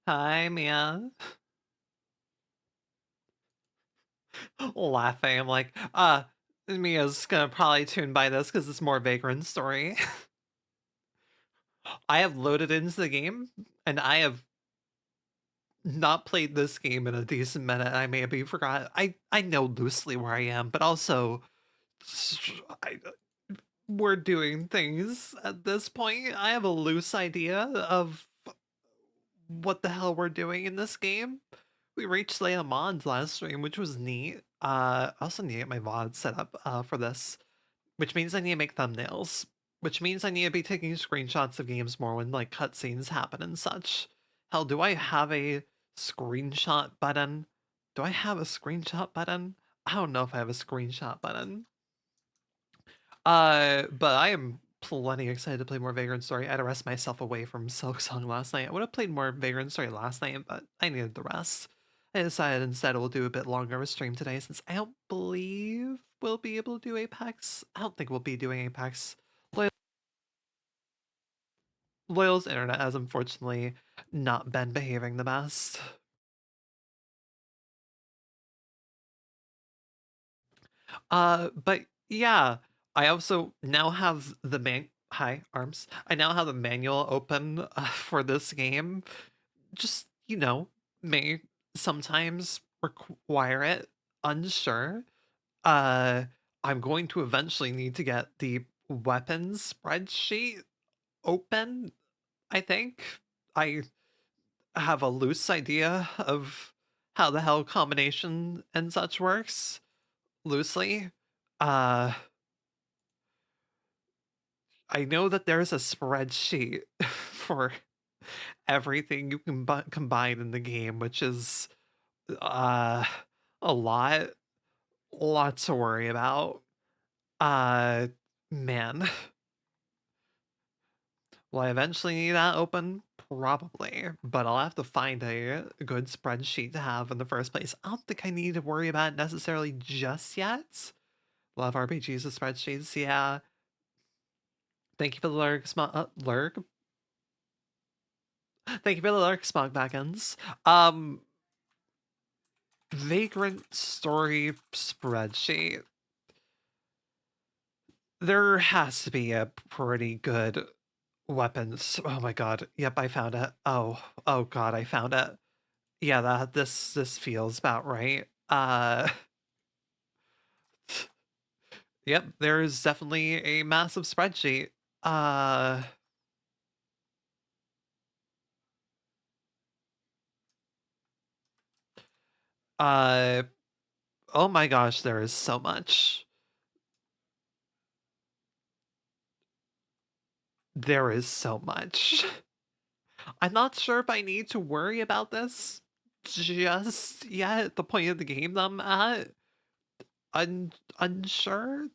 Hi, Mia. Laughing. I'm like, Mia's gonna probably tune by this because it's more Vagrant story. I have loaded into the game, and I have not played this game in a decent minute. I maybe forgot. I know loosely where I am, but also, I, we're doing things at this point. I have a loose idea of what the hell we're doing in this game. We reached Leia Mons last stream, which was neat. I also need to get my VOD set up for this, which means I need to make thumbnails, which means I need to be taking screenshots of games more when like cutscenes happen and such. Hell, do I have a screenshot button? Do I have a screenshot button? I don't know if I have a screenshot button. But I am plenty excited to play more Vagrant Story. I had to rest myself away from Silksong last night. I would have played more Vagrant Story last night, but I needed the rest. I decided instead we'll do a bit longer of a stream today since I don't believe we'll be able to do Apex. I don't think we'll be doing Apex. Loyal's internet has unfortunately not been behaving the best. But yeah, I also now have the hi arms. I now have the manual open for this game. Just may sometimes require it. Unsure. Uh, I'm going to eventually need to get the weapons spreadsheet open. I think I have a loose idea of how the hell combination and such works loosely. I know that there's a spreadsheet for everything you can combine in the game, which is a lot to worry about. Man, will I eventually need that open? Probably, but I'll have to find a good spreadsheet to have in the first place. I don't think I need to worry about it necessarily just yet. Love RPGs with spreadsheets, yeah. Thank you for the lurk. Thank you for the lurk, Smog Backends. Vagrant story spreadsheet. There has to be a pretty good weapons. Oh my god. Yep, I found it. Oh god, I found it. Yeah, this feels about right. Yep, there's definitely a massive spreadsheet. Uh uh oh my gosh, there is so much. There is so much. I'm not sure if I need to worry about this just yet at the point of the game that I'm at. Unsure?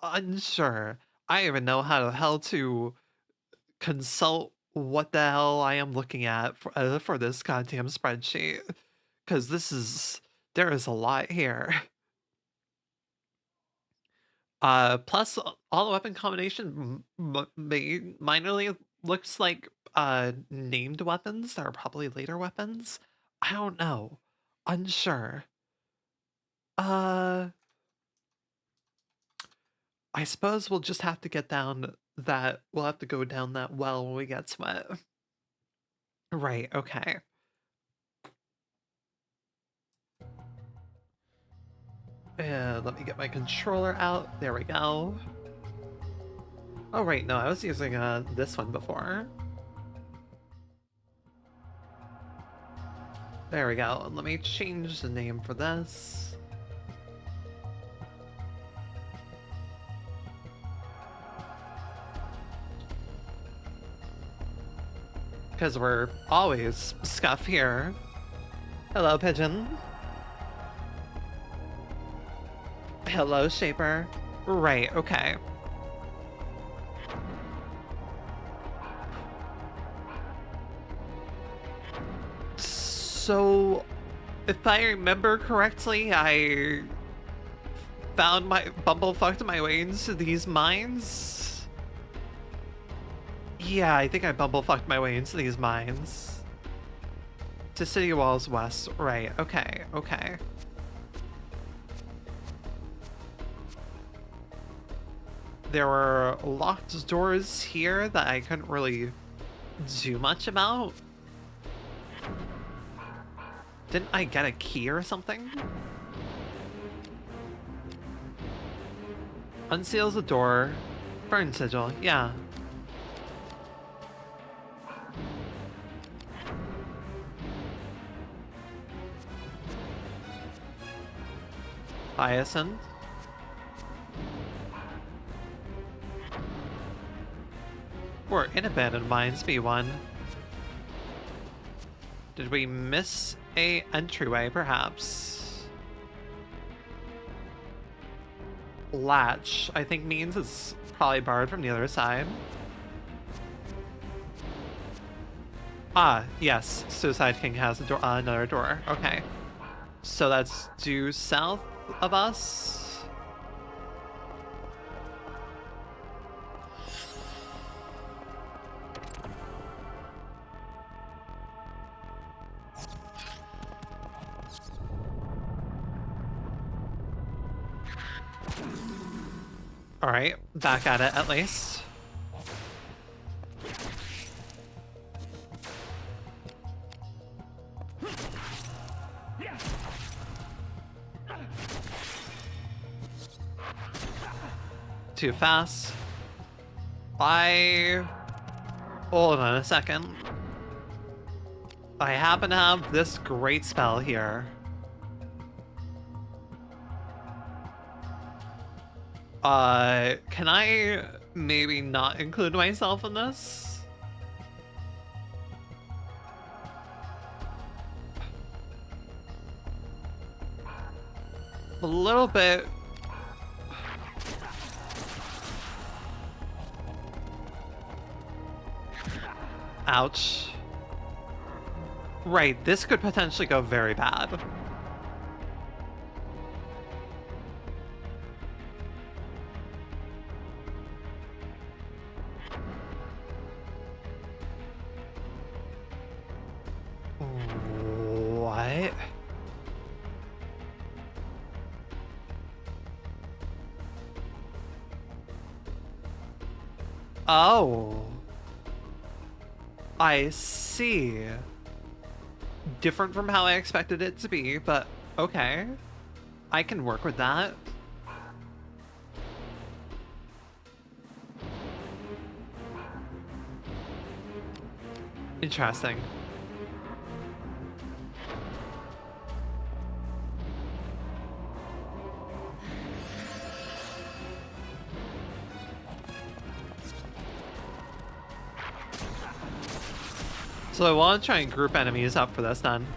Unsure. I don't even know how the hell to consult what the hell I am looking at for this goddamn spreadsheet. Because there is a lot here. Plus, all the weapon combination minorly looks like named weapons that are probably later weapons. I don't know. Unsure. Uh, I suppose we'll just have to get down that. We'll have to go down that well when we get to it. Right, okay. And let me get my controller out. There we go. Oh, right, no, I was using this one before. There we go. Let me change the name for this. Because we're always scuff here. Hello, Pigeon. Hello, Shaper. Right, okay. So, if I remember correctly, I bumblefucked my way into these mines. Yeah, I think I bumblefucked my way into these mines. To city walls west. Right, okay, okay. There were locked doors here that I couldn't really do much about. Didn't I get a key or something? Unseals the door. Burn sigil, yeah. Hyacinth. Or in abandoned mines, B1. Did we miss a entryway, perhaps? Latch, I think means it's probably barred from the other side. Ah, yes, Suicide King has a door, another door. Okay. So that's due south of us. All right, back at it at least. Too fast. Hold on a second. I happen to have this great spell here. Can I maybe not include myself in this? A little bit. Ouch. Right, this could potentially go very bad. What? Oh. I see. Different from how I expected it to be, but okay. I can work with that. Interesting. So I want to try and group enemies up for this then.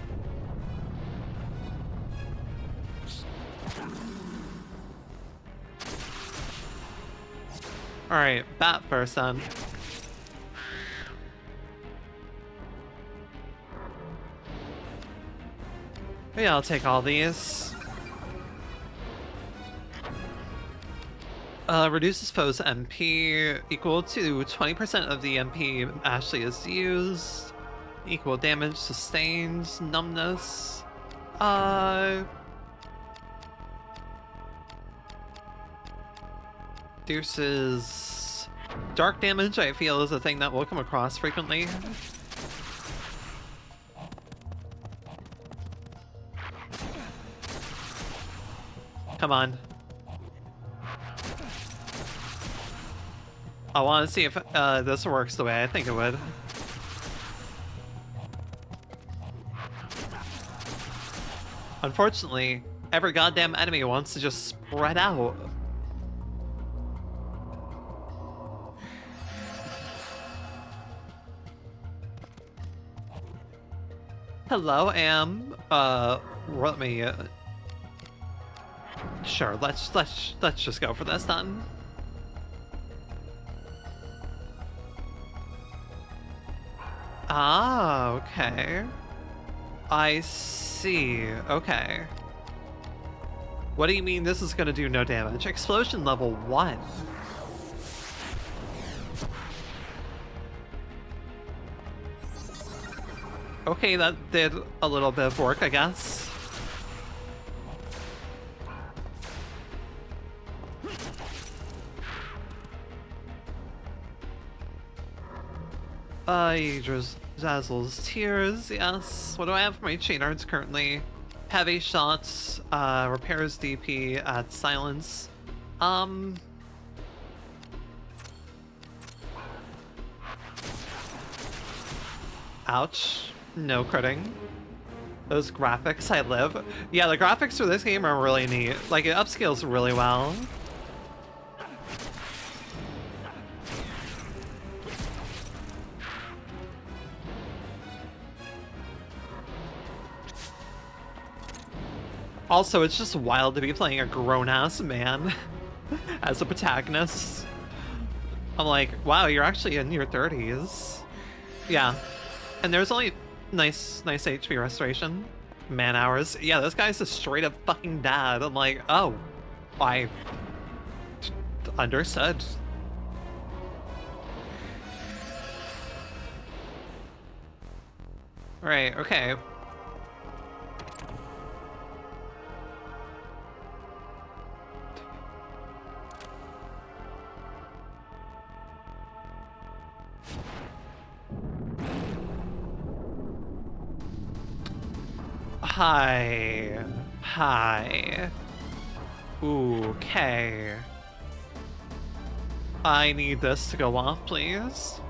Alright, bat first then. Yeah, I'll take all these. Reduces foe's MP equal to 20% of the MP Ashley has used. Equal damage sustained, numbness. Deuces. Dark damage, I feel, is a thing that we'll come across frequently. Come on. I want to see if this works the way I think it would. Unfortunately, every goddamn enemy wants to just spread out. Hello, Am. Let me. Sure. Let's just go for this then. Ah, okay. I see. Okay. What do you mean this is gonna do no damage? Explosion level 1. Okay, that did a little bit of work, I guess. Zazzle's Tears, yes. What do I have for my chain arts currently? Heavy shots, repairs DP, adds silence. Ouch. No critting. Those graphics, I live. Yeah, the graphics for this game are really neat. Like, it upscales really well. Also, it's just wild to be playing a grown-ass man as a protagonist. I'm like, wow, you're actually in your 30s. Yeah. And there's only nice HP restoration. Man hours. Yeah, this guy's a straight up fucking dad. I'm like, oh, I understood. Right, okay. Hi. Hi. Okay. I need this to go off, please.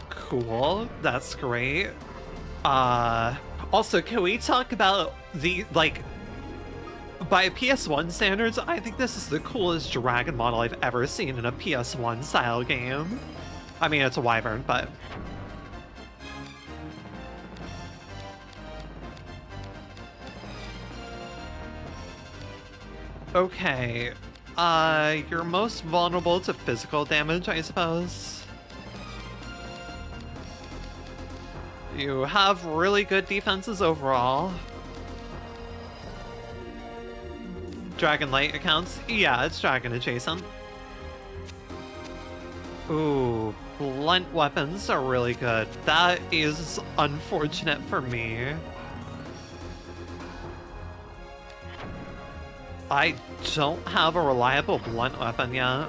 Cool. That's great. Also, can we talk about the, like, by PS1 standards, I think this is the coolest dragon model I've ever seen in a PS1 style game. I mean, it's a wyvern, but... Okay. You're most vulnerable to physical damage, I suppose. You have really good defenses overall. Dragon Light accounts? Yeah, it's dragon adjacent. Ooh, blunt weapons are really good. That is unfortunate for me. I don't have a reliable blunt weapon yet.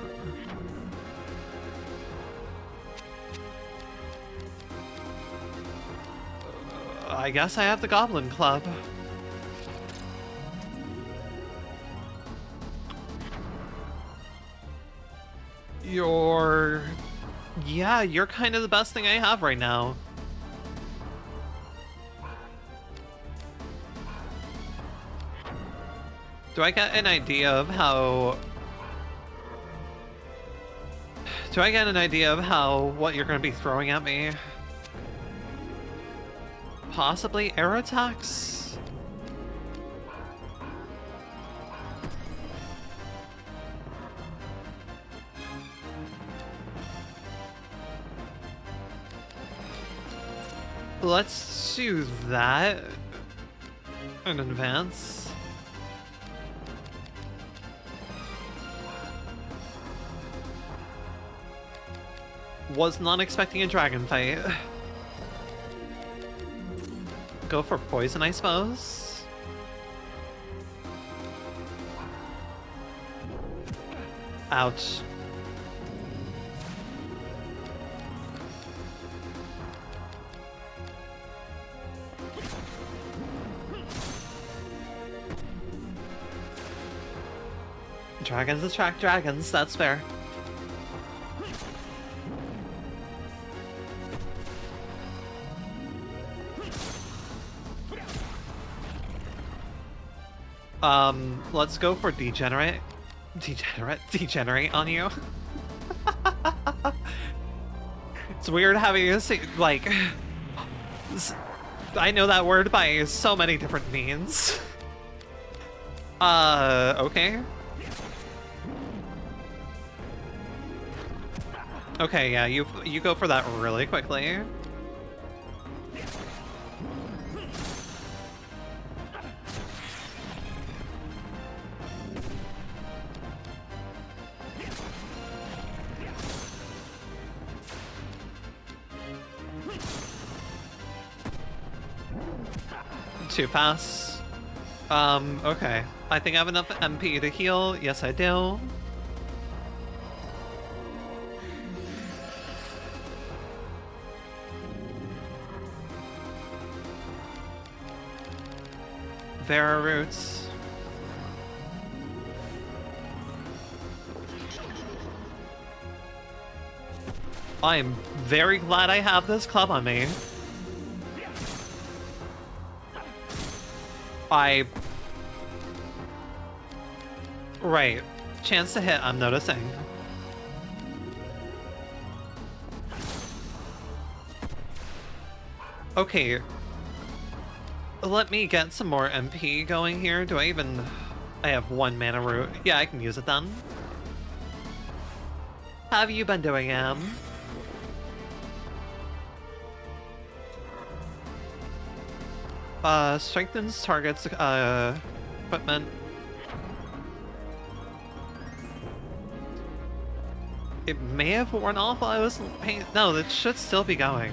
I guess I have the Goblin Club. Yeah, you're kind of the best thing I have right now. Do I get an idea of how... what you're going to be throwing at me? Possibly air attacks? Let's do that in advance. Was not expecting a dragon fight. Go for poison, I suppose. Ouch. Dragons attract dragons, that's fair. Let's go for degenerate. Degenerate on you. It's weird having you say, like, I know that word by so many different means. Okay. Okay, yeah, you go for that really quickly. Too fast. Okay. I think I have enough MP to heal. Yes, I do. Vera roots. I'm very glad I have this club on me. Right. Chance to hit, I'm noticing. Okay. Let me get some more MP going here. Do I even... I have 1 mana root. Yeah, I can use it then. How have you been doing, Em? Strengthens targets, equipment. It may have worn off while I was paying... No, it should still be going.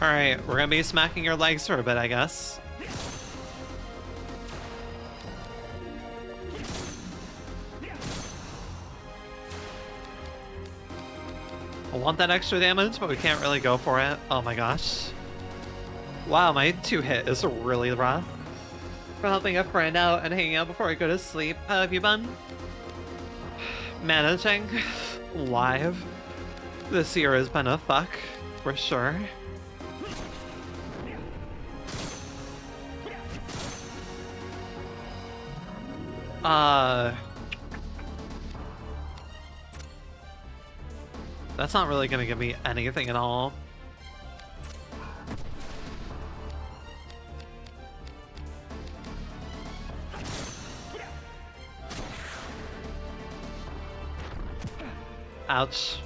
Alright, we're gonna be smacking your legs for a bit, I guess. I want that extra damage, but we can't really go for it. Oh my gosh. Wow, my 2-hit is really rough. For helping a friend out and hanging out before I go to sleep. How have you been? Managing. Live. This year has been a fuck, for sure. That's not really gonna give me anything at all. Ouch.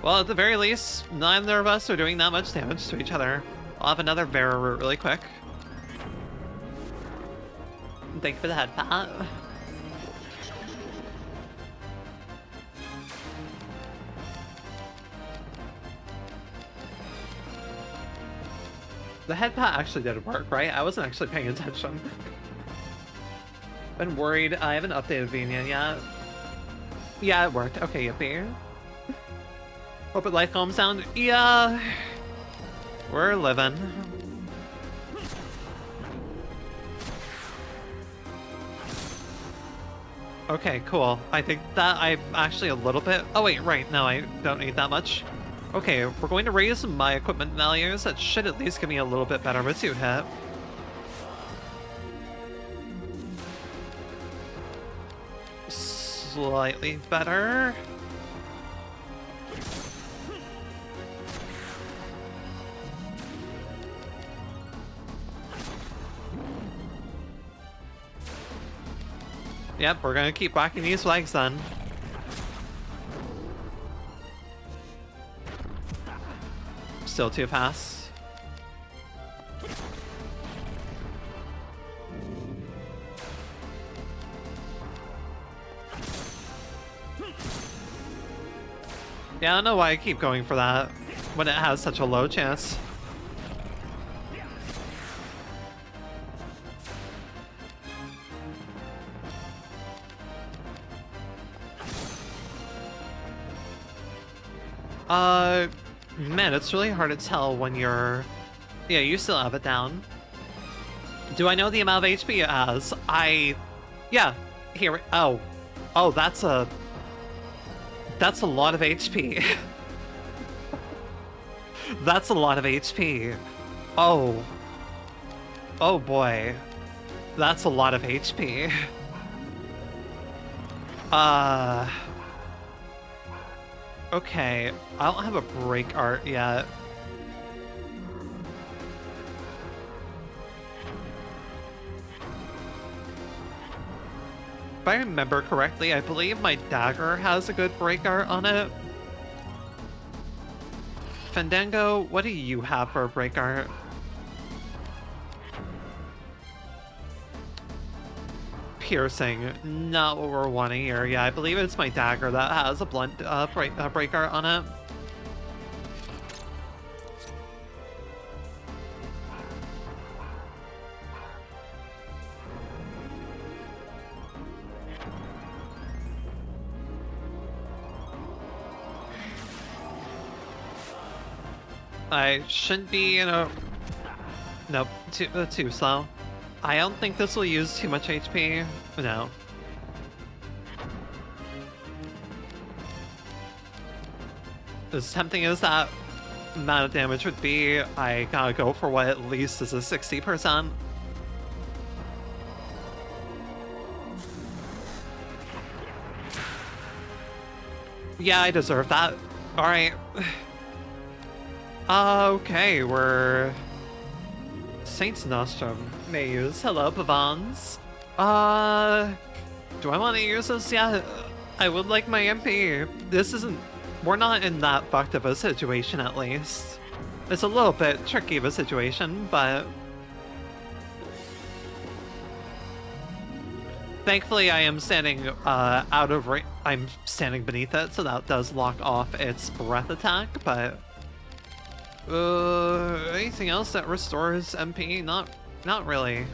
Well, at the very least, neither of us are doing that much damage to each other. I'll have another Vera root really quick. Thank you for the head pat. The head pat actually did work, right? I wasn't actually paying attention. Been worried. I haven't updated Vania yet. Yeah, it worked. Okay, yippee. Hope it life calms down. Yeah. We're living. Okay, cool. I think that I'm actually a little bit... Oh wait, right, no, I don't need that much. Okay, we're going to raise my equipment values. That should at least give me a little bit better of a 2-hit. Slightly better. Yep, we're gonna keep whacking these flags then. Still too fast. Yeah, I don't know why I keep going for that when it has such a low chance. Man, it's really hard to tell when you're... Yeah, you still have it down. Do I know the amount of HP it has? Yeah, here... Oh. Oh, that's a lot of HP. That's a lot of HP. Oh. Oh boy. That's a lot of HP. Okay, I don't have a break art yet. If I remember correctly, I believe my dagger has a good break art on it. Fandango, what do you have for a break art? piercing, not what we're wanting here. Yeah, I believe it's my dagger that has a blunt break art on it. I shouldn't be in a... Nope, too slow. I don't think this will use too much HP. No. As tempting as that amount of damage would be, I gotta go for what at least is a 60%. Yeah, I deserve that. Alright. Okay, we're... Saint's Nostrum may use. Hello, Pavans. Do I want to use this? Yeah, I would like my MP. This isn't... We're not in that fucked of a situation, at least. It's a little bit tricky of a situation, but... Thankfully, I am standing out of range. I'm standing beneath it, so that does lock off its breath attack, but... anything else that restores MP? Not really.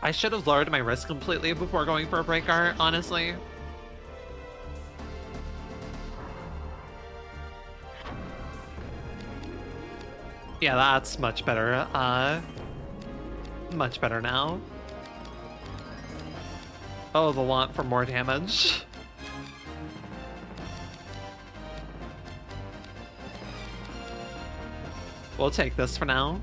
I should have lowered my risk completely before going for a break art, honestly. Yeah, that's much better. Much better now. Oh, the want for more damage. We'll take this for now.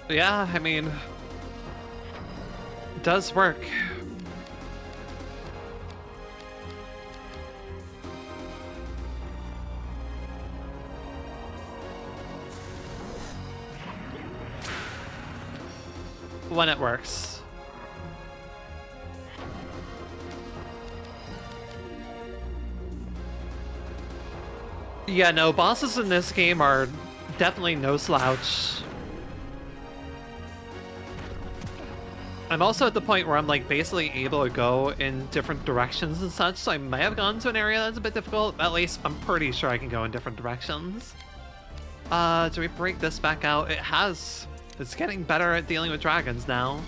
Yeah, I mean, it does work. When it works. Yeah, no, bosses in this game are definitely no slouch. I'm also at the point where I'm like basically able to go in different directions and such, so I might have gone to an area that's a bit difficult. At least I'm pretty sure I can go in different directions. Do we break this back out? It has. It's getting better at dealing with dragons now.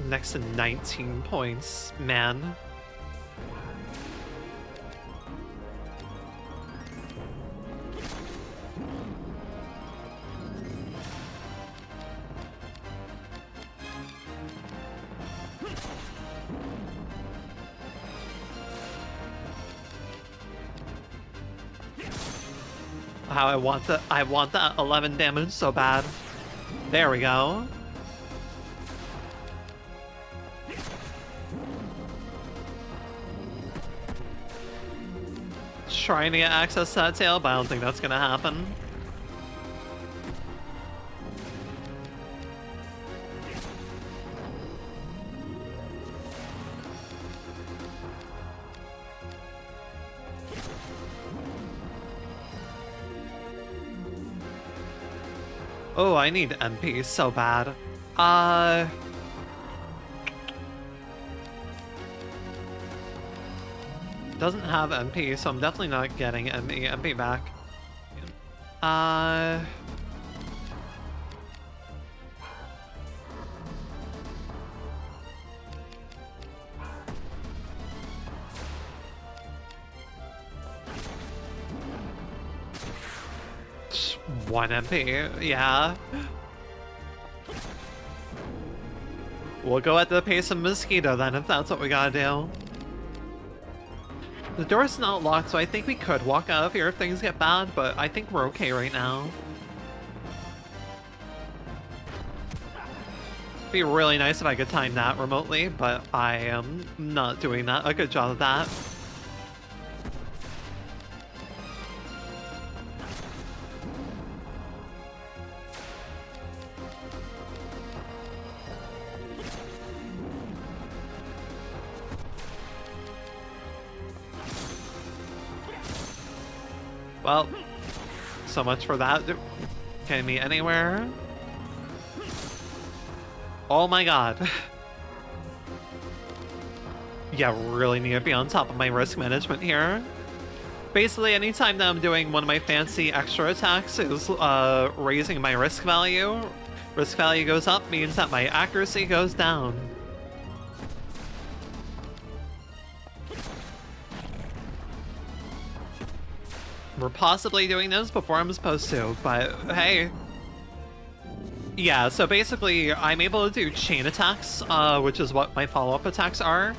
Next to 19 points, man. How I want that 11 damage so bad. There we go. Trying to get access to that tail, but I don't think that's gonna happen. Oh, I need MP so bad. Doesn't have MP, so I'm definitely not getting MP back. One MP, yeah. We'll go at the pace of Mosquito then, if that's what we gotta do. The door's not locked, so I think we could walk out of here if things get bad, but I think we're okay right now. It'd be really nice if I could time that remotely, but I am not doing that. A good job of that. Well, so much for that. Getting me anywhere. Oh my god. Yeah, really need to be on top of my risk management here. Basically, anytime that I'm doing one of my fancy extra attacks is raising my risk value. Risk value goes up means that my accuracy goes down. We're possibly doing this before I'm supposed to, but hey. Yeah, so basically I'm able to do chain attacks, which is what my follow-up attacks are.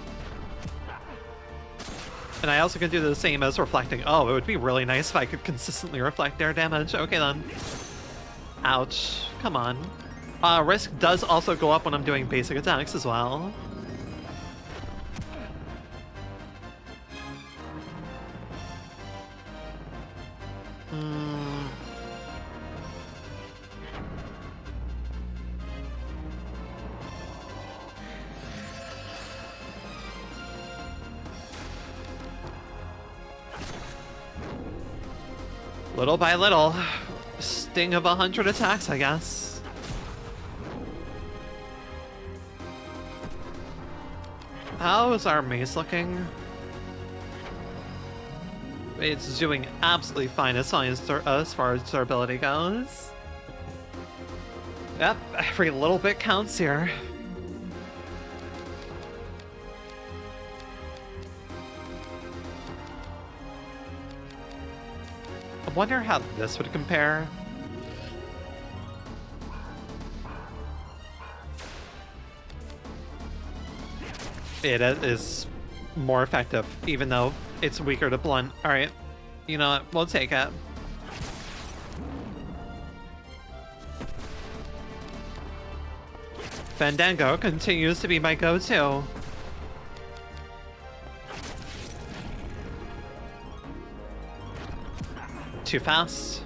And I also can do the same as reflecting. Oh, it would be really nice if I could consistently reflect their damage. Okay then. Ouch. Come on. Risk does also go up when I'm doing basic attacks as well. Little by little. Sting of 100 attacks, I guess. How is our mace looking? It's doing absolutely fine as far as durability goes. Yep, every little bit counts here. I wonder how this would compare. It is more effective, even though it's weaker to blunt. Alright, you know what? We'll take it. Fandango continues to be my go-to. Too fast.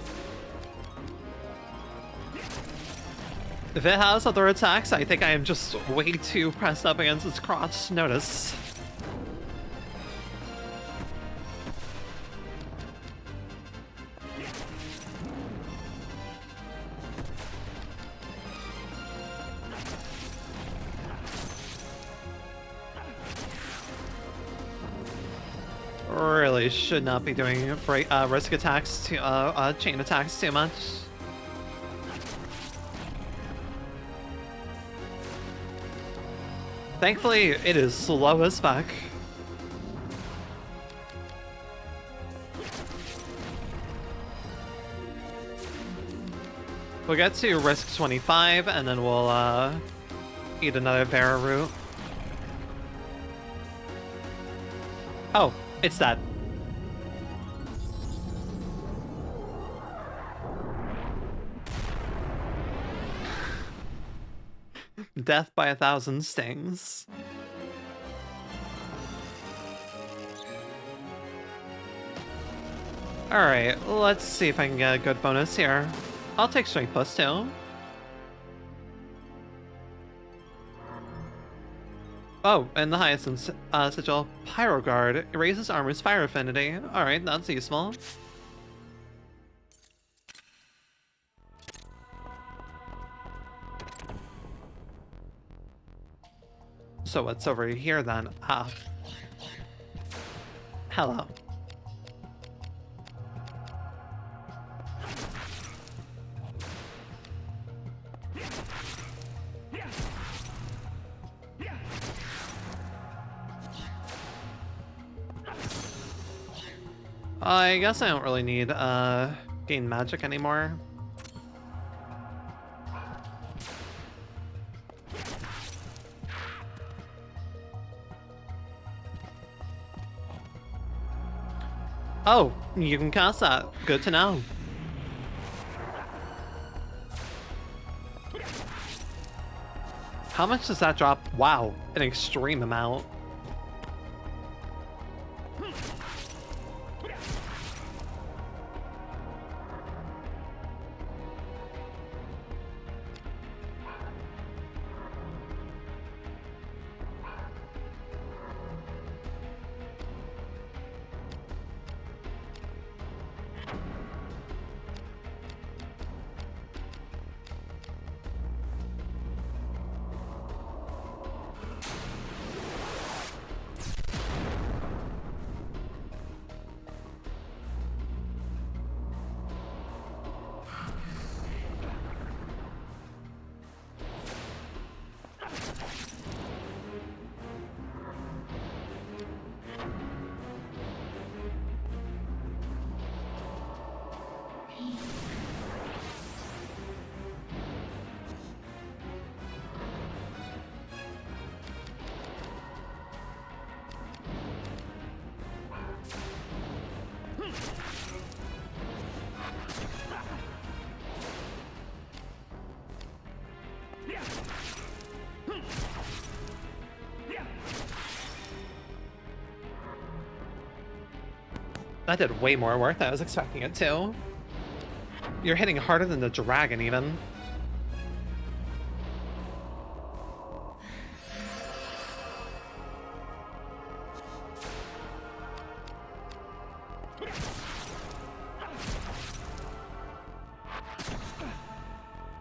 If it has other attacks, I think I am just way too pressed up against its crotch. Notice. Really should not be doing risk attacks to chain attacks too much. Thankfully, it is slow as fuck. We'll get to risk 25, and then we'll eat another Vera root. Oh, it's that. Death by 1,000 stings. Alright, let's see if I can get a good bonus here. I'll take strength +2. Oh, and the highest sigil, Pyro Guard. It raises armor's fire affinity. Alright, that's useful. So what's over here then? Ah. Hello. I guess I don't really need gain magic anymore. Oh, you can cast that. Good to know. How much does that drop? Wow, an extreme amount. That did way more work than I was expecting it to. You're hitting harder than the dragon, even.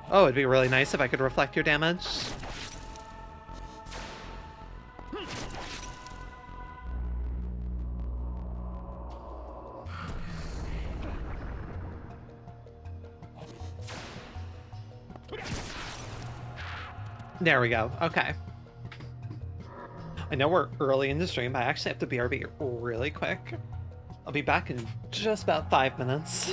Oh, it'd be really nice if I could reflect your damage. There we go. Okay. I know we're early in the stream, but I actually have to BRB really quick. I'll be back in just about 5 minutes.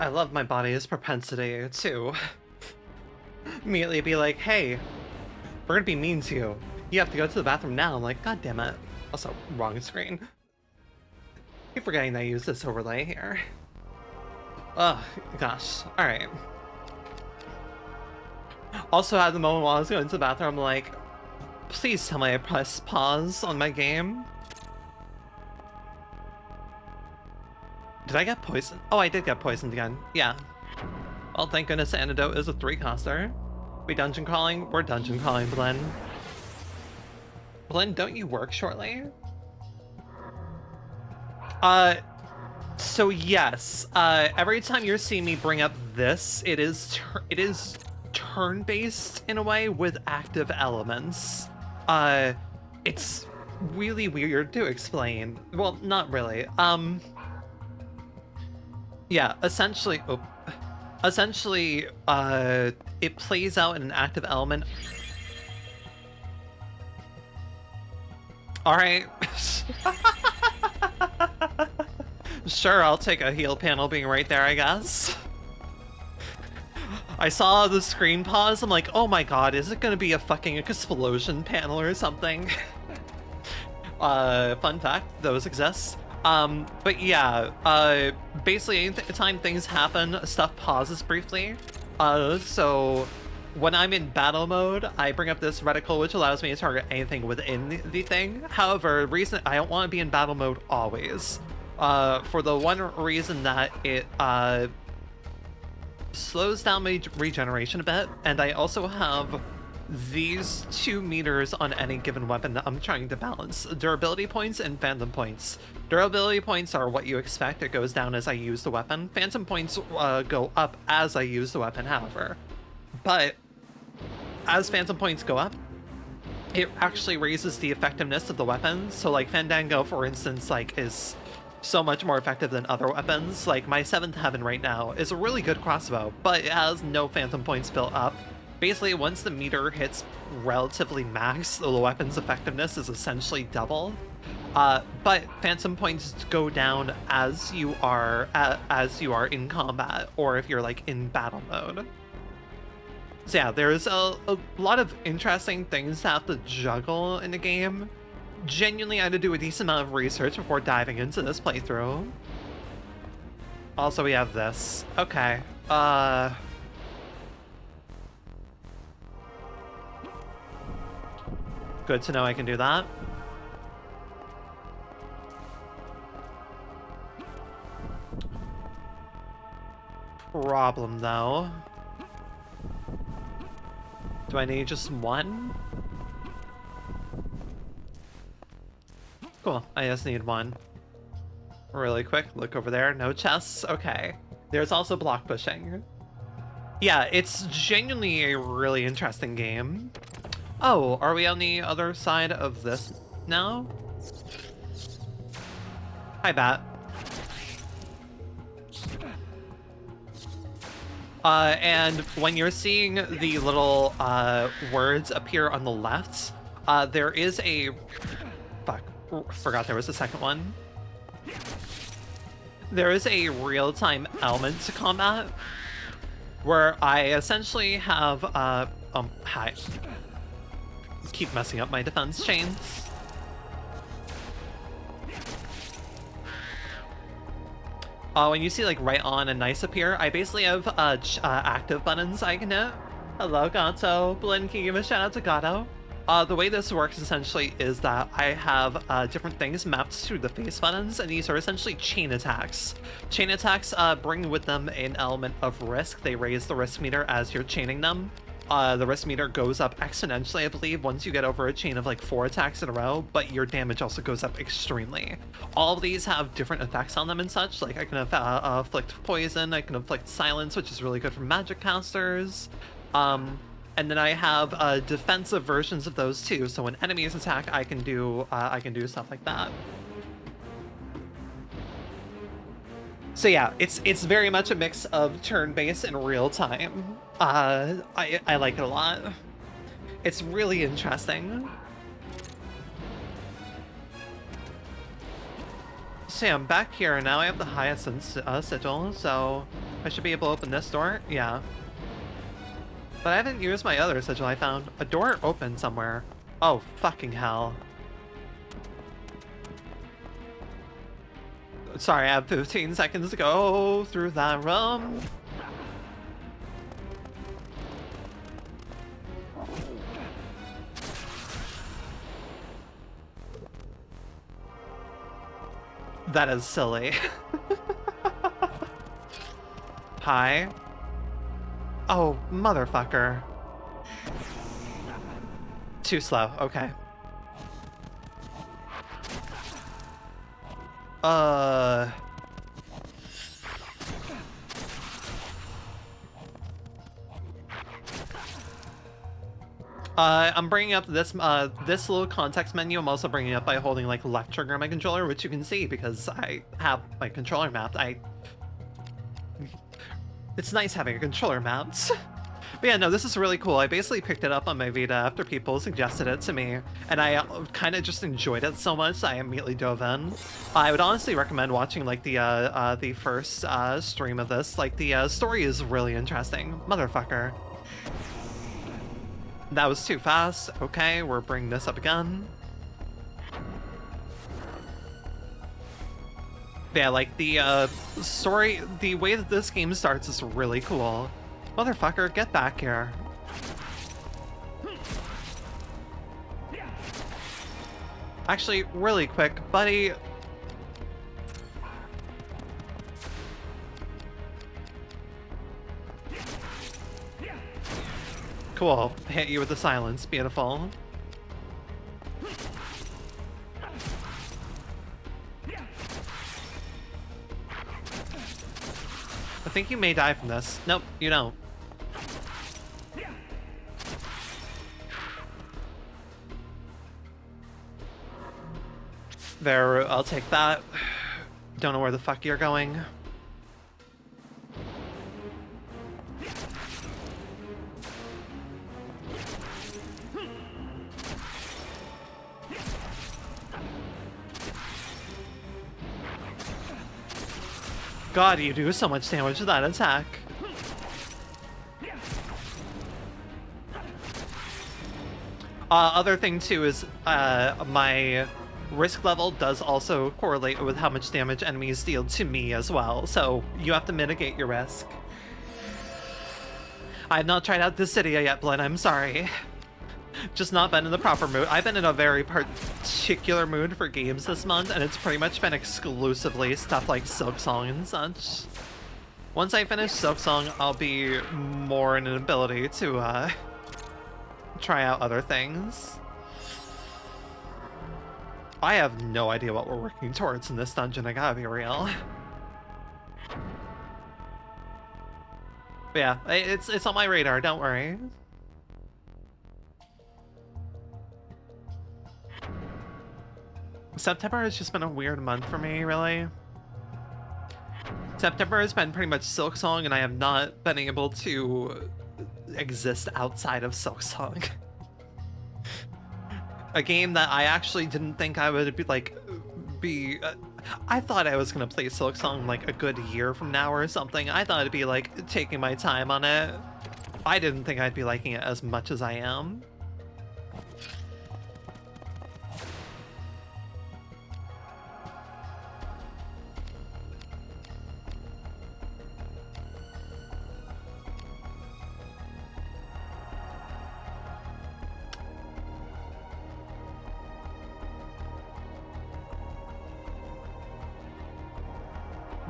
I love my body's propensity to immediately be like, hey, we're gonna be mean to you. You have to go to the bathroom now. I'm like, god damn it. Also, wrong screen. Keep forgetting that I use this overlay here. Oh, gosh. Alright. Also, at the moment while I was going to the bathroom, I'm like, please tell me I press pause on my game. Did I get poisoned? Oh, I did get poisoned again. Yeah. Well, thank goodness Antidote is a 3-coster. We dungeon crawling? We're dungeon crawling, Blinn. Blinn, don't you work shortly? So yes, every time you're seeing me bring up this, it is turn-based in a way with active elements. It's really weird to explain. Well, not really. Yeah, essentially, it plays out in an active element. All right. Sure, I'll take a heal panel being right there, I guess. I saw the screen pause, I'm like, oh my god, is it gonna be a fucking explosion panel or something? Fun fact, those exist. But yeah, basically anytime things happen, stuff pauses briefly. So when I'm in battle mode, I bring up this reticle, which allows me to target anything within the thing. However, reason I don't want to be in battle mode always. For the one reason that it slows down my regeneration a bit, and I also have these 2 meters on any given weapon that I'm trying to balance. Durability points and phantom points. Durability points are what you expect. It goes down as I use the weapon. Phantom points go up as I use the weapon, however. But as phantom points go up, it actually raises the effectiveness of the weapon. So like Fandango, for instance, like is so much more effective than other weapons. Like my 7th Heaven right now is a really good crossbow, but it has no phantom points built up. Basically, once the meter hits relatively max, the weapon's effectiveness is essentially doubled. But phantom points go down as you are in combat, or if you're like in battle mode. So yeah, there's a lot of interesting things to have to juggle in the game. Genuinely, I had to do a decent amount of research before diving into this playthrough. Also, we have this. Okay. Good to know I can do that. Problem, though. Do I need just one? Cool, I just need one. Really quick, look over there, no chests, okay. There's also block pushing. Yeah, it's genuinely a really interesting game. Oh, are we on the other side of this now? Hi, Bat. And when you're seeing the little words appear on the left, there is a... Fuck, forgot there was a second one. There is a real-time element to combat where I essentially have, hi. Keep messing up my defense chains. When you see like right on and nice appear, I basically have active buttons I can hit. Hello, Gato. Blinn, can you give a shout out to Gato? The way this works essentially is that I have different things mapped to the face buttons, and these are essentially chain attacks. Chain attacks bring with them an element of risk. They raise the risk meter as you're chaining them. The risk meter goes up exponentially, I believe, once you get over a chain of like 4 attacks in a row, but your damage also goes up extremely. All of these have different effects on them and such. Like I can afflict poison, I can afflict silence, which is really good for magic casters. And then I have defensive versions of those too. So when enemies attack, I can do stuff like that. So yeah, it's very much a mix of turn-based and real-time. I like it a lot. It's really interesting. So yeah, I'm back here, and now I have the highest sigil, so I should be able to open this door? Yeah. But I haven't used my other sigil I found. A door open somewhere. Oh, fucking hell. Sorry, I have 15 seconds to go through that room. That is silly. Hi. Oh, motherfucker. Too slow, okay. I'm bringing up this this little context menu. I'm also bringing it up by holding like left trigger on my controller, which you can see because I have my controller mapped. It's nice having a controller mapped. But yeah, no, this is really cool. I basically picked it up on my Vita after people suggested it to me, and I kind of just enjoyed it so much I immediately dove in. I would honestly recommend watching like the first stream of this. Like the story is really interesting. Motherfucker. That was too fast. Okay, we're bringing this up again. Yeah, like the story, the way that this game starts is really cool. Motherfucker, get back here. Actually, really quick, buddy. Cool. Hit you with the silence. Beautiful. I think you may die from this. Nope, you don't. There, I'll take that. Don't know where the fuck you're going. God, you do so much damage to that attack. Other thing too is my risk level does also correlate with how much damage enemies deal to me as well, so you have to mitigate your risk. I have not tried out this city yet, Blinn, I'm sorry. Just not been in the proper mood. I've been in a very particular mood for games this month, and it's pretty much been exclusively stuff like Silksong and such. Once I finish Silksong, I'll be more in an ability to try out other things. I have no idea what we're working towards in this dungeon, I gotta be real. But yeah, it's on my radar, don't worry. September has just been a weird month for me, really. September has been pretty much Silksong, and I have not been able to exist outside of Silksong. A game that I actually didn't think I would be I thought I was gonna play Silksong like a good year from now or something. I thought I'd be like taking my time on it. I didn't think I'd be liking it as much as I am.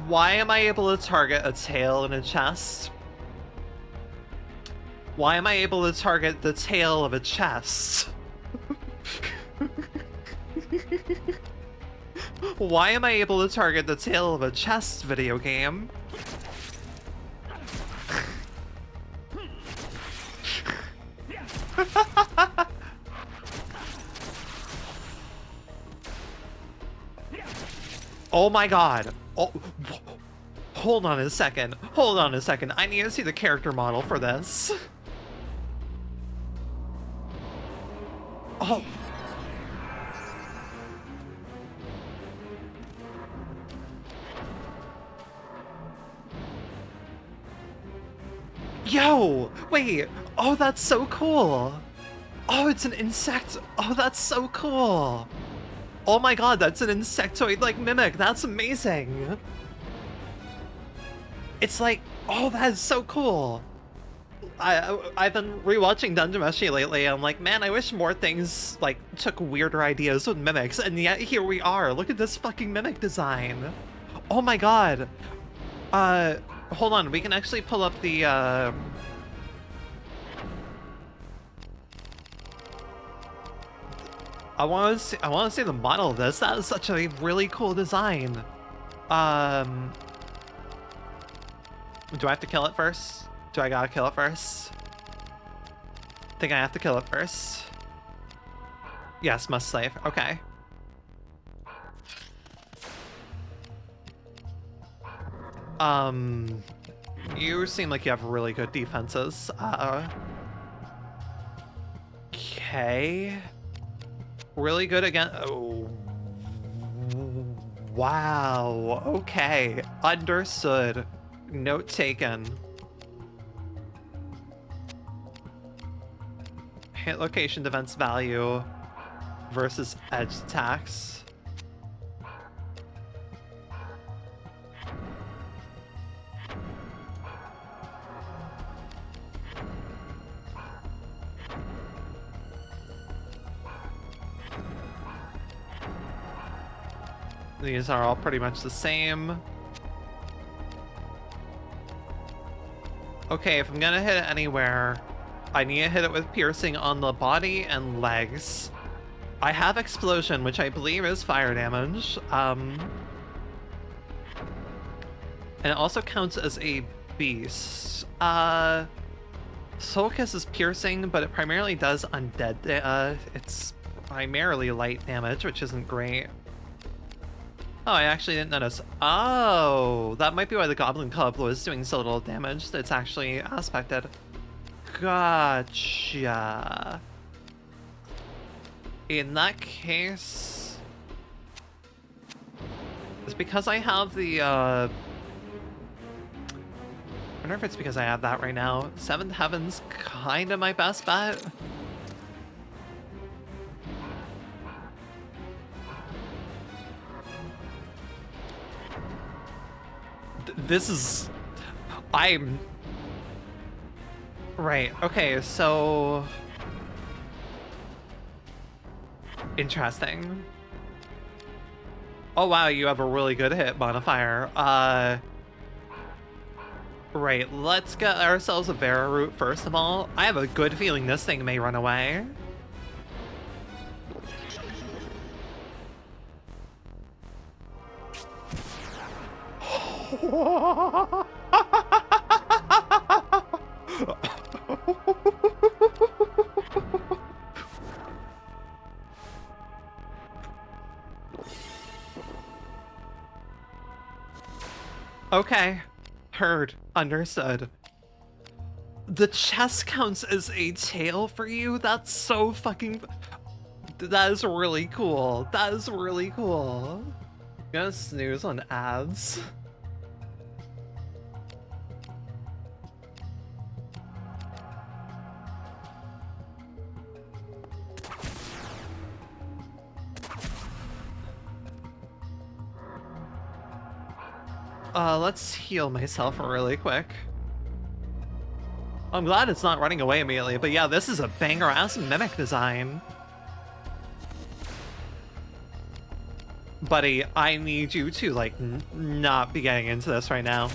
Why am I able to target a tail and a chest? Why am I able to target the tail of a chest? Why am I able to target the tail of a chest video game? Oh my god. Oh, hold on a second. Hold on a second. I need to see the character model for this. Oh. Yo, wait. Oh, that's so cool. Oh, it's an insect. Oh, that's so cool. Oh my god, that's an insectoid-like mimic. That's amazing. It's like, oh, that is so cool. I've been rewatching Dungeon Meshi lately. I'm like, man, I wish more things like took weirder ideas with mimics, and yet here we are. Look at this fucking mimic design. Oh my god. Hold on. We can actually pull up the. I want to see the model of this. That is such a really cool design. Do I have to kill it first? Do I gotta kill it first? I think I have to kill it first. Yes, must save. Okay. You seem like you have really good defenses. Okay. Really good again. Oh. Wow. Okay. Understood. Note taken. Hit location defense value versus edge attacks. These are all pretty much the same. Okay, if I'm gonna hit it anywhere, I need to hit it with piercing on the body and legs. I have explosion, which I believe is fire damage. And it also counts as a beast. Soul Kiss is piercing, but it primarily does undead. It's primarily light damage, which isn't great. Oh, I actually didn't notice. Oh, that might be why the Goblin Club was doing so little damage. It's actually aspected. Gotcha. In that case, it's because I have the, I wonder if it's because I have that right now. Seventh Heaven's kind of my best bet. This is... I'm... Right, okay, so... Interesting. Oh wow, you have a really good hit modifier. Right, let's get ourselves a Vera root first of all. I have a good feeling this thing may run away. Okay, heard, understood. The chest counts as a tail for you? That's so fucking... That is really cool. That is really cool. I'm gonna snooze on ads. Let's heal myself really quick. I'm glad it's not running away immediately, but yeah, this is a banger-ass mimic design. Buddy, I need you to, like, not be getting into this right now.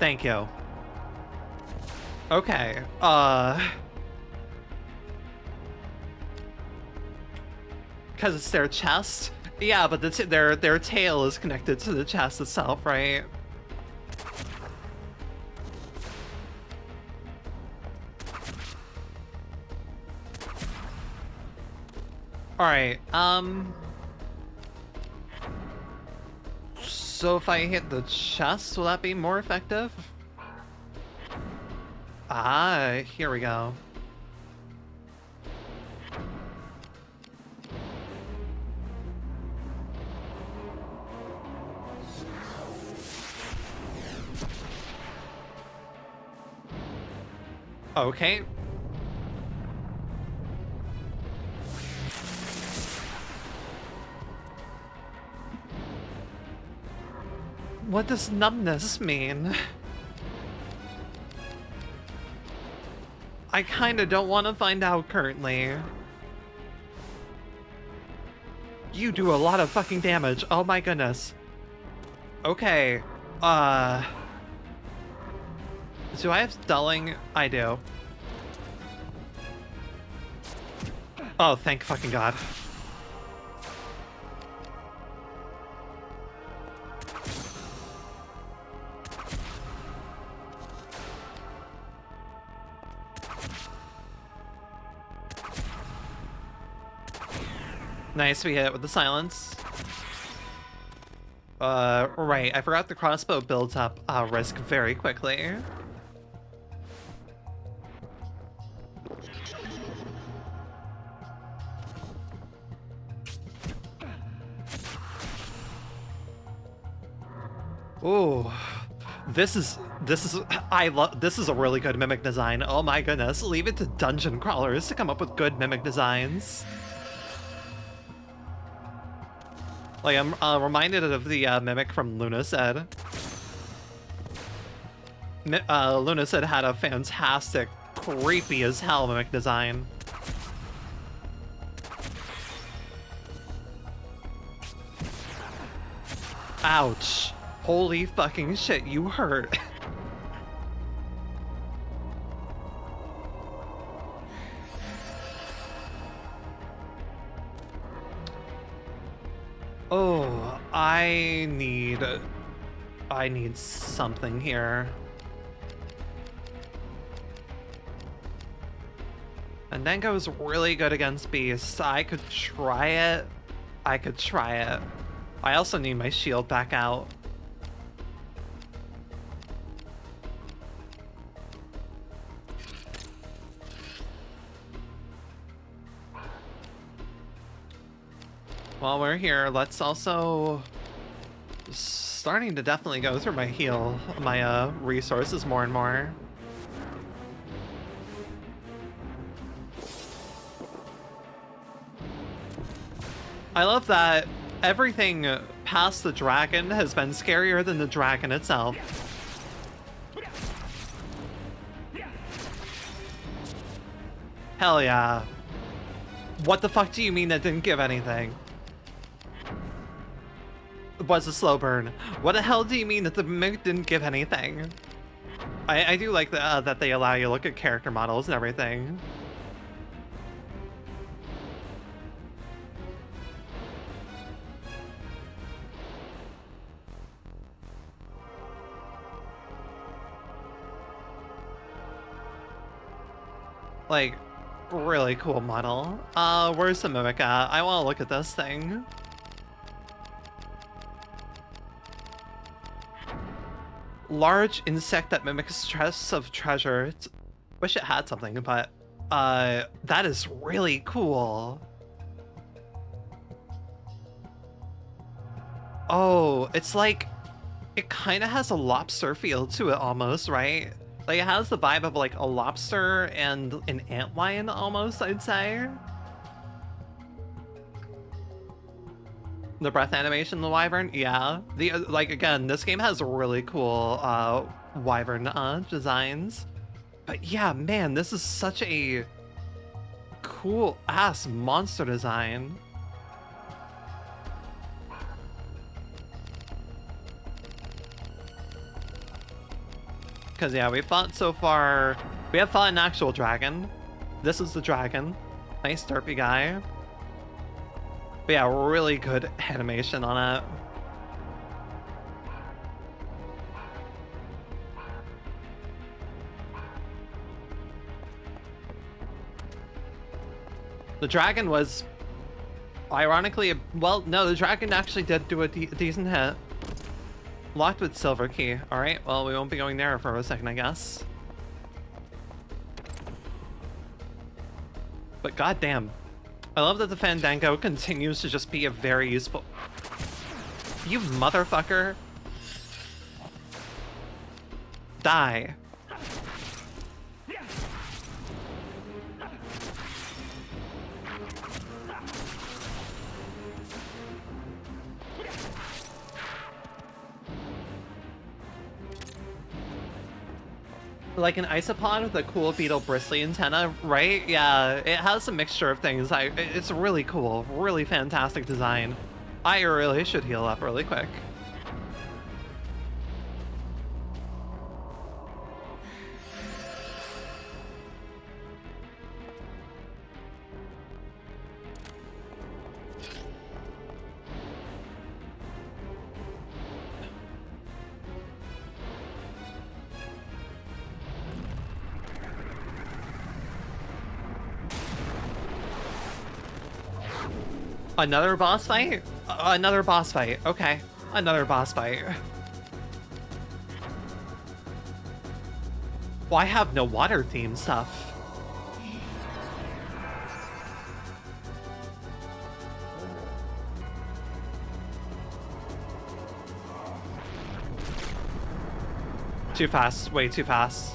Thank you. Okay, because it's their chest? Yeah, but their tail is connected to the chest itself, right? Alright, so if I hit the chest, will that be more effective? Ah, here we go. Okay. What does numbness mean? I kinda don't want to find out currently. You do a lot of fucking damage. Oh my goodness. Okay. Do I have dulling? I do. Oh, thank fucking God. Nice, we hit it with the silence. Right, I forgot the crossbow builds up risk very quickly. Ooh, this is a really good mimic design. Oh my goodness, leave it to dungeon crawlers to come up with good mimic designs. Like, I'm reminded of the mimic from Lunacid. Lunacid had a fantastic, creepy as hell mimic design. Ouch. Holy fucking shit, you hurt. Oh, I need something here. And then goes really good against beasts. I could try it. I also need my shield back out. While we're here, let's also... starting to definitely go through my resources more and more. I love that everything past the dragon has been scarier than the dragon itself. Hell yeah. What the fuck do you mean that didn't give anything? It was a slow burn. What the hell do you mean that the mimic didn't give anything? I do like that they allow you to look at character models and everything. Like, really cool model. Where's the mimic at? I want to look at this thing. Large insect that mimics chests of treasure. Wish it had something, but that is really cool. Oh, it's like, it kind of has a lobster feel to it almost, right? Like, it has the vibe of like a lobster and an antlion almost, I'd say. The breath animation, the wyvern, yeah. Like, again, this game has really cool wyvern designs. But yeah, man, this is such a cool ass monster design. Because yeah, we fought so far. We have fought an actual dragon. This is the dragon. Nice derpy guy. But yeah, really good animation on it. The dragon was, ironically, well, no, the dragon actually did do a decent hit. Locked with silver key. Alright, well, we won't be going there for a second, I guess. But goddamn. I love that the Fandango continues to just be a very useful... You motherfucker. Like an isopod with a cool beetle bristly antenna, right? Yeah, it has a mixture of things. It's really cool, really fantastic design. I really should heal up really quick. Another boss fight? Another boss fight. Okay. Another boss fight. Well, I have no water theme stuff. Too fast. Way too fast.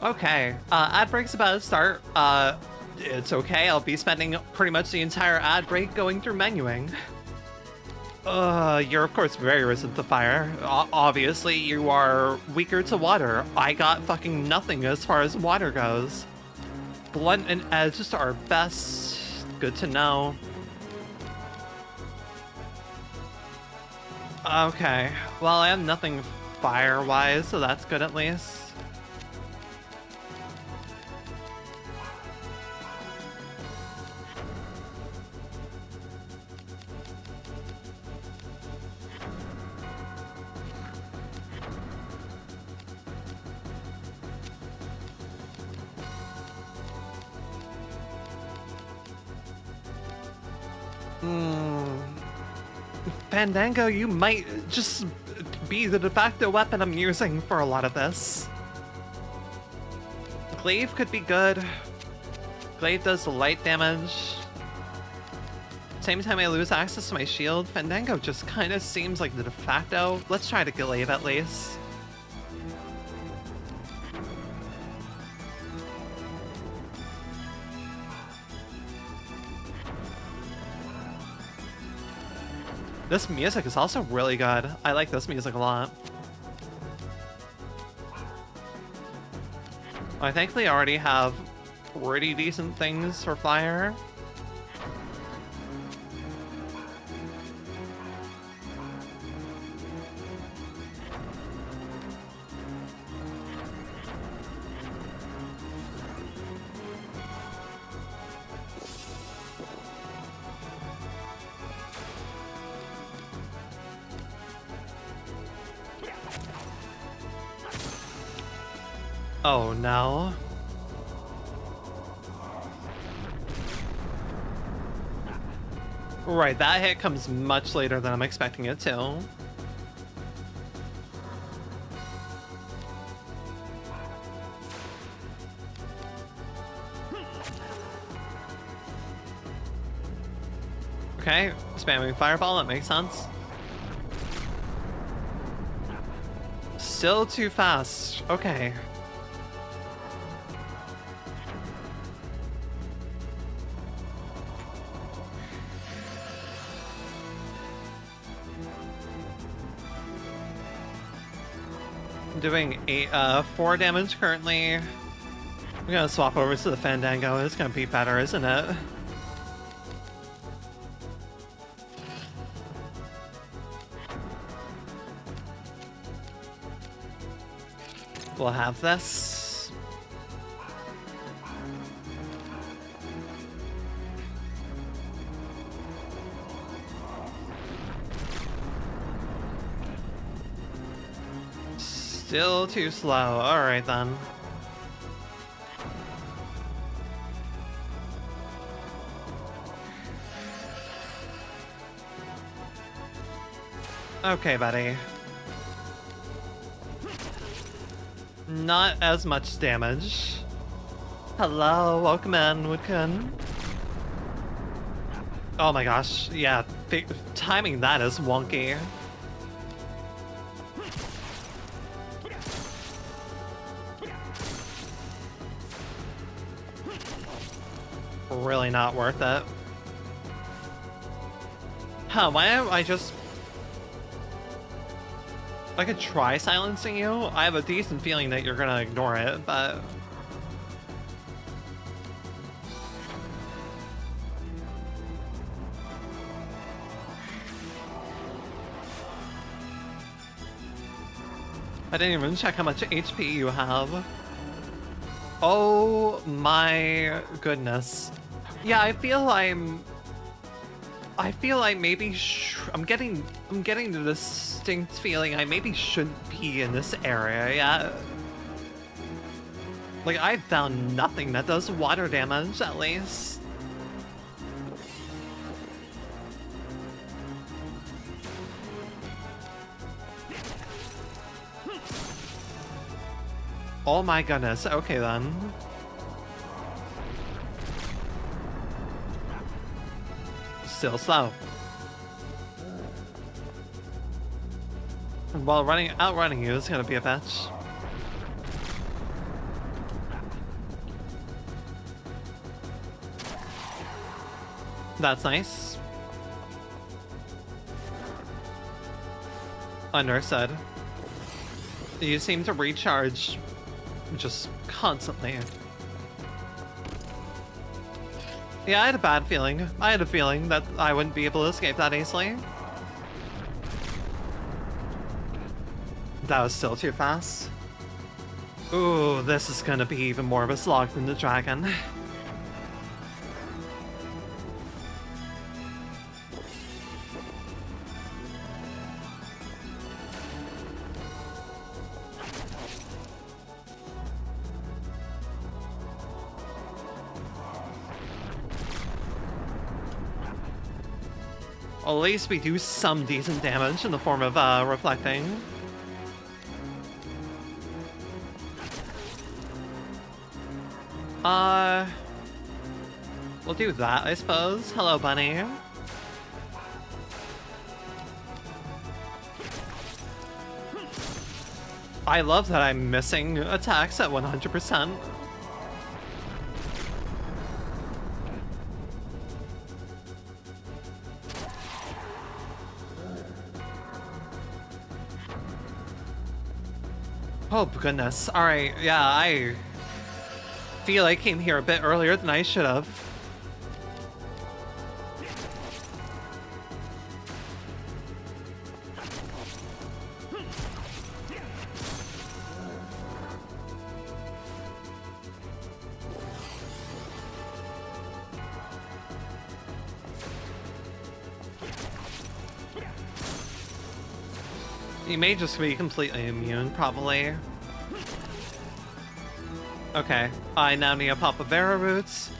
Okay, ad break's about to start. It's okay, I'll be spending pretty much the entire ad break going through menuing. You're of course very resistant to fire. Obviously, you are weaker to water. I got fucking nothing as far as water goes. Blunt and edge are best. Good to know. Okay, well, I have nothing fire-wise, so that's good at least. Fandango, you might just be the de facto weapon I'm using for a lot of this. Glaive could be good. Glaive does light damage. Same time I lose access to my shield, Fandango just kind of seems like the de facto. Let's try to Glaive at least. This music is also really good. I like this music a lot. I think they already have pretty decent things for fire. Oh no. Right, that hit comes much later than I'm expecting it to. Okay, spamming fireball, that makes sense. Still too fast. Okay. Doing 4 damage currently. I'm gonna swap over to the Fandango. It's gonna be better, isn't it? We'll have this. Still too slow. Alright then. Okay, buddy. Not as much damage. Hello, welcome in, Woodkun. Oh my gosh, yeah, timing that is wonky. Really not worth it. Huh, why am I just... I could try silencing you. I have a decent feeling that you're gonna ignore it, but... I didn't even check how much HP you have. Oh my goodness. Yeah, I feel like maybe I'm getting the distinct feeling I maybe shouldn't be in this area yet. Like, I found nothing that does water damage, at least. Oh my goodness, okay then. Still slow. While outrunning you is gonna be a bitch. That's nice. Understood. You seem to recharge just constantly. Yeah, I had a bad feeling. I had a feeling that I wouldn't be able to escape that easily. That was still too fast. Ooh, this is gonna be even more of a slog than the dragon. At least we do some decent damage in the form of reflecting. We'll do that, I suppose. Hello, bunny. I love that I'm missing attacks at 100%. Oh goodness. Alright, yeah, I feel I came here a bit earlier than I should have. You may just be completely immune, probably. Okay, I now need a pop of Vera roots.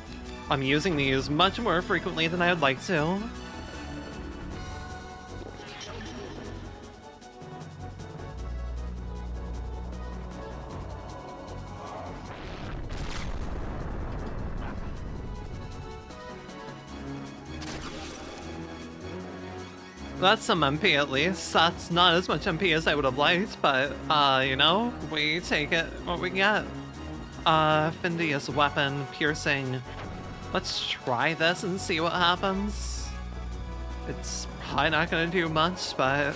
I'm using these much more frequently than I would like to. That's some MP at least. That's not as much MP as I would have liked, but, you know, we take it what we get. Findia's weapon, piercing. Let's try this and see what happens. It's probably not gonna do much, but...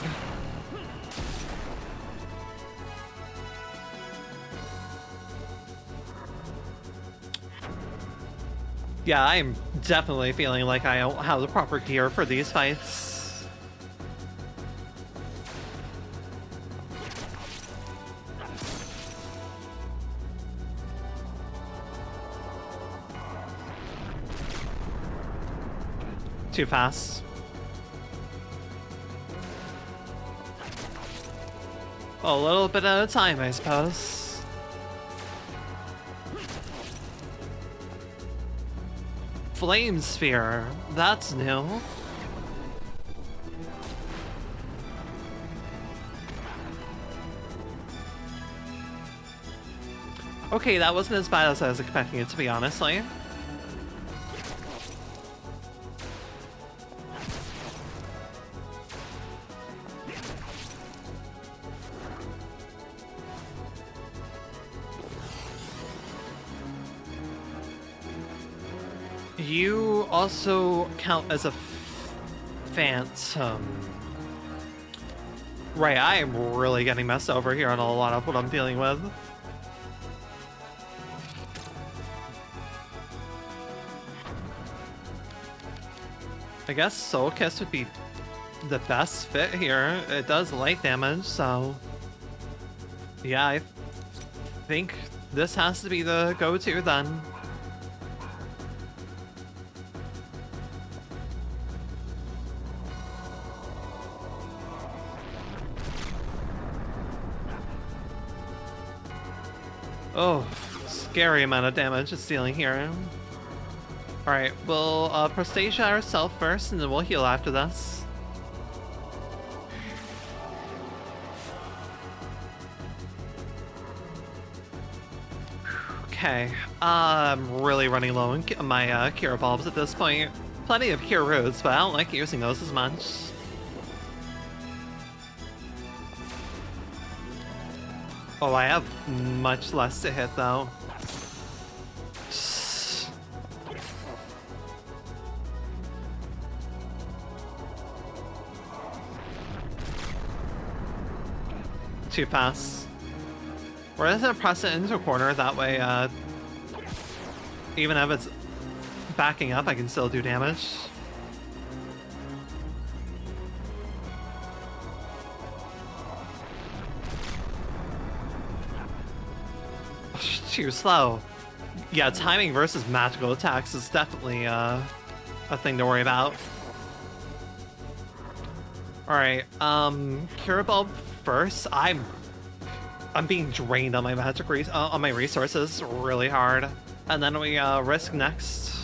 Yeah, I'm definitely feeling like I don't have the proper gear for these fights. Too fast. A little bit at a time, I suppose. Flame sphere. That's new. Okay, that wasn't as bad as I was expecting it to be, honestly. You also count as a phantom. Right, I am really getting messed over here on a lot of what I'm dealing with. I guess Soul Kiss would be the best fit here. It does light damage, so... Yeah, I think this has to be the go-to then. Oh, scary amount of damage it's dealing here. Alright, we'll Prostasia ourselves first, and then we'll heal after this. Okay, I'm really running low on my Cure Bulbs at this point. Plenty of Cure Roots, but I don't like using those as much. Oh, I have much less to hit, though. Too fast. We're just gonna press it into a corner, that way, even if it's backing up, I can still do damage. Too slow. Yeah, timing versus magical attacks is definitely a thing to worry about. Alright, Cure Bulb first. I'm being drained on my magic on my resources really hard. And then we risk next.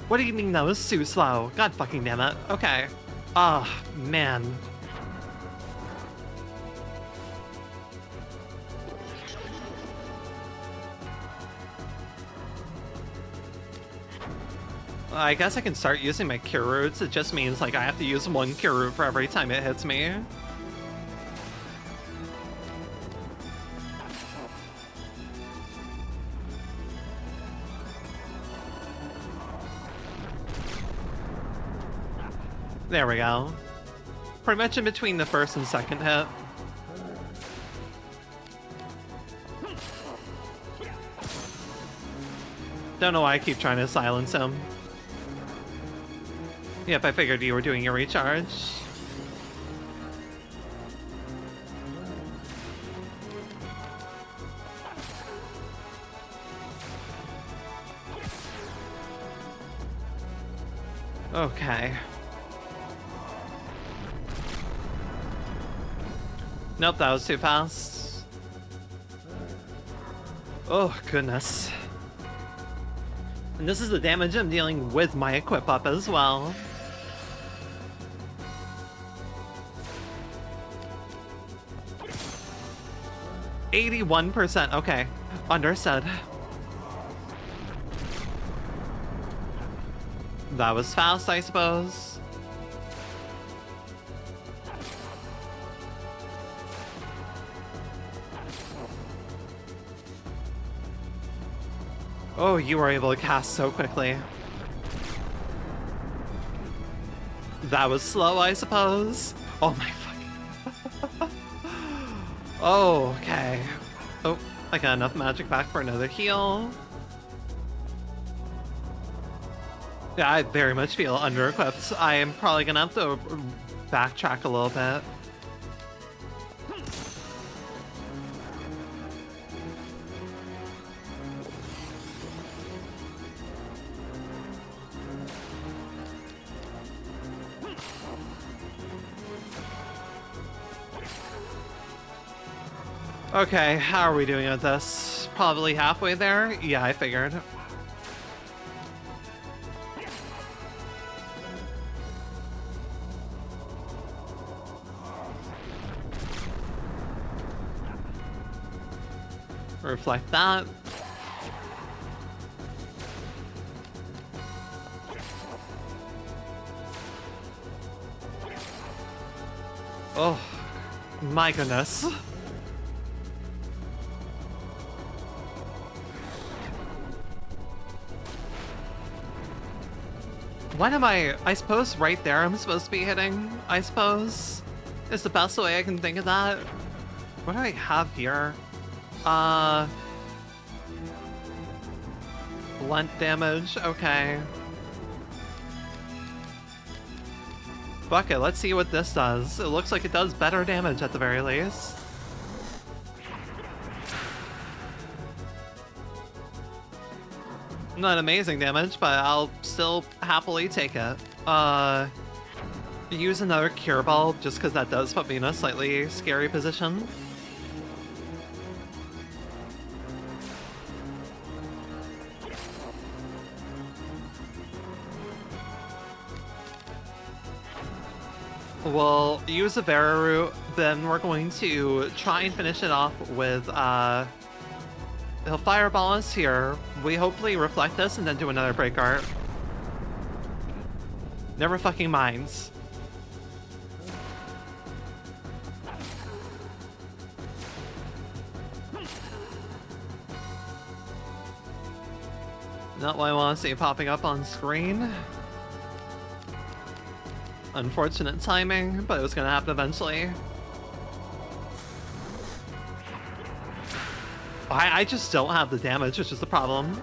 What do you mean that was too slow? God fucking damn it. Okay. Ah, oh, man. I guess I can start using my Cure Roots. It just means like I have to use one Cure Root for every time it hits me. There we go. Pretty much in between the first and second hit. Don't know why I keep trying to silence him. Yep, I figured you were doing your recharge. Okay. Nope, that was too fast. Oh, goodness. And this is the damage I'm dealing with my equip up as well. %81%, okay. Understood. That was fast, I suppose. Oh, you were able to cast so quickly. That was slow, I suppose. Oh my fucking... Oh, okay. Oh, I got enough magic back for another heal. Yeah, I very much feel under-equipped. I am probably gonna have to backtrack a little bit. Okay, how are we doing with this? Probably halfway there? Yeah, I figured. Reflect that. Oh, my goodness. What am I suppose right there I'm supposed to be hitting, I suppose, is the best way I can think of that. What do I have here? Blunt damage, okay. Fuck it, let's see what this does. It looks like it does better damage at the very least. Not amazing damage, but I'll still happily take it. Use another cure ball, just because that does put me in a slightly scary position. We'll use a Vera root, then we're going to try and finish it off with, he'll fireball us here. We hopefully reflect this and then do another break art. Never fucking minds. Not what I want to see popping up on screen. Unfortunate timing, but it was gonna happen eventually. I just don't have the damage, which is the problem.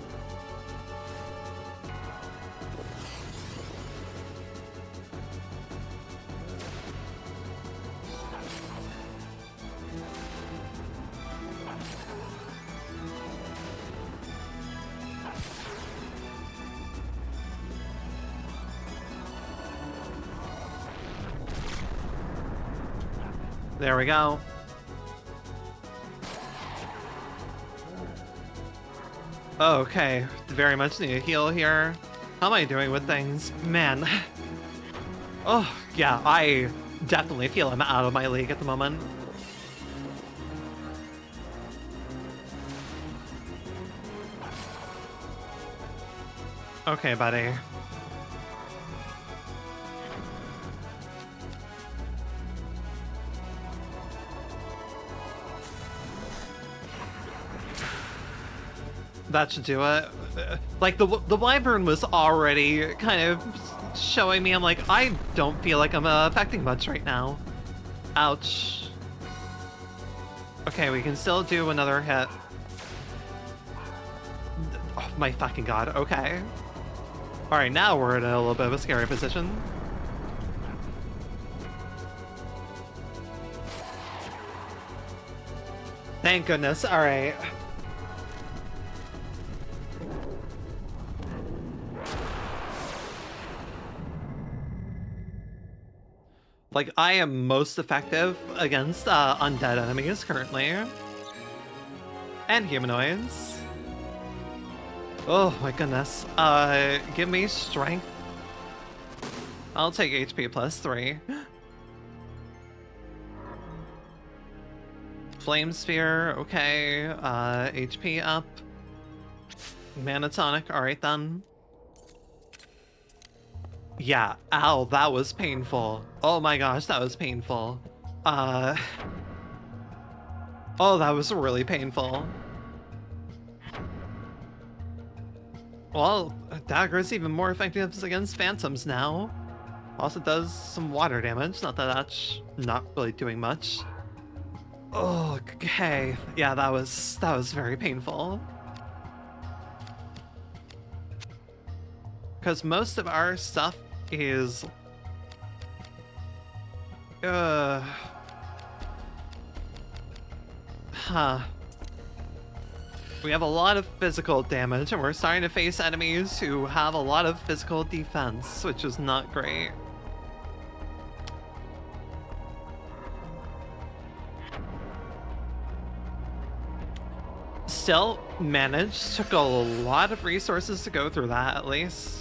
There we go. Okay, very much need a heal here. How am I doing with things? Man. Oh, yeah, I definitely feel I'm out of my league at the moment. Okay, buddy. That should do it. Like, the Wyvern was already kind of showing me, I'm like, I don't feel like I'm affecting much right now. Ouch. Okay, we can still do another hit. Oh my fucking god, okay. Alright, now we're in a little bit of a scary position. Thank goodness, alright. Like, I am most effective against undead enemies currently. And humanoids. Oh my goodness. Give me strength. I'll take HP plus 3. Flame Sphere, okay. HP up. Mana Tonic, alright then. Yeah, ow, that was painful. Oh my gosh, that was painful. Oh, that was really painful. Well, Dagger's even more effective against phantoms now. Also does some water damage, not that that's not really doing much. Oh, okay. Yeah, that was very painful. Because most of our stuff is... We have a lot of physical damage, and we're starting to face enemies who have a lot of physical defense, which is not great. Still managed, took a lot of resources to go through that, at least.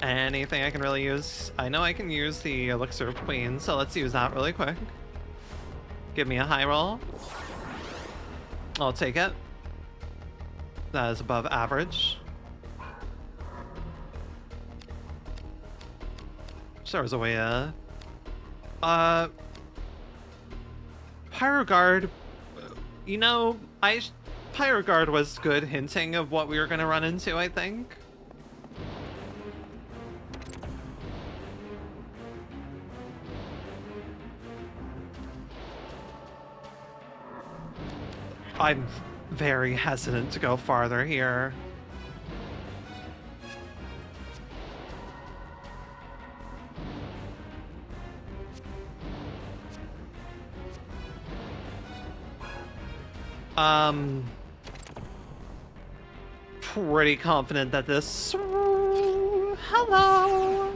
Anything I can really use? I know I can use the Elixir of Queen, so let's use that really quick. Give me a high roll. I'll take it. That is above average. There was a way Pyroguard, you know, Pyroguard was good hinting of what we were gonna run into, I think. I'm very hesitant to go farther here. Pretty confident that this... Hello!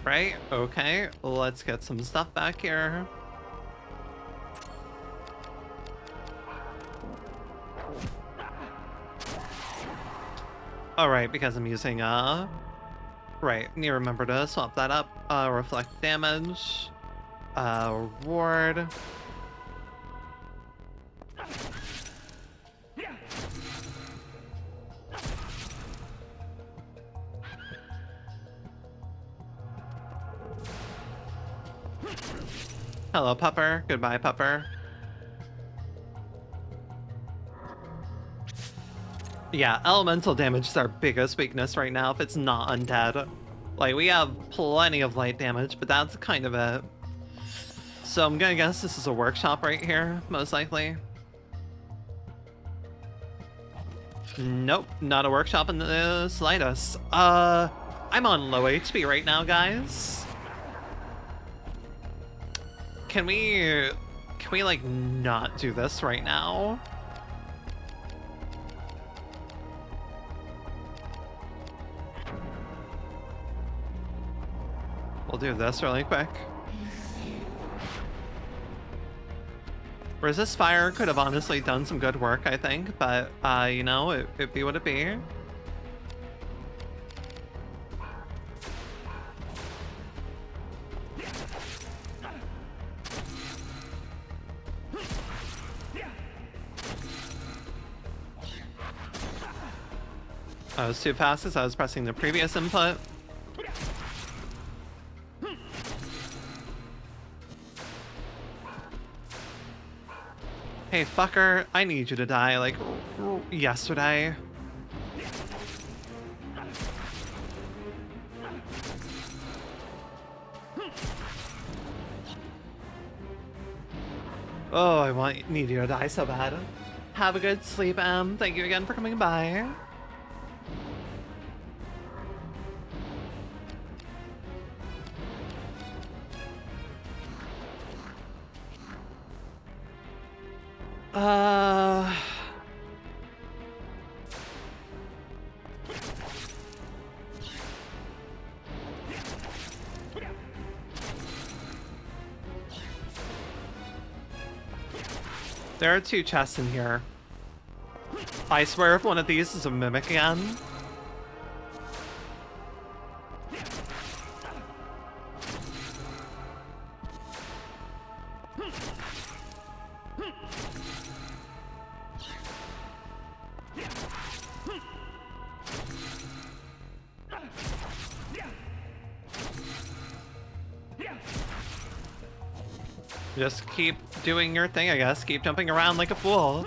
Right, okay, let's get some stuff back here. Alright, because I'm using, right, need to remember to swap that up. Reflect damage. Reward. Hello, Pupper. Goodbye, Pupper. Yeah, elemental damage is our biggest weakness right now if it's not undead. Like, we have plenty of light damage, but that's kind of it. So I'm gonna guess this is a workshop right here, most likely. Nope, not a workshop in the slightest. I'm on low HP right now, guys. Can we like not do this right now? We'll do this really quick. Resist fire could have honestly done some good work, I think, but you know, it be what it be. I was too fast as I was pressing the previous input. Hey, fucker, I need you to die, like, yesterday. Oh, need you to die so bad. Have a good sleep, Em. Thank you again for coming by. There are 2 chests in here. I swear if one of these is a mimic again. Just keep doing your thing, I guess. Keep jumping around like a fool.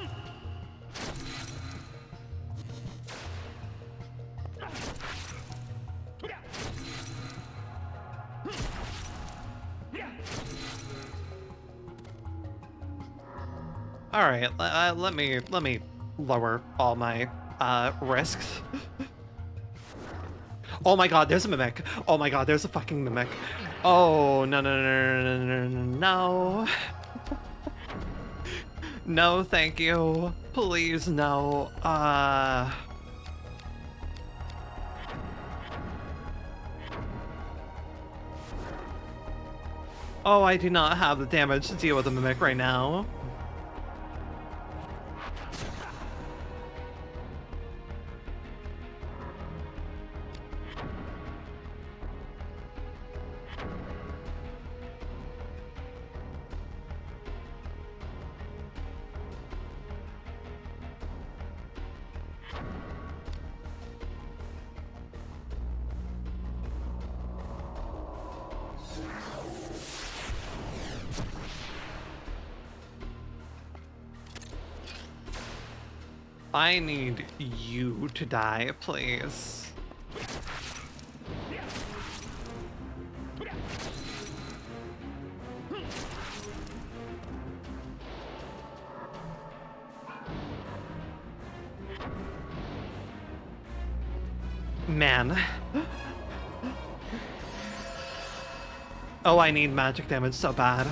All right, let me lower all my risks. Oh my god, there's a mimic. Oh my god, there's a fucking mimic. Oh, no, no, no, no, no, no, no. No, thank you. Please, no. Oh, I do not have the damage to deal with a mimic right now. I need you to die, please. Man. Oh, I need magic damage so bad.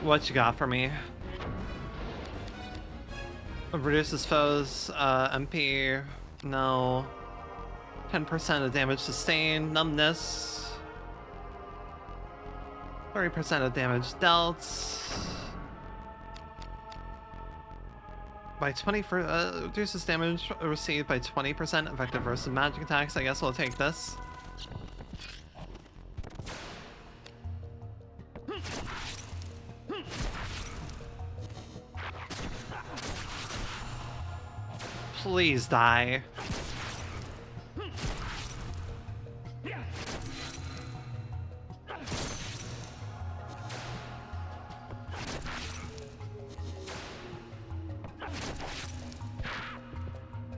What you got for me? Reduces foes, MP, no. 10% of damage sustained, numbness. 30% of damage dealt. By 20 for reduces damage received by 20%, effective versus magic attacks. I guess we'll take this. Please die.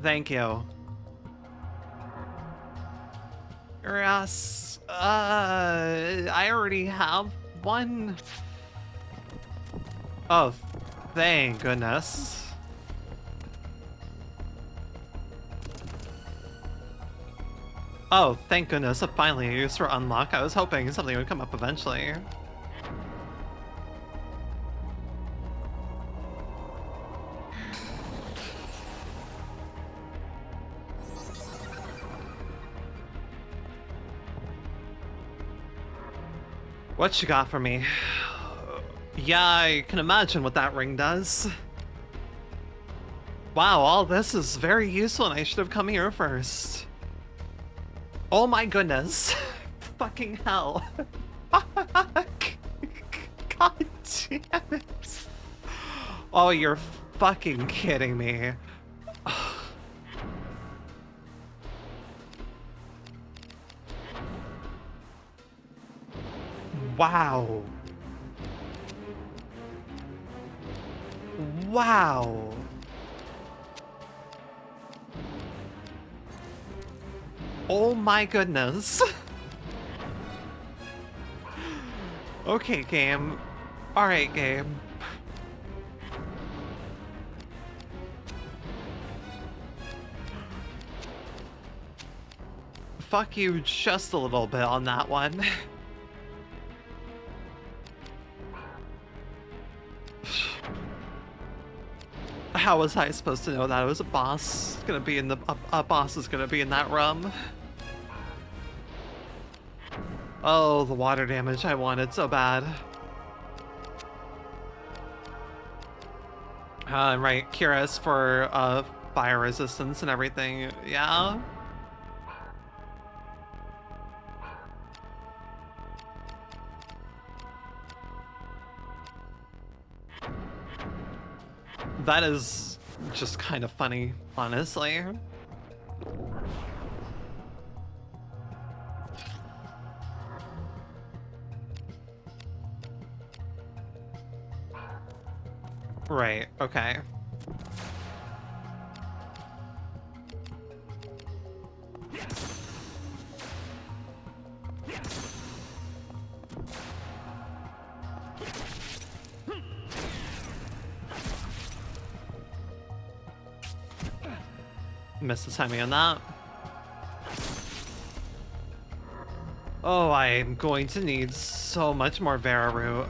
Thank you. Yes. I already have one. Oh, thank goodness. Oh, thank goodness, finally a use for unlock. I was hoping something would come up eventually. What you got for me? Yeah, I can imagine what that ring does. Wow, all this is very useful and I should have come here first. Oh my goodness. Fucking hell. Fuck. God damn it. Oh, you're fucking kidding me. Wow. Wow. Oh my goodness. Okay, game. Alright, game. Fuck you just a little bit on that one. How was I supposed to know that it was a boss gonna be in the a boss is gonna be in that room? Oh, the water damage I wanted so bad. Right, Curious for fire resistance and everything. Yeah. That is just kind of funny, honestly. Right, okay. Missed the timing on that. Oh, I'm going to need so much more Vera root.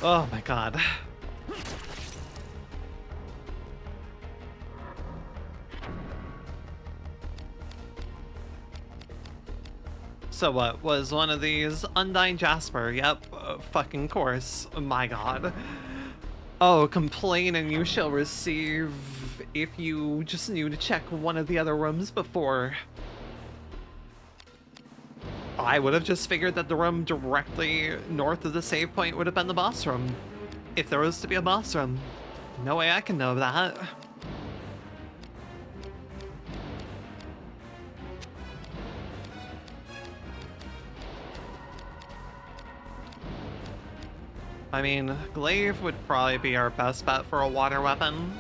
Oh my god. So what, was one of these Undying Jasper? Yep, fucking course. My god. Oh, complain and you shall receive if you just knew to check one of the other rooms before. I would have just figured that the room directly north of the save point would have been the boss room. If there was to be a boss room. No way I can know that. I mean, glaive would probably be our best bet for a water weapon.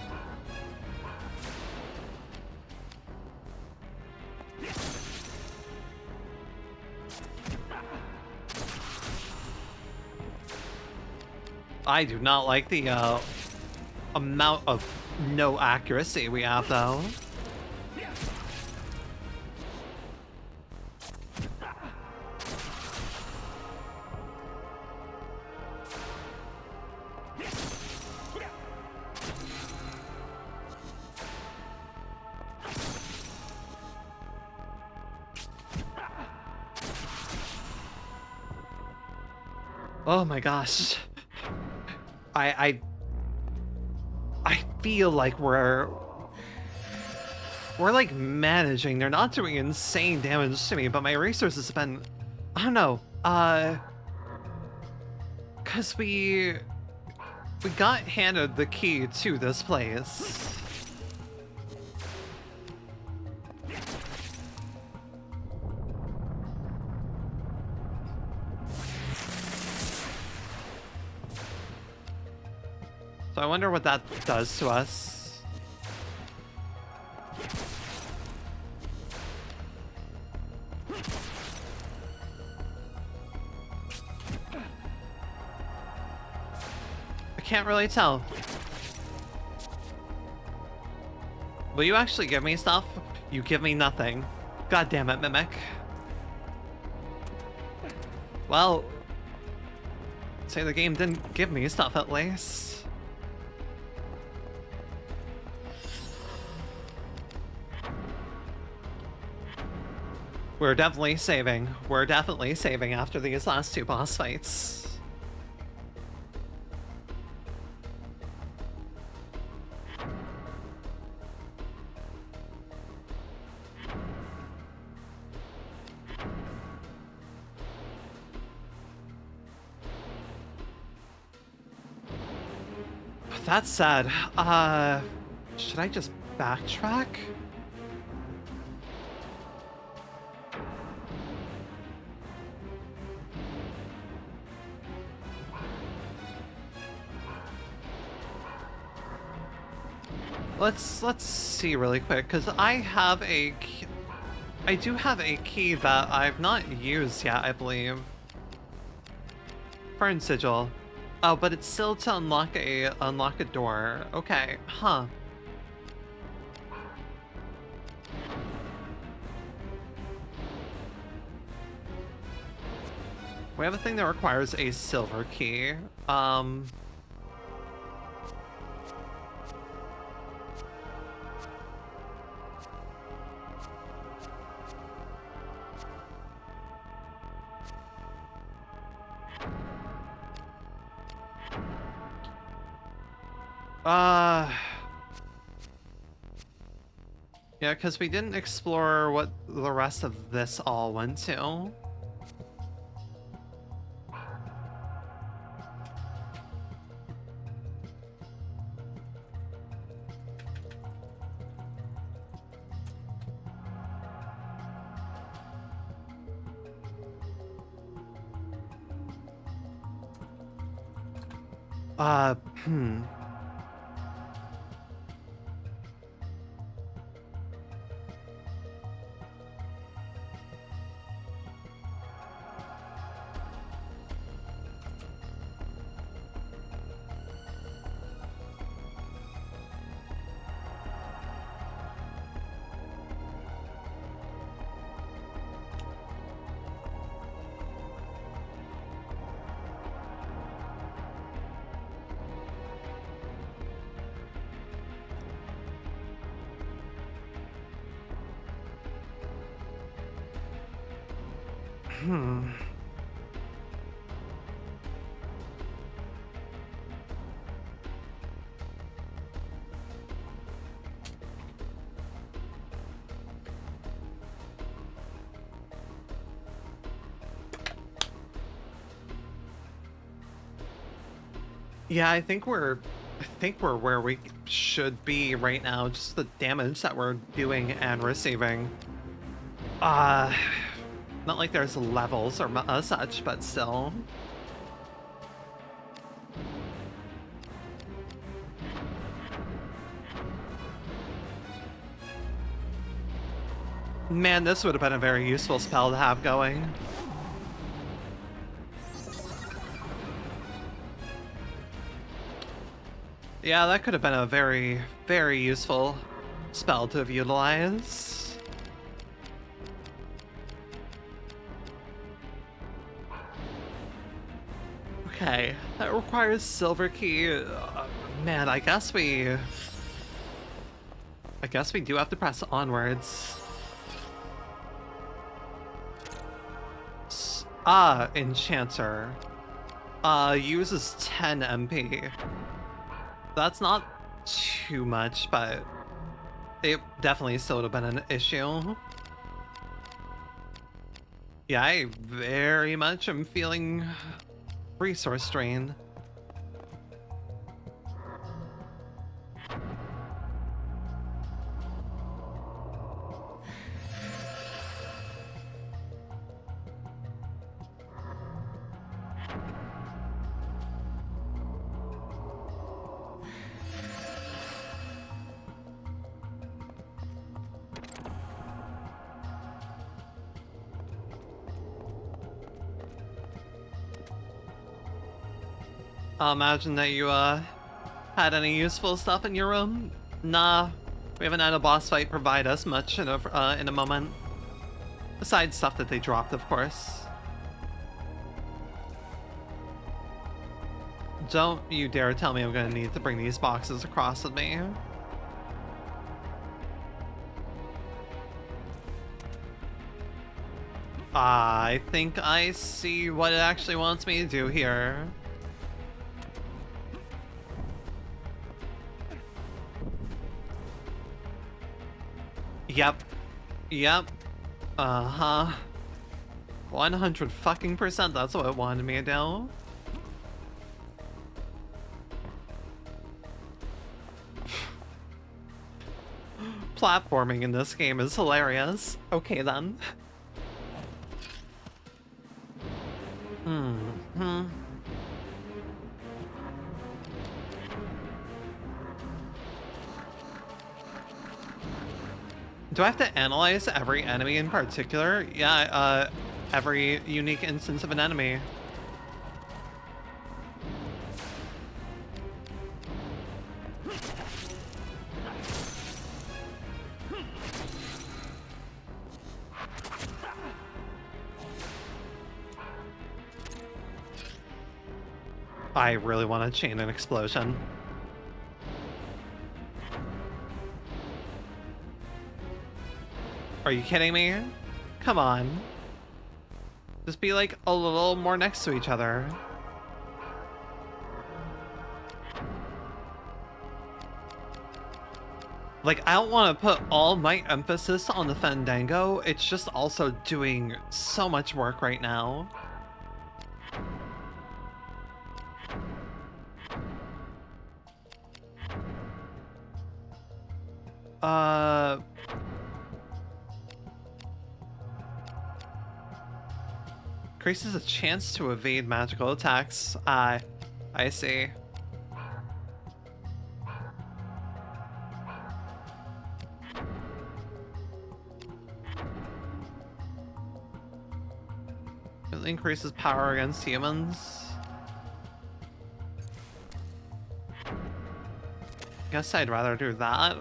I do not like the amount of no accuracy we have, though. Oh my gosh. I feel like we're like managing. They're not doing insane damage to me, but my resources have been, I don't know, cause we got handed the key to this place. So I wonder what that does to us. I can't really tell. Will you actually give me stuff? You give me nothing. God damn it, Mimic. Well, say the game didn't give me stuff at least. We're definitely saving. We're definitely saving after these last two boss fights. But that said, should I just backtrack? Let's see really quick, because I do have a key that I've not used yet, I believe. Fern sigil. Oh, but it's still to unlock a door. Okay, huh. We have a thing that requires a silver key. Yeah, because we didn't explore what the rest of this all went to. Hmm. Hmm. Yeah, I think we're where we should be right now. Just the damage that we're doing and receiving. Uh, not like there's levels or such, but still. Man, this would have been a very useful spell to have going. Yeah, that could have been a very, very useful spell to have utilized. Okay, that requires silver key. Man, I guess we do have to press onwards. Enchanter. Uses 10 MP. That's not too much, but it definitely still would have been an issue. Yeah, I very much am feeling resource drain. I'll imagine that you had any useful stuff in your room? Nah, we haven't had a boss fight provide us much in a moment. Besides stuff that they dropped, of course. Don't you dare tell me I'm gonna need to bring these boxes across with me. I think I see what it actually wants me to do here. Yep. Yep. Uh-huh. 100 fucking %, that's what it wanted me to do. Platforming in this game is hilarious. Okay then. Hmm. Do I have to analyze every enemy in particular? Yeah, every unique instance of an enemy. I really want to chain an explosion. Are you kidding me? Come on. Just be like a little more next to each other. Like, I don't want to put all my emphasis on the Fandango. It's just also doing so much work right now. Increases a chance to evade magical attacks. I see. It increases power against humans. Guess I'd rather do that.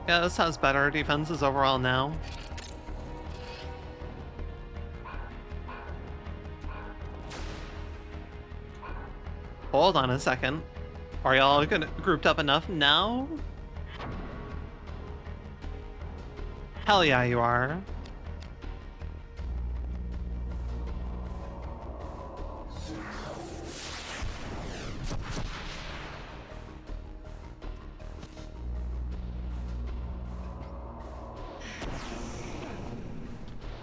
Yeah, this has better defenses overall now. Hold on a second. Are y'all grouped up enough now? Hell yeah, you are.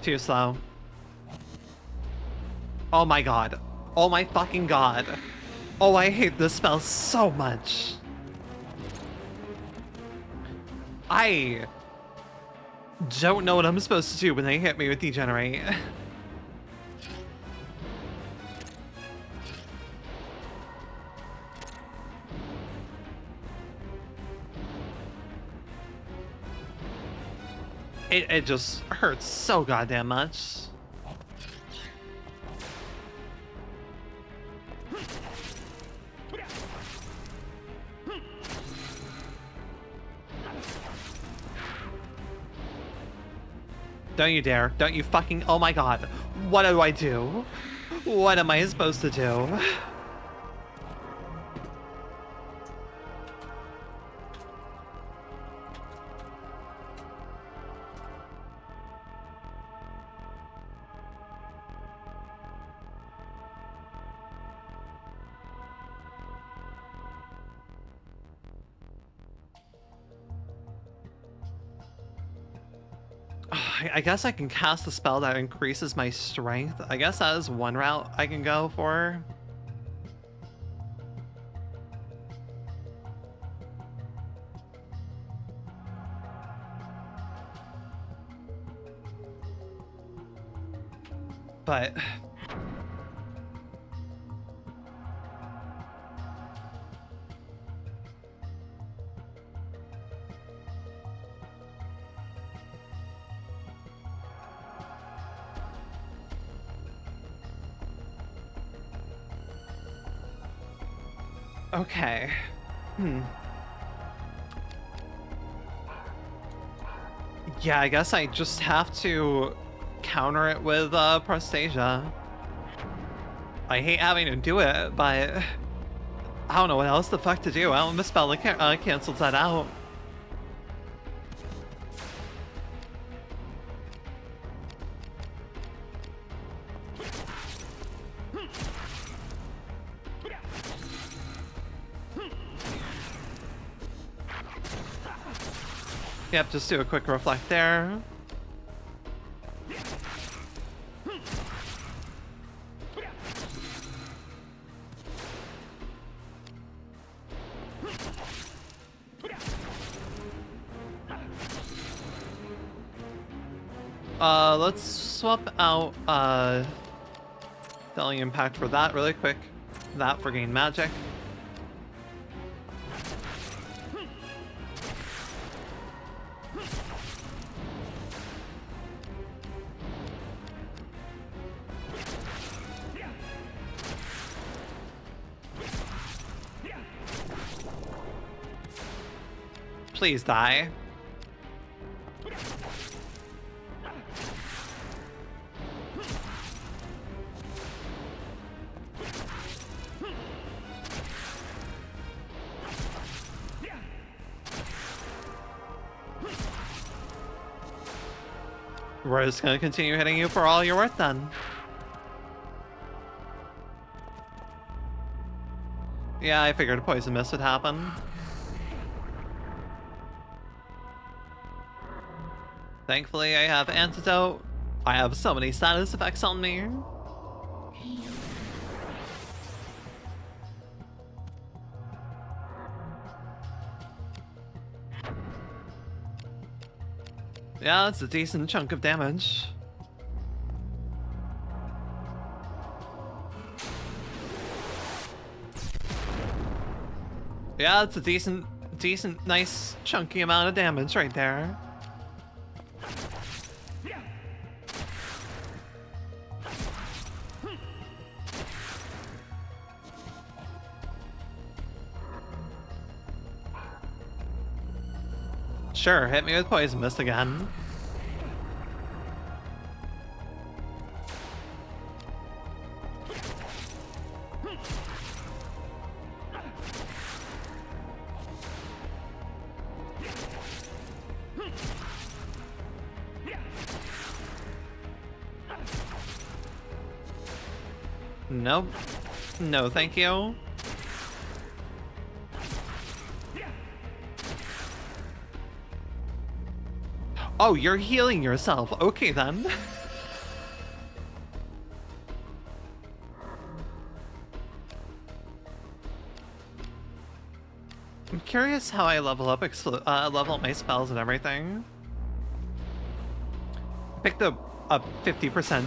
Too slow. Oh my god. Oh my fucking god. Oh, I hate this spell so much. I don't know what I'm supposed to do when they hit me with Degenerate. It just hurts so goddamn much. Don't you dare. Don't you fucking... Oh my god. What do I do? What am I supposed to do? I guess I can cast a spell that increases my strength. I guess that is one route I can go for. But... okay. Yeah, I guess I just have to counter it with Prostasia. I hate having to do it, but I don't know what else the fuck to do. I don't misspell it cancels that out. Yep, just do a quick reflect there. Let's swap out Dealing Impact for that really quick. That for Gain Magic. Please die. We're just gonna continue hitting you for all you're worth then. Yeah, I figured a poison mist would happen. Thankfully, I have antidote. I have so many status effects on me. Yeah, that's a decent chunk of damage. Yeah, it's a decent, nice, chunky amount of damage right there. Sure, hit me with poison mist again. Nope. No, thank you. Oh, you're healing yourself. Okay, then. I'm curious how I level up level up my spells and everything. Picked up 50%.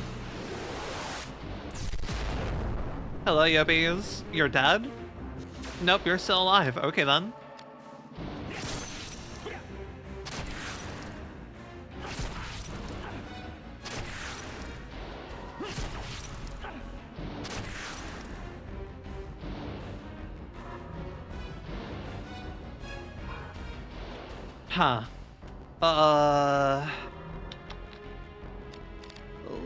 Hello, yuppies. You're dead? Nope, you're still alive. Okay, then. Huh.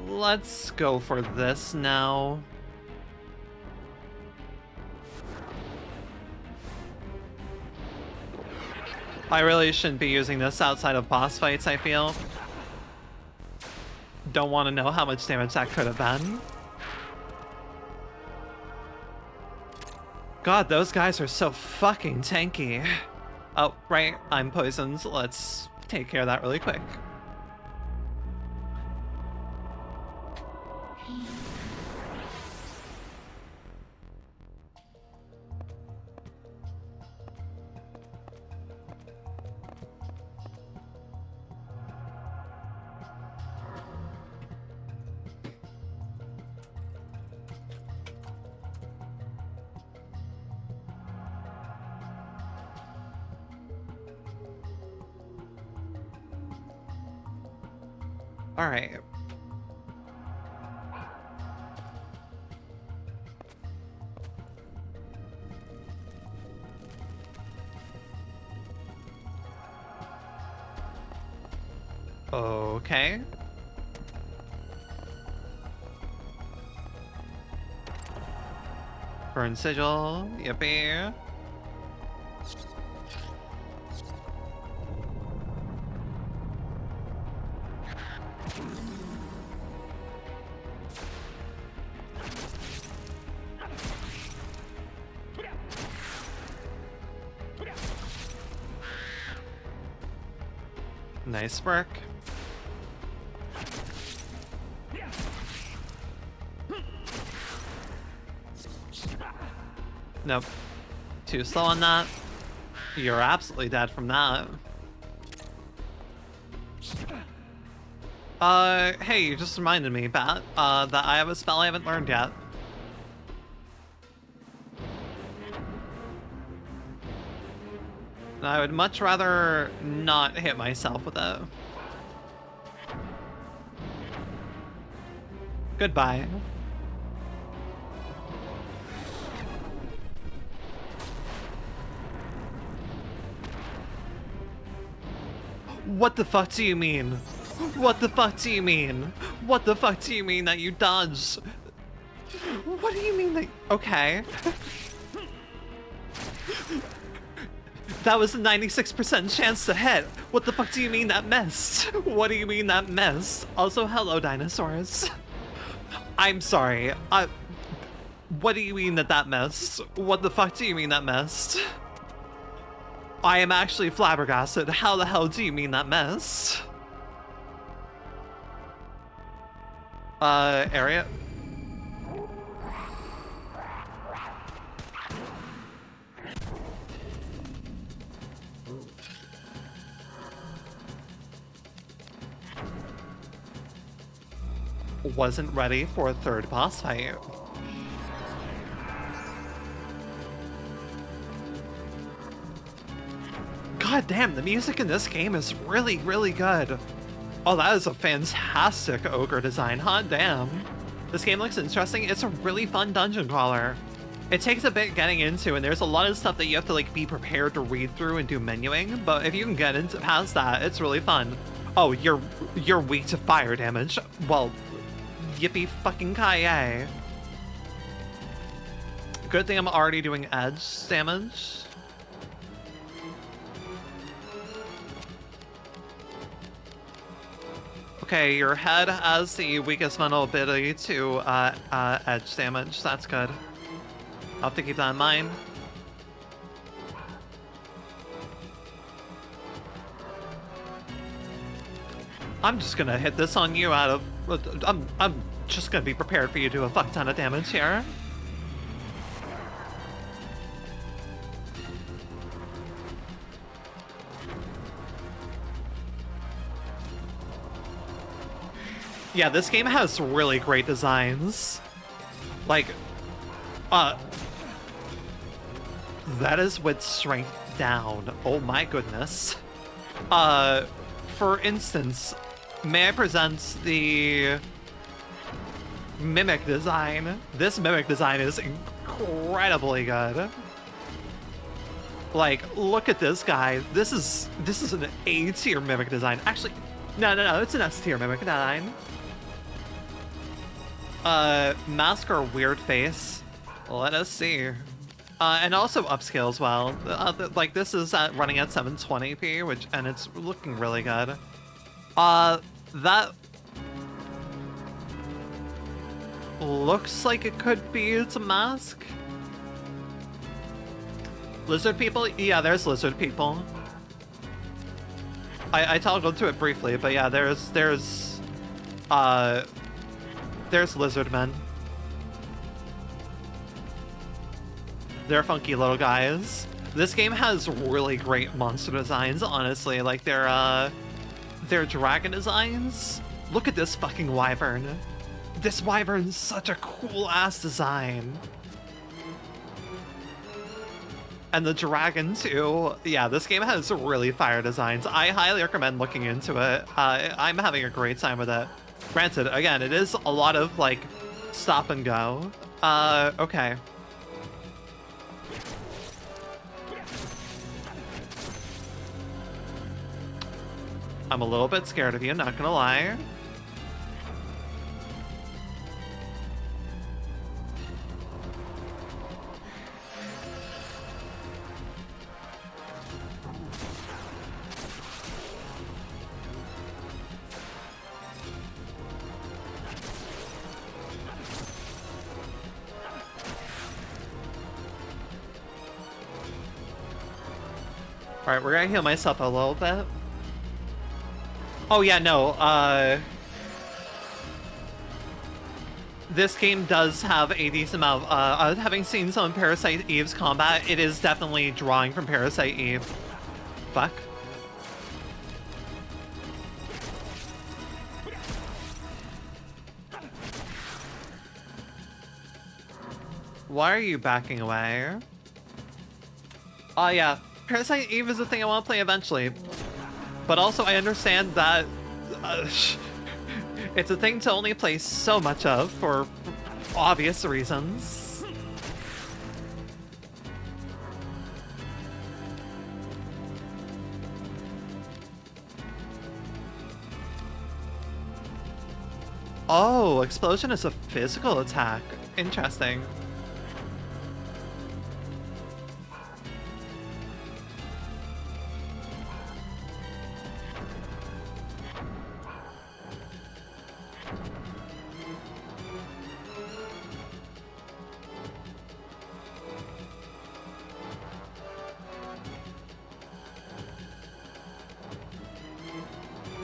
Let's go for this now. I really shouldn't be using this outside of boss fights, I feel. Don't want to know how much damage that could have been. God, those guys are so fucking tanky. Oh, right, I'm poisoned. Let's take care of that really quick. All right. Okay. Burn sigil. Yippee. Nice work. Nope. Too slow on that. You're absolutely dead from that. Hey, you just reminded me, Bat, that I have a spell I haven't learned yet. I would much rather not hit myself with it. Goodbye. What the fuck do you mean? What the fuck do you mean? What the fuck do you mean that you dodged? What do you mean that... Okay. That was a 96% chance to hit. What the fuck do you mean that missed? What do you mean that missed? Also, hello, dinosaurs. I'm sorry. What do you mean that missed? What the fuck do you mean that missed? I am actually flabbergasted. How the hell do you mean that missed? Area? Wasn't ready for a third boss fight. God damn, the music in this game is really, really good. Oh, that is a fantastic ogre design, hot damn. This game looks interesting. It's a really fun dungeon crawler. It takes a bit getting into, and there's a lot of stuff that you have to like be prepared to read through and do menuing, but if you can get into past that, it's really fun. Oh, you're weak to fire damage. Well, yippee fucking ki-yay. Good thing I'm already doing edge damage. Okay, your head has the weakest vulnerability to edge damage. That's good. I'll have to keep that in mind. I'm just gonna hit this on you out of... I'm just gonna be prepared for you to do a fuck ton of damage here. Yeah, this game has really great designs. Like, that is with strength down. Oh my goodness. For instance, may I present the Mimic design? This Mimic design is incredibly good. Like, look at this guy. This is an A tier Mimic design. Actually, no, it's an S tier Mimic design. Mask or weird face. Let us see. And also upscale as well. Like this is running at 720p, and it's looking really good. That looks like it could be it's a mask. Lizard people? Yeah, there's lizard people. I toggled to it briefly, but yeah, there's lizard men. They're funky little guys. This game has really great monster designs, honestly. Like their dragon designs. Look at this fucking wyvern. This wyvern's such a cool ass design. And the dragon too. Yeah, this game has really fire designs. I highly recommend looking into it. I'm having a great time with it. Granted, again, it is a lot of, like, stop and go. Okay. I'm a little bit scared of you, not gonna lie. Alright, we're gonna heal myself a little bit. Oh yeah, no, this game does have a decent amount of, having seen some Parasite Eve's combat, it is definitely drawing from Parasite Eve. Fuck. Why are you backing away? Oh yeah. Parasite Eve is a thing I want to play eventually, but also I understand that it's a thing to only play so much of for obvious reasons. Oh, explosion is a physical attack. Interesting.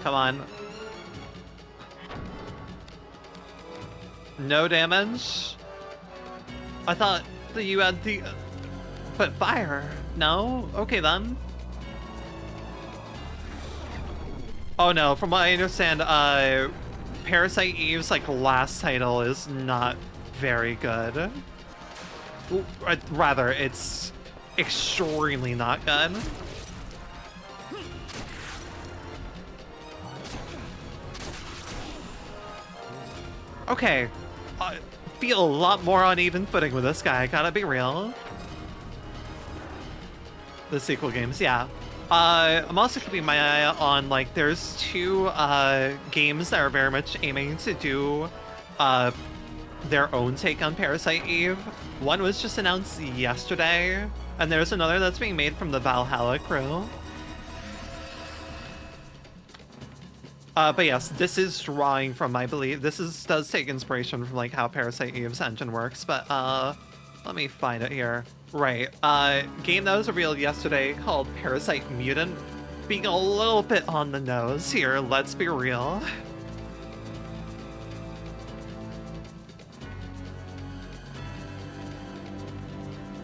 Come on. No damage? I thought that you had the... But fire? No? Okay then. Oh no, from what I understand, Parasite Eve's like last title is not very good. Rather, it's extremely not good. Okay, feel a lot more on even footing with this guy, gotta be real. The sequel games, yeah. I'm also keeping my eye on, like, there's two games that are very much aiming to do their own take on Parasite Eve. One was just announced yesterday, and there's another that's being made from the Valhalla crew. But yes, this is drawing from, I believe, does take inspiration from, like, how Parasite Eve's engine works, but let me find it here. Right, game that was revealed yesterday called Parasite Mutant, being a little bit on the nose here, let's be real.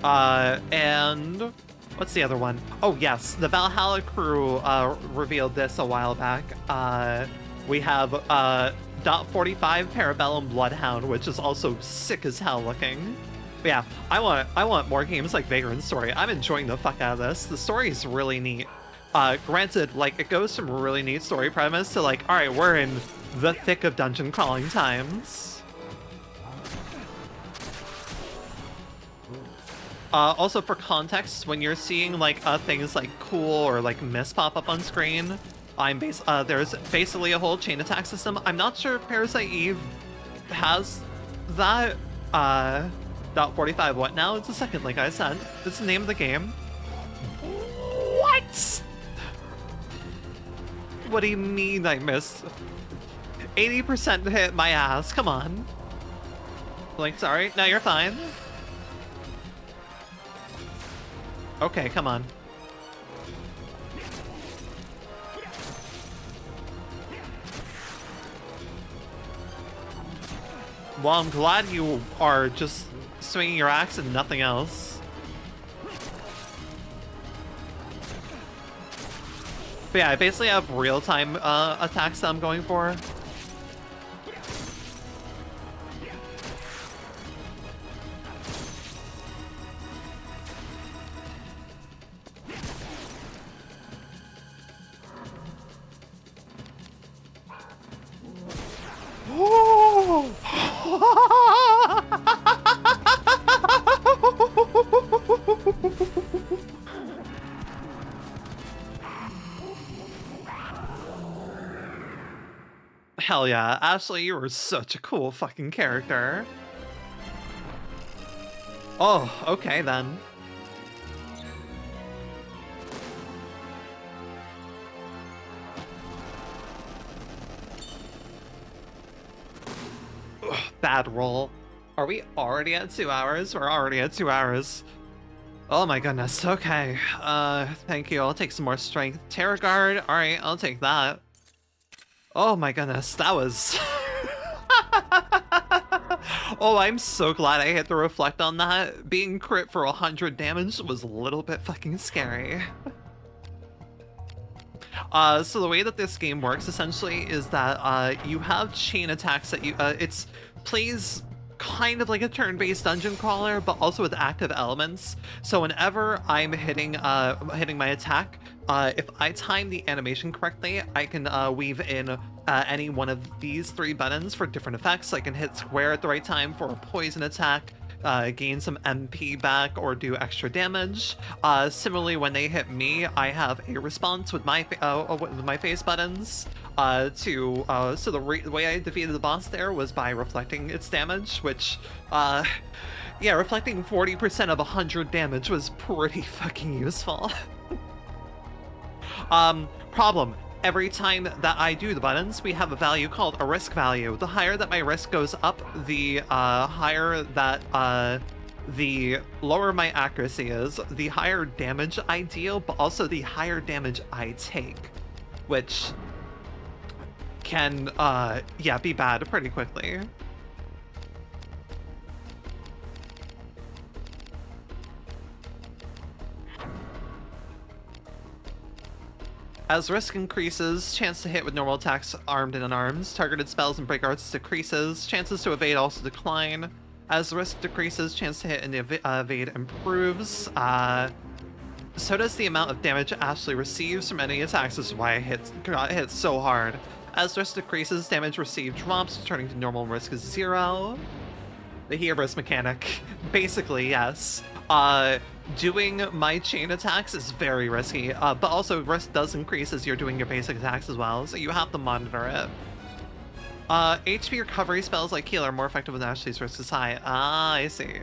And what's the other one? Oh yes, the Valhalla crew revealed this a while back. We have .45 Parabellum Bloodhound, which is also sick as hell looking. But yeah, I want more games like Vagrant Story. I'm enjoying the fuck out of this. The story is really neat. Granted, like, it goes from really neat story premise to, like, all right, we're in the thick of dungeon crawling times. Also, for context, when you're seeing, like, things like cool or, like, mist pop up on screen, there's basically a whole chain attack system. I'm not sure if Parasite Eve has that. .45 what now? It's the second link I sent. It's the name of the game. What? What do you mean I missed? 80% hit my ass, come on. Like, sorry, no, you're fine. Okay, come on. Well, I'm glad you are just swinging your axe and nothing else. But yeah, I basically have real-time attacks that I'm going for. Hell yeah, Ashley, you were such a cool fucking character. Oh, okay then. Ugh, bad roll. Are we already at 2 hours? We're already at 2 hours. Oh my goodness, okay. Thank you, I'll take some more strength. Terror Guard, alright, I'll take that. Oh my goodness, that was... Oh, I'm so glad I hit the reflect on that. Being crit for 100 damage was a little bit fucking scary. So the way that this game works essentially is that you have chain attacks that you... it plays kind of like a turn-based dungeon crawler, but also with active elements. So whenever I'm hitting my attack, if I time the animation correctly, I can weave in any one of these 3 buttons for different effects. I can hit square at the right time for a poison attack, gain some MP back, or do extra damage. Similarly, when they hit me, I have a response with my face buttons. So the way I defeated the boss there was by reflecting its damage, which, yeah, reflecting 40% of 100 damage was pretty fucking useful. Problem. Every time that I do the buttons, we have a value called a risk value. The higher that my risk goes up, the higher that, the lower my accuracy is, the higher damage I deal, but also the higher damage I take, which can, yeah, be bad pretty quickly. As risk increases, chance to hit with normal attacks armed and unarmed, targeted spells and break arts decreases, chances to evade also decline. As risk decreases, chance to hit and evade improves. So does the amount of damage Ashley receives from any attacks. This is why I got hit so hard. As risk decreases, damage received drops, returning to normal risk is 0. The hubris mechanic. Basically, yes. Doing my chain attacks is very risky, but also risk does increase as you're doing your basic attacks as well, so you have to monitor it. HP recovery spells like heal are more effective when Ashley's risk is high. Ah, I see.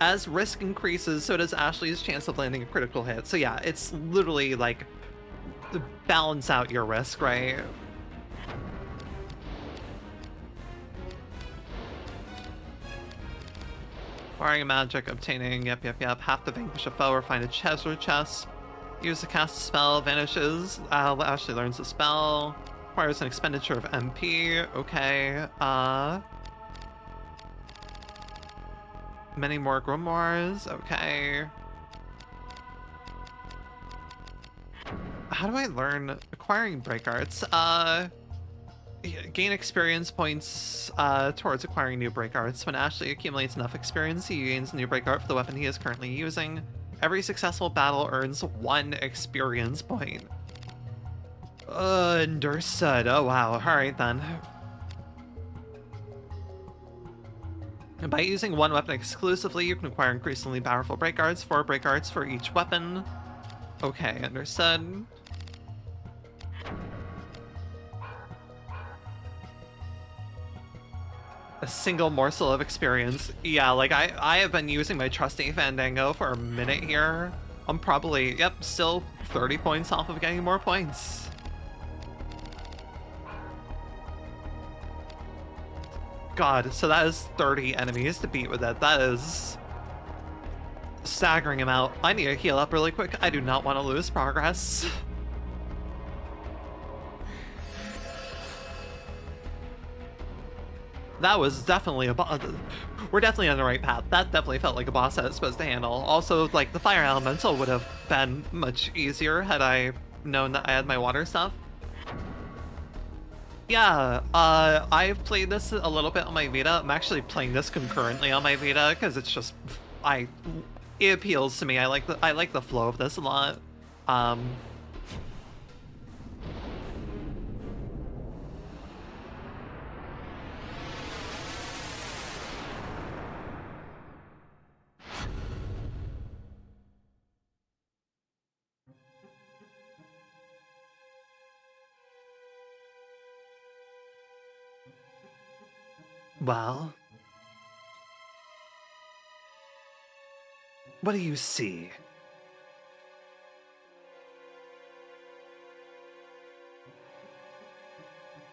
As risk increases, so does Ashley's chance of landing a critical hit. So yeah, it's literally like balance out your risk, right? Acquiring magic, obtaining, yep. Have to vanquish a foe or find a treasure chest. Use to cast a spell, vanishes. Ashley learns the spell. Requires an expenditure of MP. Okay. Many more grimoires. Okay. How do I learn acquiring break arts? Gain experience points towards acquiring new break arts. When Ashley accumulates enough experience, he gains a new break art for the weapon he is currently using. Every successful battle earns 1 experience point. Understood. Oh wow. Alright then. By using one weapon exclusively, you can acquire increasingly powerful break arts, 4 break arts for each weapon. Okay, understood. A single morsel of experience. Yeah, like I have been using my trusty Fandango for a minute here. I'm probably, yep, still 30 points off of getting more points. God, so that is 30 enemies to beat with it. That is staggering amount. I need to heal up really quick. I do not want to lose progress. That was definitely a boss. We're definitely on the right path. That definitely felt like a boss that it's supposed to handle. Also, like, the fire elemental would have been much easier had I known that I had my water stuff. Yeah, I've played this a little bit on my Vita. I'm actually playing this concurrently on my Vita because it's just, it appeals to me. I like the flow of this a lot. Well, what do you see?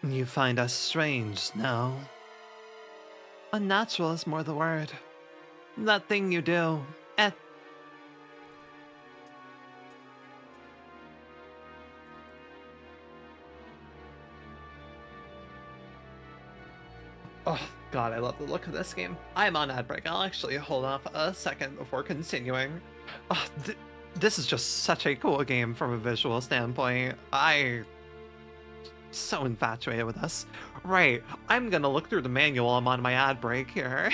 You find us strange, no? Unnatural is more the word. That thing you do. Oh, God, I love the look of this game. I'm on ad break. I'll actually hold off a second before continuing. Oh, this is just such a cool game from a visual standpoint. I'm so infatuated with this. Right, I'm gonna look through the manual. I'm on my ad break here.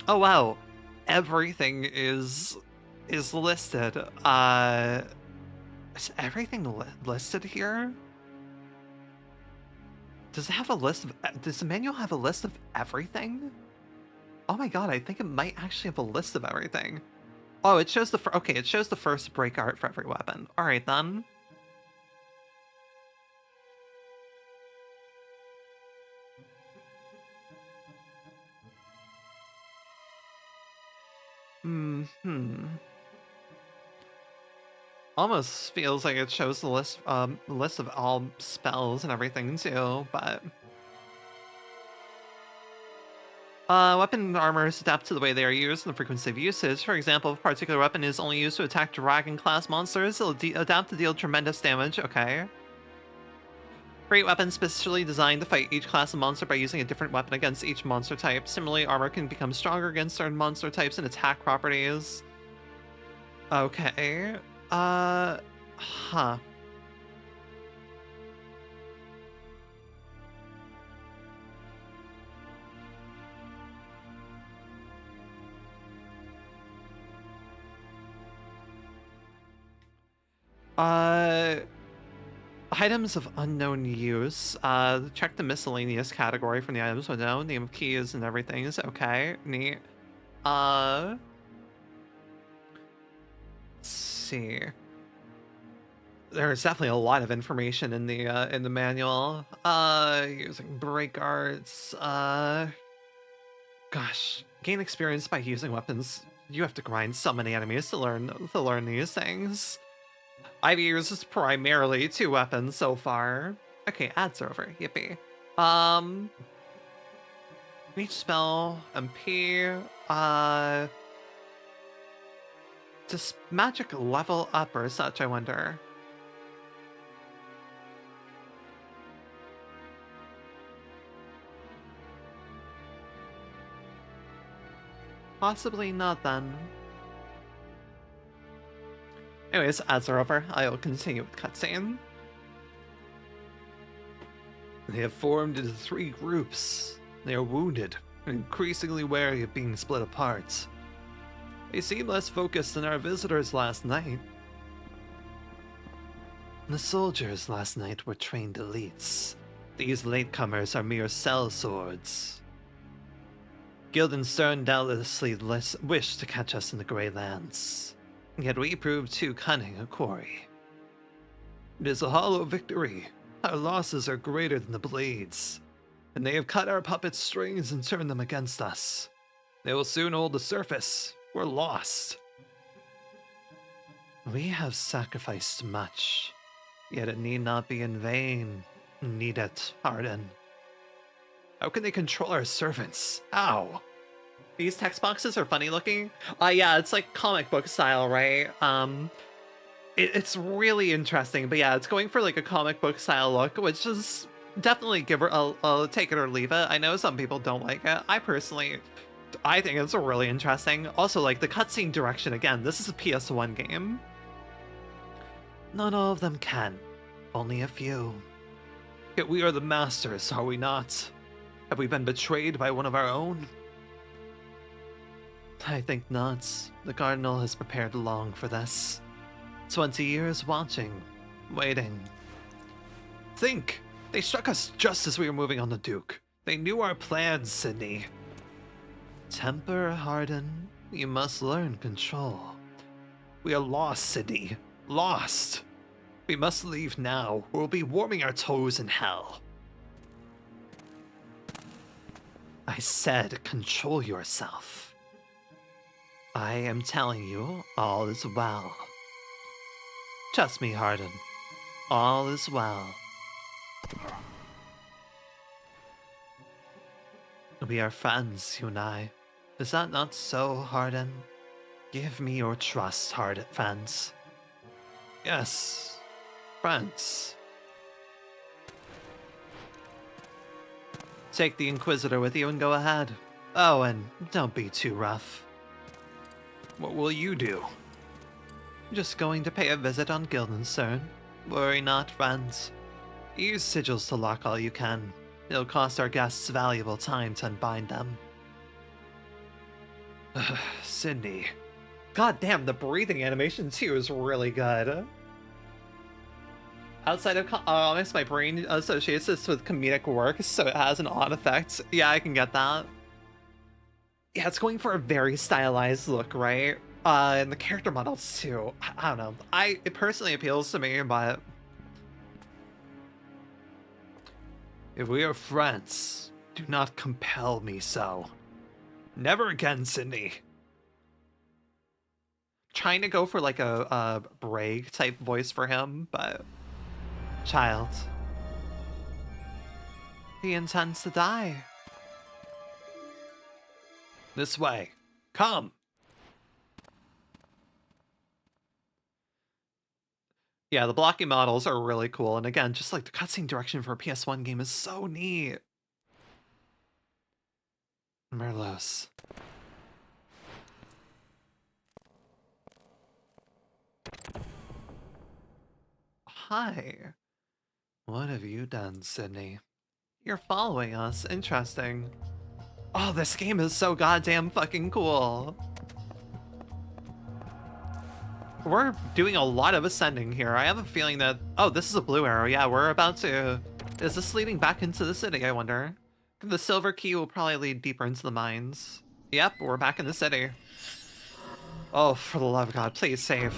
Oh, wow. Everything is listed. Is everything listed here? Does it have a list of, does the manual have a list of everything? Oh my God, I think it might actually have a list of everything. Oh, it shows okay, it shows the first break art for every weapon. All right then. Almost feels like it shows the list of all spells and everything too, but weapon armors adapt to the way they are used and the frequency of usage. For example, if a particular weapon is only used to attack dragon-class monsters, it'll adapt to deal tremendous damage. Okay. Great weapons specially designed to fight each class of monster by using a different weapon against each monster type. Similarly, armor can become stronger against certain monster types and attack properties. Okay. Huh. Items of unknown use. Check the miscellaneous category from the items window. Name of keys and everything is okay. Neat. Let's see. There's definitely a lot of information in the manual. Using break arts. Gosh, gain experience by using weapons. You have to grind so many enemies to learn these things. I've used primarily 2 weapons so far. Okay, ads are over. Yippee. Each spell, MP, does magic level up or such, I wonder? Possibly not then. Anyways, ads are over. I will continue with cutscene. They have formed into 3 groups. They are wounded and increasingly wary of being split apart. They seem less focused than our visitors last night. The soldiers last night were trained elites. These latecomers are mere sellswords. Guildenstern doubtlessly wished to catch us in the Grey Lands, yet we proved too cunning a quarry. It is a hollow victory. Our losses are greater than the blades, and they have cut our puppets' strings and turned them against us. They will soon hold the surface. We're lost. We have sacrificed much, yet it need not be in vain. Need it, Arden. How can they control our servants? How? These text boxes are funny looking. Yeah, it's like comic book style, right? It's really interesting, but yeah, it's going for like a comic book style look, which is definitely I'll take it or leave it. I know some people don't like it. I think it's really interesting. Also, like the cutscene direction, again, this is a PS1 game. Not all of them can, only a few. Yet we are the masters, are we not? Have we been betrayed by one of our own? I think not. The Cardinal has prepared long for this. 20 years watching, waiting. Think! They struck us just as we were moving on the Duke. They knew our plans, Sydney. Temper, Harden. You must learn control. We are lost, Sydney. Lost! We must leave now, or we'll be warming our toes in hell. I said control yourself. I am telling you, all is well. Trust me, Harden. All is well. We are friends, you and I. Is that not so, Harden? Give me your trust, Harden friends. Yes, friends. Take the Inquisitor with you and go ahead. Oh, and don't be too rough. What will you do? Just going to pay a visit on Guildenstern. Worry not, friends. Use sigils to lock all you can. It'll cost our guests valuable time to unbind them. Sydney. God damn, the breathing animation too is really good. Outside of comics, my brain associates this with comedic work, so it has an odd effect. Yeah, I can get that. Yeah, it's going for a very stylized look, right? And the character models too. I don't know. It personally appeals to me, but if we are friends, do not compel me so. Never again, Sydney. Trying to go for like a Bragg type voice for him, but child. He intends to die. This way. Come. Yeah, the blocking models are really cool. And again, just like the cutscene direction for a PS1 game is so neat. Merlos. Hi. What have you done, Sydney? You're following us. Interesting. Oh, this game is so goddamn fucking cool. We're doing a lot of ascending here. I have a feeling that... Oh, this is a blue arrow. Yeah, we're about to... Is this leading back into the city, I wonder? The silver key will probably lead deeper into the mines. Yep, we're back in the city. Oh, for the love of God, please save.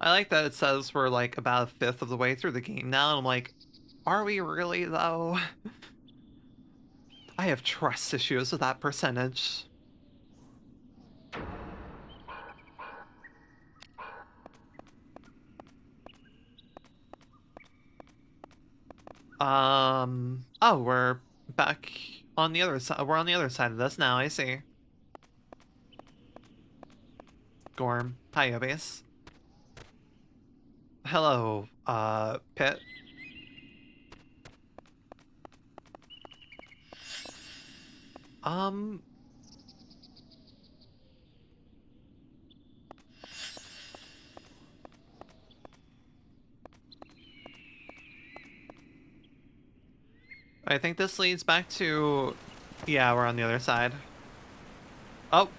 I like that it says we're like about a fifth of the way through the game now, and I'm like, are we really though? I have trust issues with that percentage. Oh, we're back on the other side. We're on the other side of this now, I see. Gorm. Hi, Obase. Hello, Pit. I think this leads back to... Yeah, we're on the other side. Oh.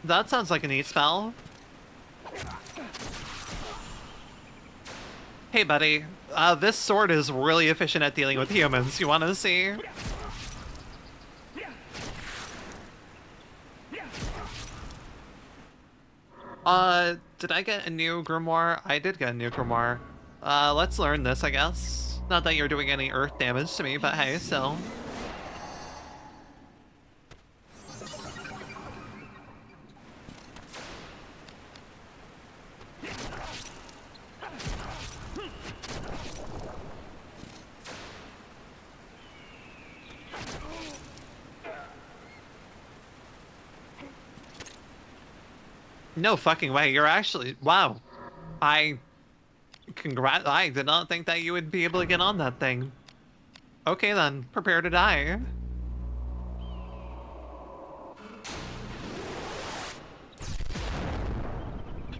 That sounds like a neat spell. Hey, buddy. This sword is really efficient at dealing with humans. You want to see? Did I get a new grimoire? I did get a new grimoire. Let's learn this, I guess. Not that you're doing any earth damage to me, but hey, still. No fucking way. You're actually... Wow. I did not think that you would be able to get on that thing. Okay then, prepare to die.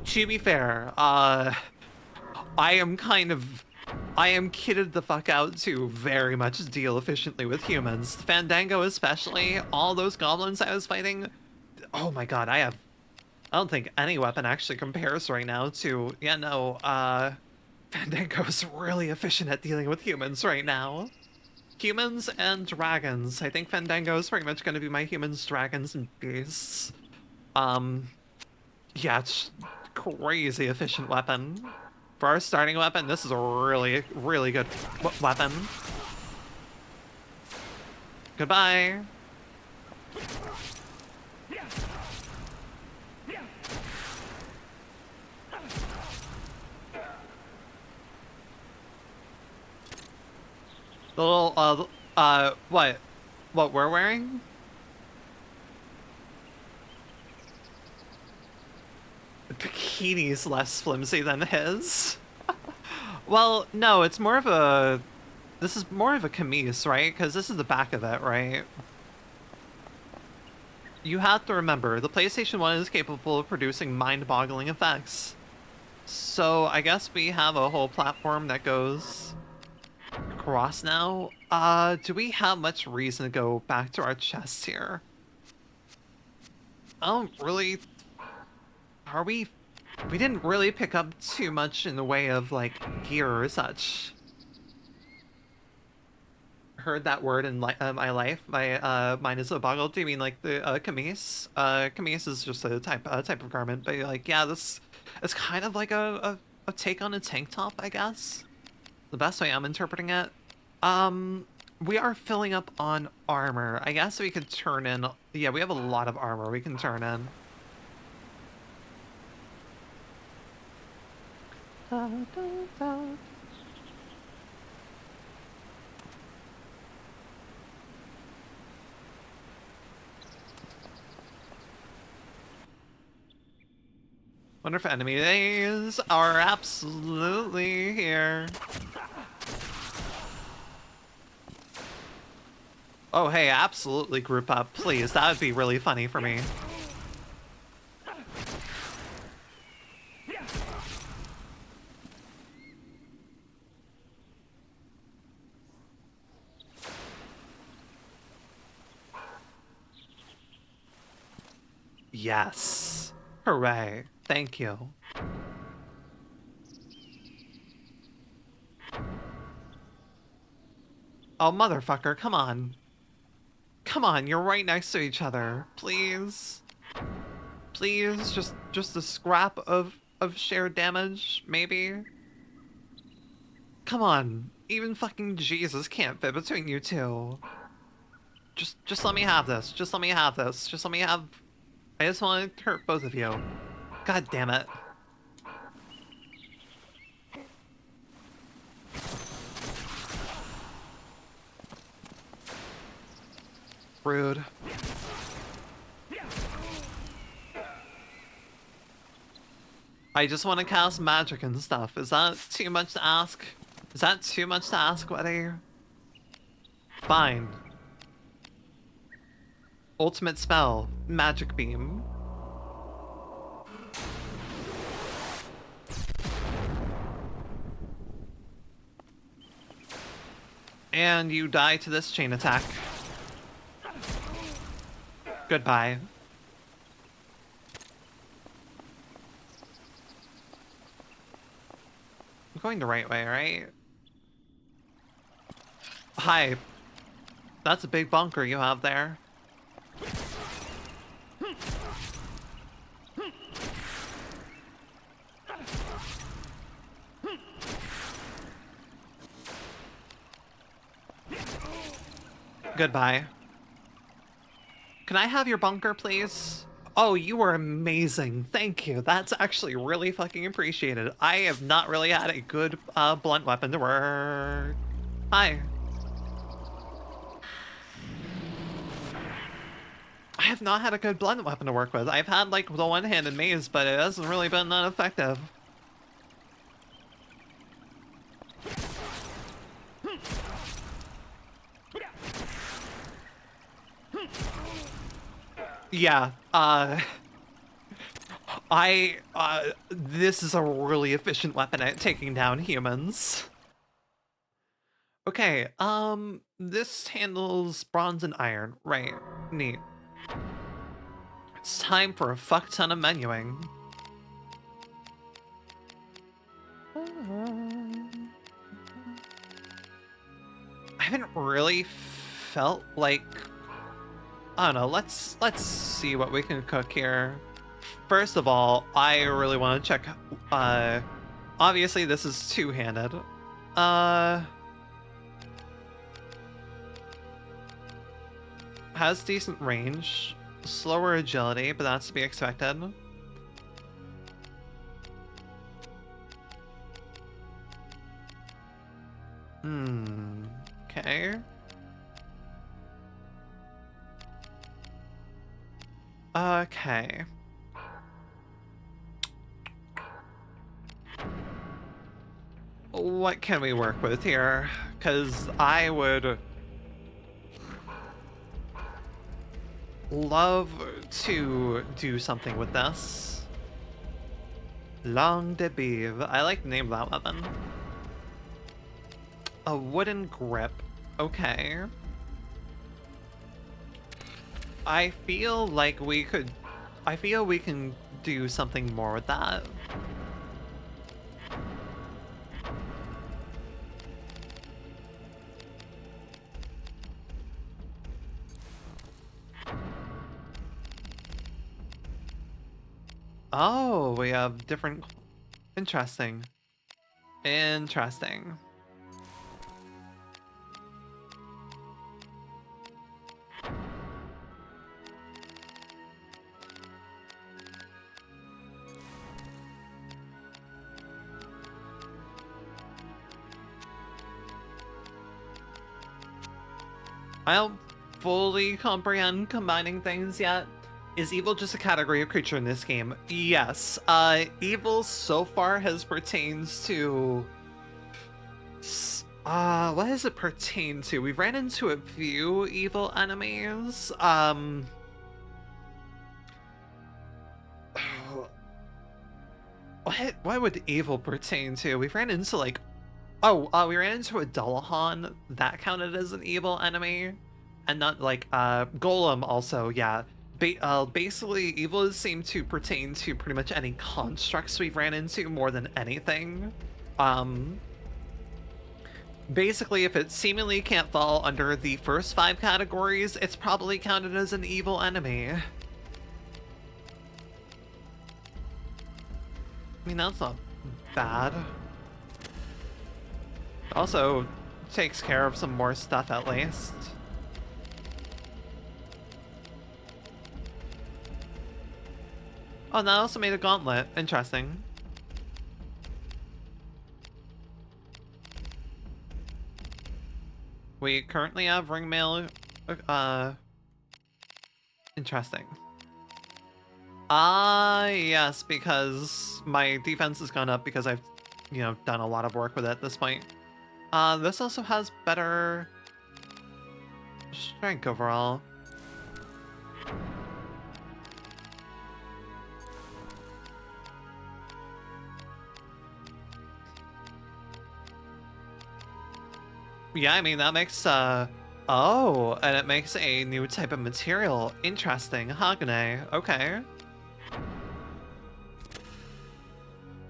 To be fair, I am kitted the fuck out to very much deal efficiently with humans. Fandango especially, all those goblins I was fighting. Oh my god, I don't think any weapon actually compares right now to... Yeah, no, Fandango's really efficient at dealing with humans right now. Humans and dragons. I think Fandango is pretty much going to be my humans, dragons, and beasts. Yeah, it's crazy efficient weapon. For our starting weapon, this is a really, really good weapon. Goodbye. The little, what we're wearing? The bikini's less flimsy than his. Well, no, it's more of a... This is more of a camise, right? Because this is the back of it, right? You have to remember, the PlayStation 1 is capable of producing mind-boggling effects. So I guess we have a whole platform that goes across now. Do we have much reason to go back to our chests here? I don't really... Are we... We didn't really pick up too much in the way of, like, gear or such. Heard that word in my life. My mind is so boggled. Do you mean like the camise? Camise is just a type of garment, but like, yeah, this is kind of like a take on a tank top, I guess. The best way I'm interpreting it. We are filling up on armor. I guess we could turn in... Yeah, we have a lot of armor we can turn in. Wonder if enemies are absolutely here. Oh, hey, absolutely group up, please. That would be really funny for me. Yes. Hooray. Thank you. Oh, motherfucker, come on. Come on, you're right next to each other. Please. Please, just a scrap of shared damage, maybe? Come on. Even fucking Jesus can't fit between you two. Just let me have this. Just let me have this. Just let me have... I just want to hurt both of you. God damn it. Rude. I just want to cast magic and stuff. Is that too much to ask? Is that too much to ask, buddy? Fine. Ultimate spell. Magic beam. And you die to this chain attack. Goodbye. I'm going the right way, right? Hi. That's a big bunker you have there. Goodbye. Can I have your bunker, please? Oh, you were amazing. Thank you. That's actually really fucking appreciated. I have not really had a good blunt weapon to work. Hi. I have not had a good blunt weapon to work with. I've had like the one-handed maze, but it hasn't really been that effective. Yeah, this is a really efficient weapon at taking down humans. Okay, this handles bronze and iron. Right, neat. It's time for a fuck ton of menuing. I haven't really felt like... I don't know, let's see what we can cook here. First of all, I really want to check, obviously this is two-handed. Has decent range, slower agility, but that's to be expected. Okay. Okay. What can we work with here? Because I would love to do something with this. Langue de Bive. I like the name of that weapon. A wooden grip. Okay. I feel like we could... I feel we can do something more with that. Oh, we have different... Interesting. Interesting. I don't fully comprehend combining things yet. Is evil just a category of creature in this game? Yes. Evil so far has pertains to... what does it pertain to? We've ran into a few evil enemies. What would evil pertain to? We've ran into like... we ran into a Dullahan. That counted as an evil enemy. And not like, Golem also, yeah. Basically, evil seem to pertain to pretty much any constructs we've ran into more than anything. Basically, if it seemingly can't fall under the first 5 categories, it's probably counted as an evil enemy. I mean, that's not bad. Also, takes care of some more stuff at least. Oh, and that also made a gauntlet. Interesting. We currently have ring mail. Interesting. Yes, because my defense has gone up because I've, done a lot of work with it at this point. This also has better strength overall. Yeah, I mean, that makes, oh, and it makes a new type of material. Interesting. Hagane. Okay.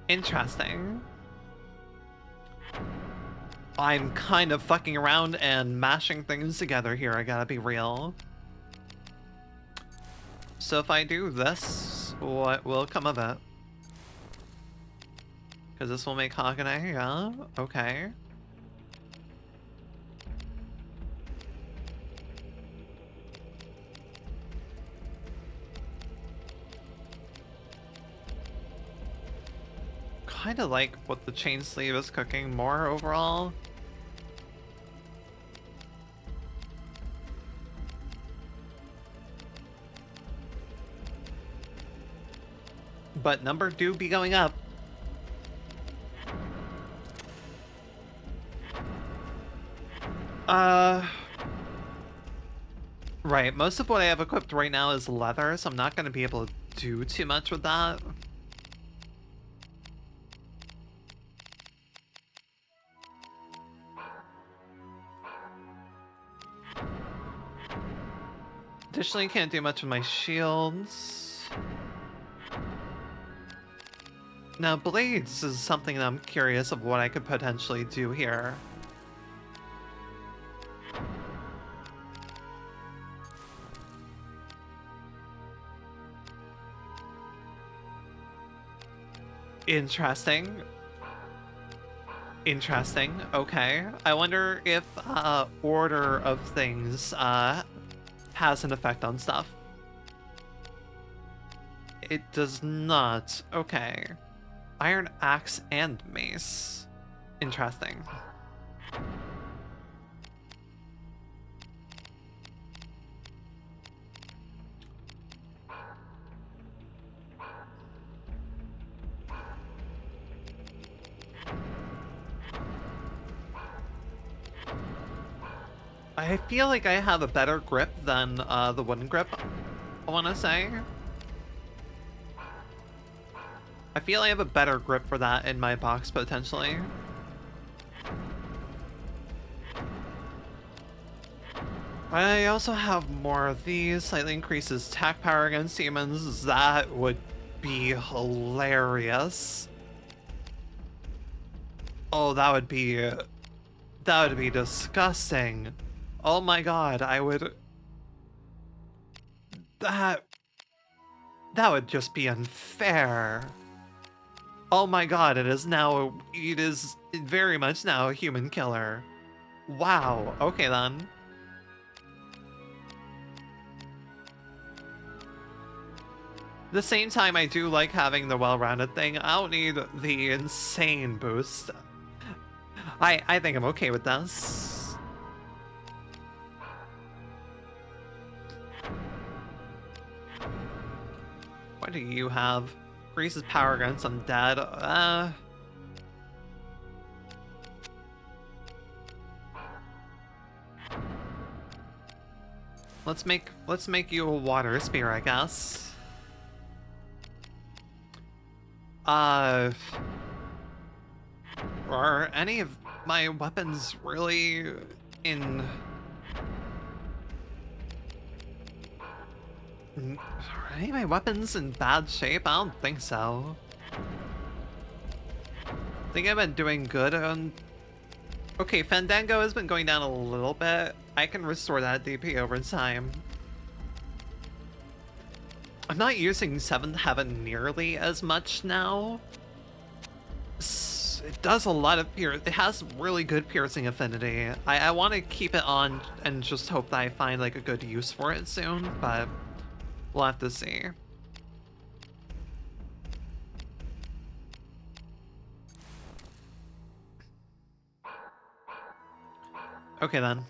Interesting. I'm kind of fucking around and mashing things together here, I gotta be real. So if I do this, what will come of it? Because this will make Hagane, yeah? Okay. Kind of like what the chain sleeve is cooking more overall. But number do be going up. Right, most of what I have equipped right now is leather, so I'm not going to be able to do too much with that. Additionally, can't do much with my shields. Now, blades is something that I'm curious of what I could potentially do here. Interesting. Interesting. Okay. I wonder if order of things has an effect on stuff. It does not. Okay. Iron axe and mace. Interesting. I feel like I have a better grip than the wooden grip, I want to say. I feel I have a better grip for that in my box, potentially. I also have more of these. Slightly increases attack power against demons. That would be hilarious. Oh, that would be disgusting. Oh my god, I would... That would just be unfair. Oh my god, it is very much now a human killer. Wow, okay then. At the same time, I do like having the well-rounded thing. I don't need the insane boost. I think I'm okay with this. What do you have? Increases power against undead. Let's make you a water spear, I guess. Are any of my weapons really in... Are any of my weapons in bad shape? I don't think so. I think I've been doing good on... Okay, Fandango has been going down a little bit. I can restore that DP over time. I'm not using 7th Heaven nearly as much now. It does a lot of it has really good piercing affinity. I want to keep it on and just hope that I find like a good use for it soon, but we'll have to see. Okay then.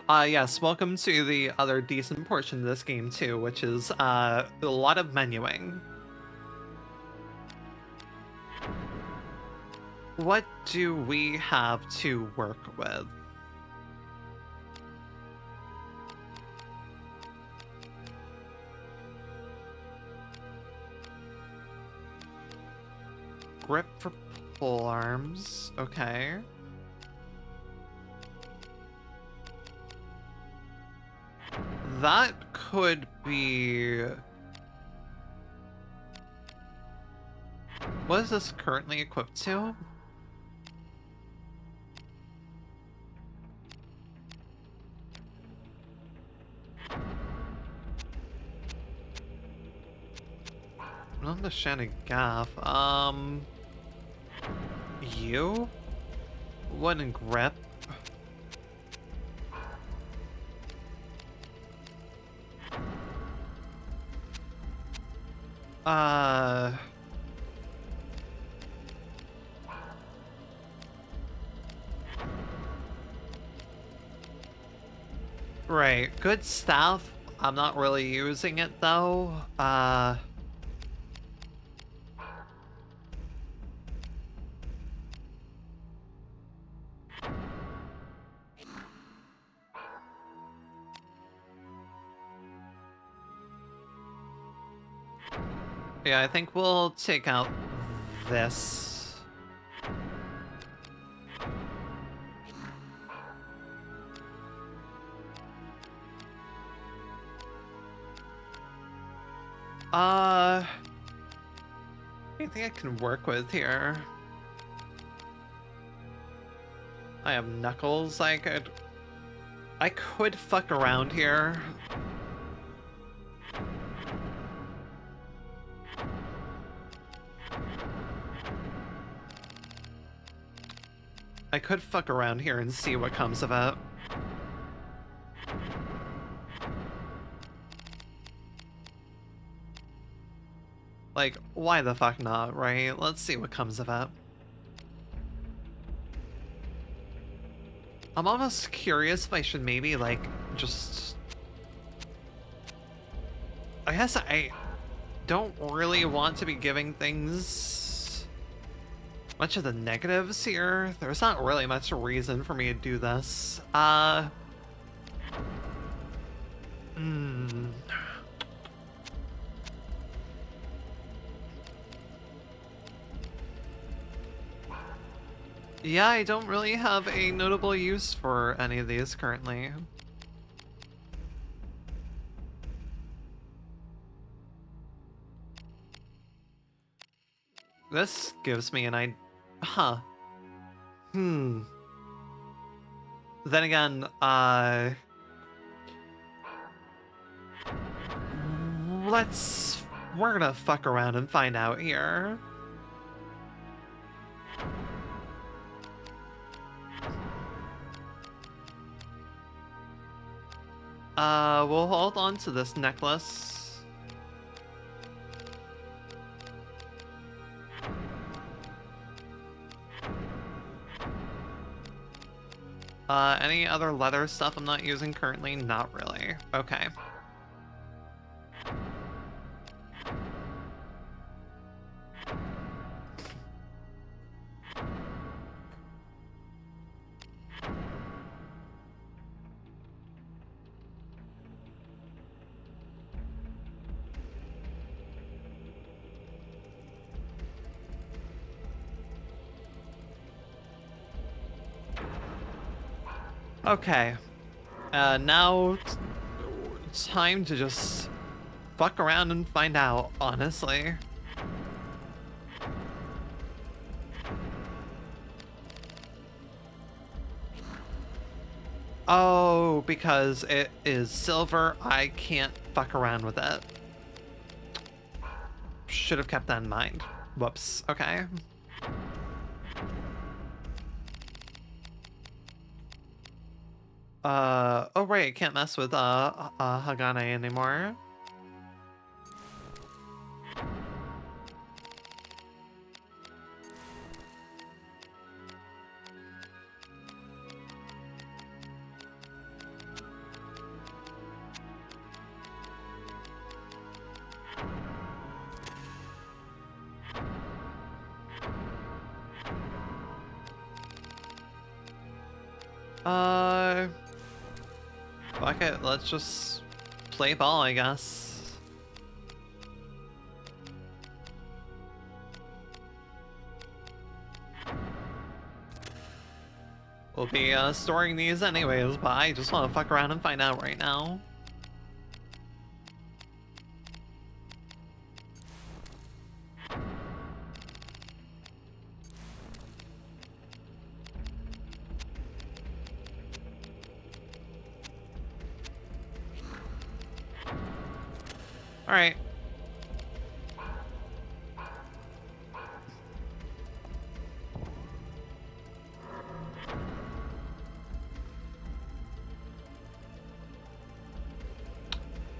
Yes, welcome to the other decent portion of this game too, which is a lot of menuing. What do we have to work with? Grip for pole arms, okay. That could be... What is this currently equipped to? Not the Shannon Gaff. You? Wooden grip? Right, good staff. I'm not really using it though. Yeah, I think we'll take out this. Anything I can work with here? I have knuckles. I could fuck around here. I could fuck around here and see what comes of it. Like, why the fuck not, right? Let's see what comes of it. I'm almost curious if I should maybe, like, just... I guess I don't really want to be giving things much of the negatives here. There's not really much reason for me to do this. Yeah, I don't really have a notable use for any of these currently. This gives me an idea. Huh. Then again, we're gonna fuck around and find out here. We'll hold on to this necklace. Any other leather stuff I'm not using currently? Not really. Okay. Okay. Now it's time to just fuck around and find out, honestly. Oh, because it is silver, I can't fuck around with it. Should have kept that in mind. Whoops. Okay. Oh right, I can't mess with Hagane anymore. Fuck it, let's just play ball, I guess. We'll be storing these anyways, but I just want to fuck around and find out right now. All right.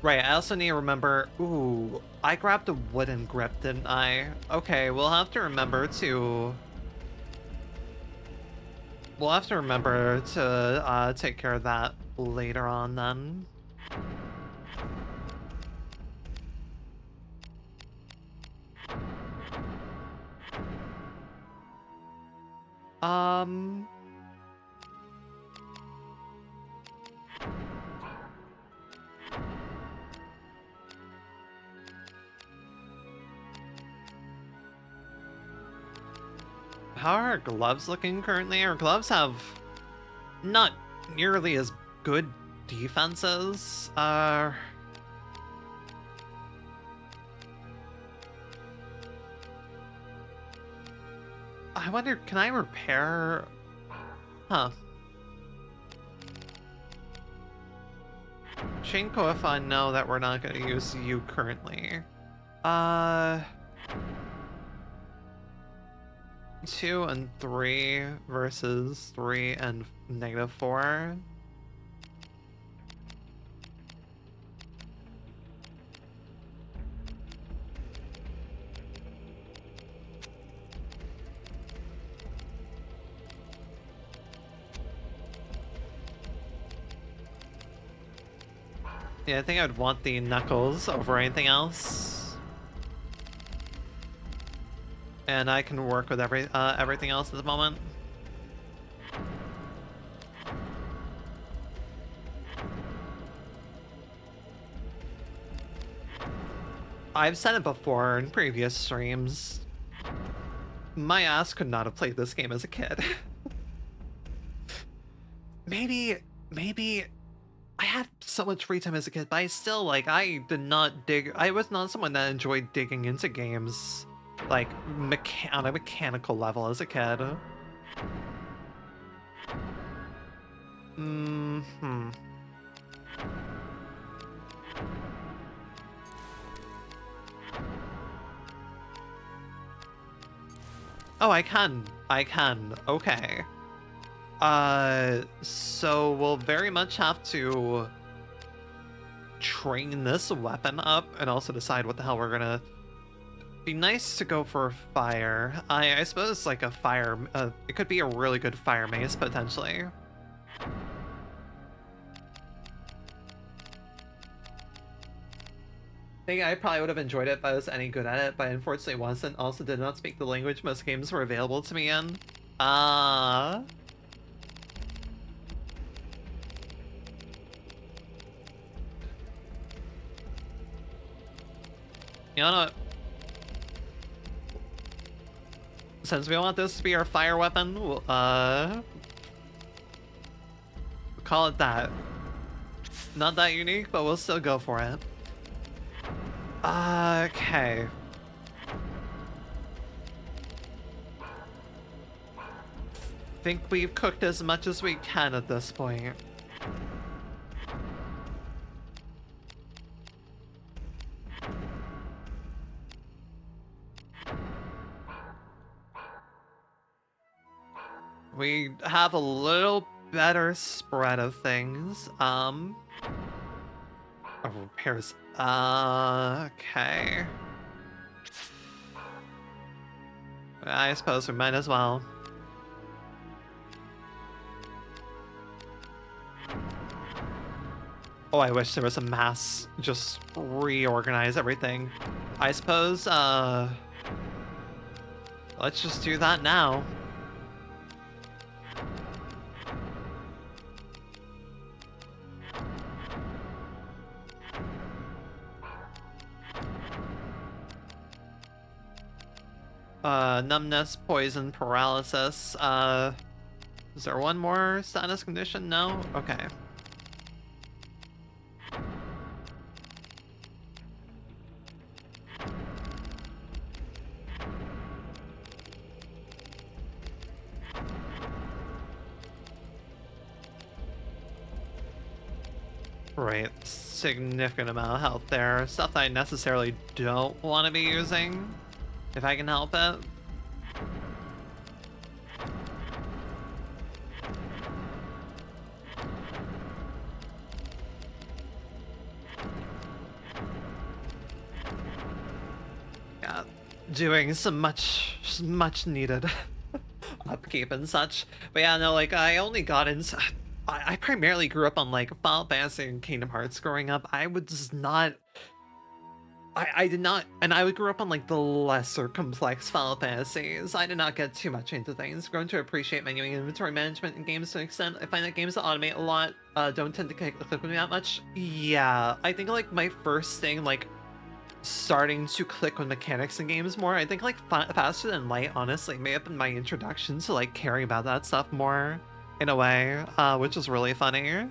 Right, I also need to remember, ooh, I grabbed a wooden grip, didn't I? Okay, we'll have to remember to take care of that later on then. How are our gloves looking currently? Our gloves have not nearly as good defenses. I wonder, can I repair? Huh. Shinko, if I know that we're not going to use you currently. 2 and 3 versus 3 and -4. Yeah, I think I'd want the knuckles over anything else. And I can work with everything else at the moment. I've said it before in previous streams. My ass could not have played this game as a kid. maybe I had so much free time as a kid, but I still, like, I did not dig. I was not someone that enjoyed digging into games, like, on a mechanical level as a kid. Oh, I can. Okay. So we'll very much have to train this weapon up and also decide what the hell we're gonna... Be nice to go for fire. I suppose like a fire, it could be a really good fire mace potentially. think I probably would have enjoyed it if I was any good at it, but unfortunately wasn't. Also did not speak the language most games were available to me in. You know what? Since we want this to be our fire weapon, we'll call it that. Not that unique, but we'll still go for it. Okay. Think we've cooked as much as we can at this point. We have a little better spread of things. Oh, repairs. Okay. I suppose we might as well. Oh, I wish there was a mass just reorganize everything. I suppose, let's just do that now. Numbness, poison, paralysis. Is there one more status condition? No? Okay. Right, significant amount of health there. Stuff that I necessarily don't want to be using, if I can help it. Yeah, doing some much needed upkeep and such. But yeah, no, like I only got into. I primarily grew up on like Final Fantasy and Kingdom Hearts growing up. I was not. I did not, and I grew up on like the lesser complex Final Fantasies. I did not get too much into things. Grown to appreciate menuing and inventory management in games to an extent. I find that games that automate a lot don't tend to click with me that much. Yeah, I think like my first thing like starting to click with mechanics in games more. I think like Faster Than Light honestly may have been my introduction to like caring about that stuff more in a way, which is really funny.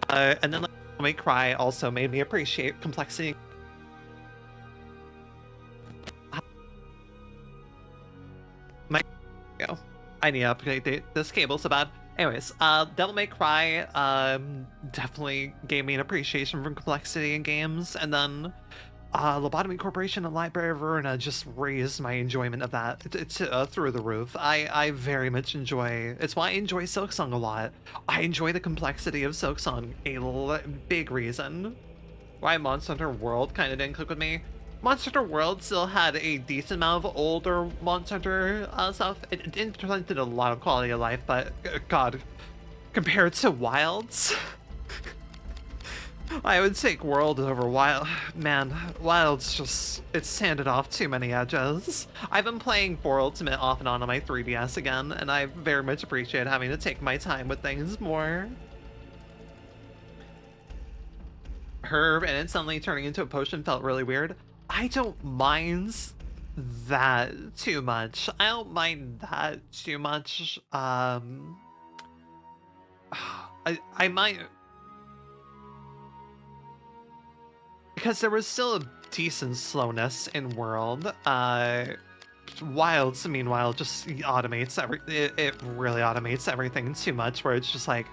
And then like May Cry also made me appreciate complexity. I need to update this cable so bad. Anyways, Devil May Cry definitely gave me an appreciation for complexity in games, and then Lobotomy Corporation and Library of Ruina just raised my enjoyment of that. It's through the roof. I very much enjoy. It's why I enjoy Silksong a lot. I enjoy the complexity of Silksong. Big reason why Monster Hunter World kind of didn't click with me. Monster Hunter World still had a decent amount of older Monster Hunter stuff. It didn't present a lot of quality of life, but God, compared to Wilds. I would take World over Wild. Man, Wild's just, it's sanded off too many edges. I've been playing 4 Ultimate off and on my 3DS again, and I very much appreciate having to take my time with things more. Herb and it suddenly turning into a potion felt really weird. I don't mind that too much. I don't mind that too much. I might... Because there was still a decent slowness in World. Wilds, meanwhile, just automates it really automates everything too much, where it's just like,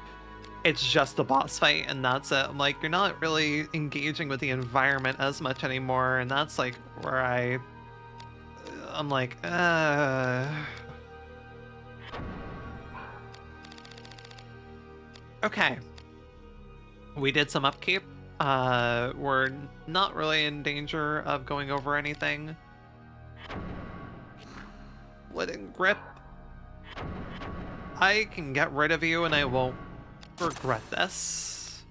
it's just a boss fight and that's it. I'm like, you're not really engaging with the environment as much anymore, and that's like where I'm like, okay. We did some upkeep. We're not really in danger of going over anything. Wooden grip. I can get rid of you and I won't regret this.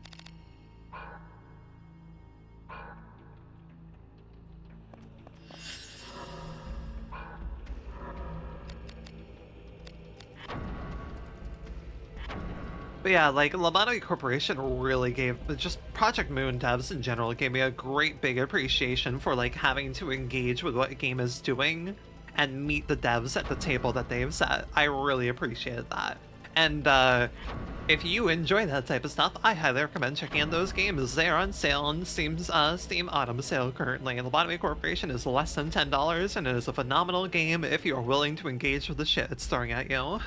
But yeah, like Lobotomy Corporation really gave just Project Moon devs in general gave me a great big appreciation for like having to engage with what a game is doing and meet the devs at the table that they've set. I really appreciated that. And if you enjoy that type of stuff, I highly recommend checking out those games. They are on sale on Steam's Steam Autumn sale currently. Lobotomy Corporation is less than $10, and it is a phenomenal game if you are willing to engage with the shit it's throwing at you.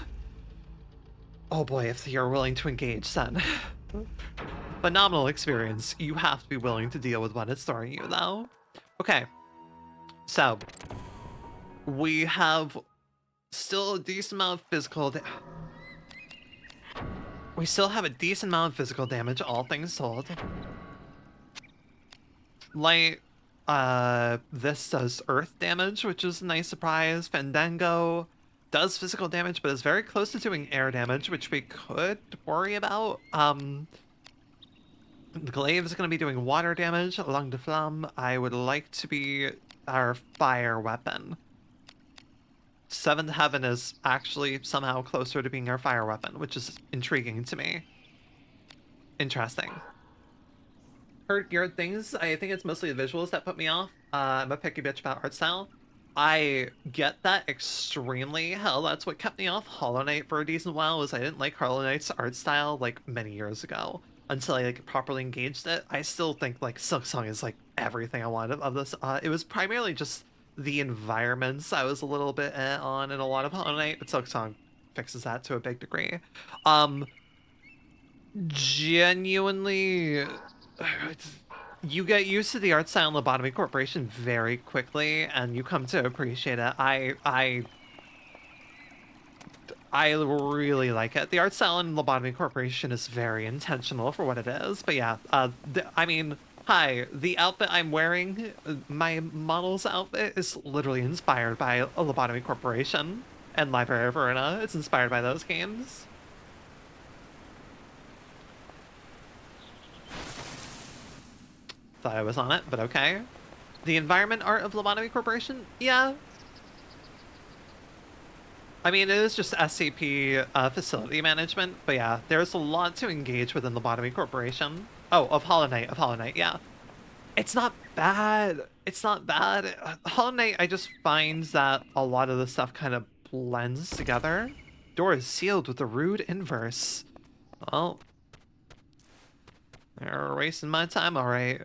Oh boy, if you're willing to engage, then. Phenomenal experience. You have to be willing to deal with what it's throwing you, though. Okay. So, we have still a decent amount of physical we still have a decent amount of physical damage, all things told. Light, this does earth damage, which is a nice surprise. Fandango does physical damage, but is very close to doing air damage, which we could worry about. The glaive is going to be doing water damage. Along the flamme, I would like to be our fire weapon. Seventh Heaven is actually somehow closer to being our fire weapon, which is intriguing to me. Interesting. Heard weird things. I think it's mostly the visuals that put me off. I'm a picky bitch about art style. I get that extremely. Hell, that's what kept me off Hollow Knight for a decent while, was I didn't like Hollow Knight's art style like many years ago until I like properly engaged it. I still think like Silksong is like everything I wanted of this. It was primarily just the environments I was a little bit on in a lot of Hollow Knight, but Silksong fixes that to a big degree. Genuinely, you get used to the art style in Lobotomy Corporation very quickly, and you come to appreciate it. I really like it. The art style in Lobotomy Corporation is very intentional for what it is, but yeah, I mean, hi, the outfit I'm wearing, my model's outfit, is literally inspired by Lobotomy Corporation and Library of Ruina. It's inspired by those games. Thought I was on it, but okay. The environment art of Lobotomy Corporation? Yeah. I mean, it is just SCP facility management, but yeah, there's a lot to engage with in Lobotomy Corporation. Oh, of Hollow Knight, yeah. It's not bad. It's not bad. Hollow Knight, I just find that a lot of the stuff kind of blends together. Door is sealed with a rude inverse. Well, they're wasting my time, alright.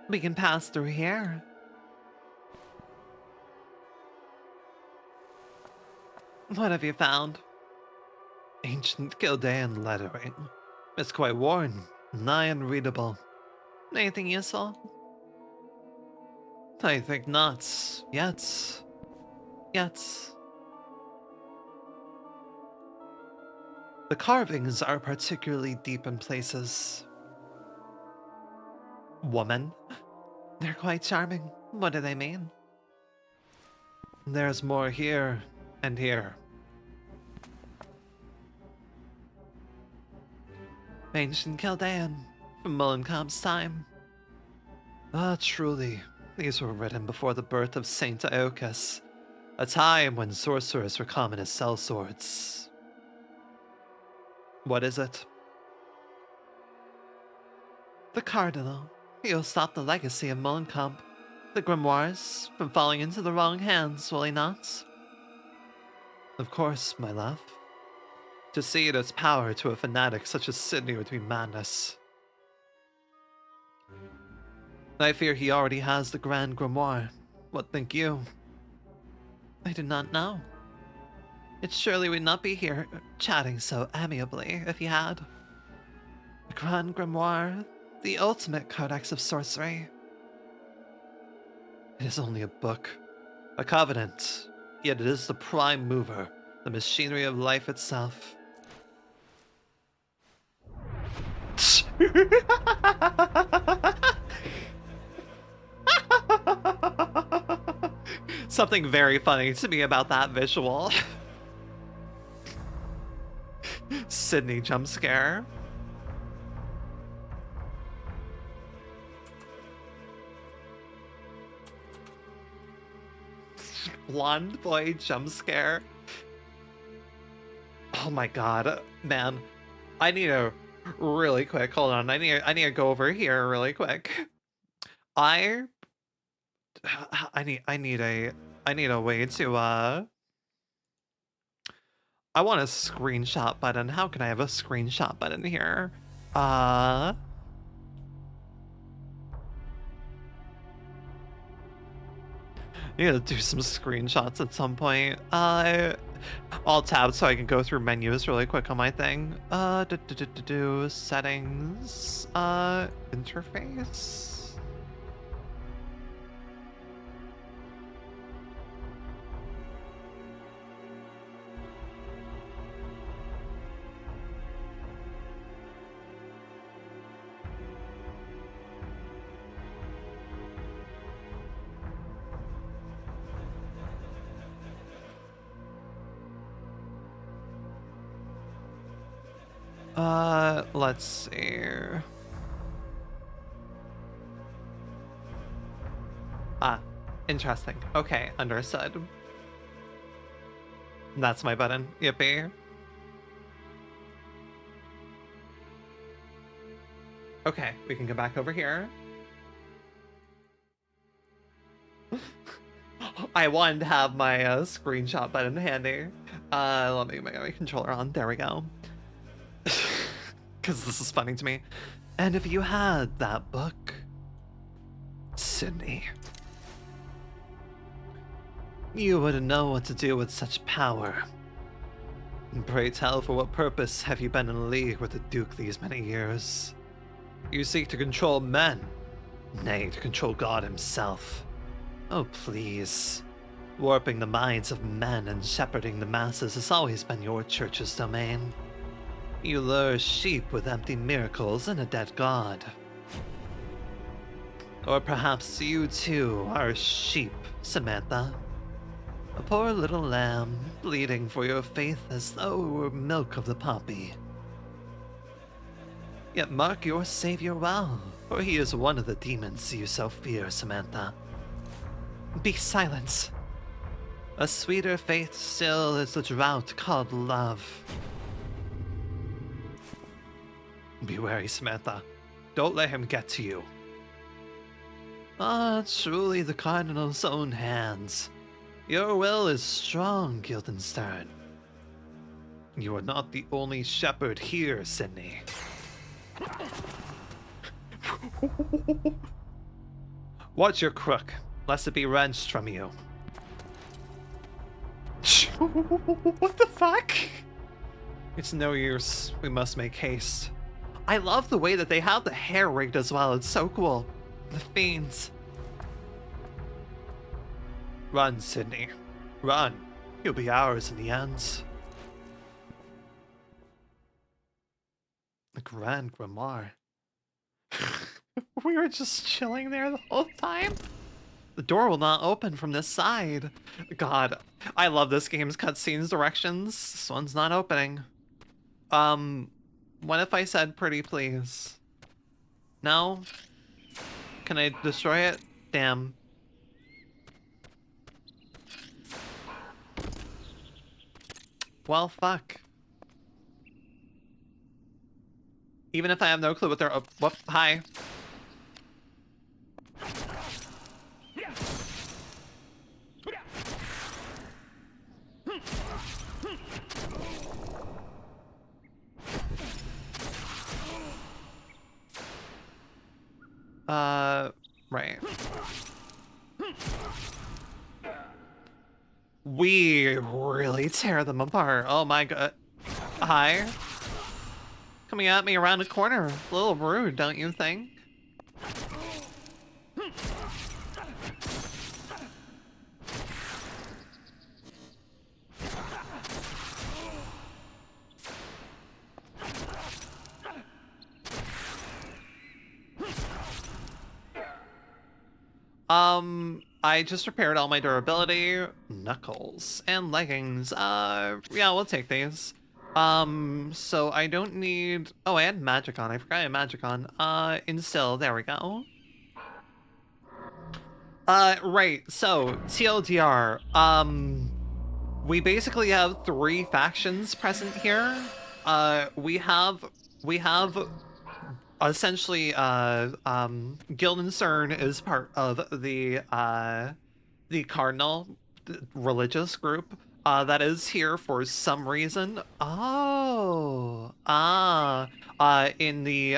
We can pass through here. What have you found? Ancient Gildean lettering. It's quite worn, nigh unreadable. Anything useful? I think not. Yet. The carvings are particularly deep in places. Woman? They're quite charming. What do they mean? There's more here and here. Ancient Chaldean, from Mullenkamp's time. Ah, truly, these were written before the birth of Saint Aeocus, a time when sorcerers were common as sellswords. What is it? The Cardinal. He'll stop the legacy of Mullenkamp. The grimoires from falling into the wrong hands, will he not? Of course, my love. To cede its power to a fanatic such as Sydney would be madness. I fear he already has the Grand Grimoire. What think you? I do not know. It surely would not be here chatting so amiably if he had. The Grand Grimoire, the ultimate codex of sorcery. It is only a book, a covenant, yet it is the prime mover, the machinery of life itself. Something very funny to me about that visual. Sydney jump scare. Blonde boy jump scare. Oh my god, man. I need a really quick. Hold on. I need to go over here really quick. I need a way to I want a screenshot button. How can I have a screenshot button here? Need to do some screenshots at some point. I'll tab so I can go through menus really quick on my thing. Settings, interface. Let's see. Ah, interesting. Okay, understood. That's my button. Yippee. Okay, we can go back over here. I wanted to have my screenshot button handy. Let me make my controller on. There we go. Because this is funny to me. And if you had that book, Sydney, you wouldn't know what to do with such power. And pray tell, for what purpose have you been in league with the Duke these many years? You seek to control men, nay, to control God himself. Oh, please. Warping the minds of men and shepherding the masses has always been your church's domain. You lure sheep with empty miracles and a dead god. Or perhaps you too are a sheep, Samantha. A poor little lamb, bleeding for your faith as though it were milk of the poppy. Yet mark your savior well, for he is one of the demons you so fear, Samantha. Be silent. A sweeter faith still is the drought called love. Be wary, Samantha. Don't let him get to you. Ah, truly the Cardinal's own hands. Your will is strong, Guildenstern. You are not the only shepherd here, Sydney. Watch your crook, lest it be wrenched from you. What the fuck? It's no use. We must make haste. I love the way that they have the hair rigged as well. It's so cool. The fiends. Run, Sydney. Run. You'll be ours in the end. The Grand Grimoire. We were just chilling there the whole time. The door will not open from this side. God, I love this game's cutscenes directions. This one's not opening. What if I said pretty please? No? Can I destroy it? Damn. Well, fuck. Even if I have no clue what they're... Oh, whoop, hi. Right. We really tear them apart. Oh my god. Hi. Coming at me around the corner. A little rude, don't you think? I just repaired all my durability, knuckles, and leggings. Yeah, we'll take these. So I don't need... Oh, I had magic on. I forgot I had magic on. Instill, there we go. Right, so, TLDR, we basically have 3 factions present here. We have essentially, Guildenstern is part of the Cardinal religious group that is here for some reason. Oh, in the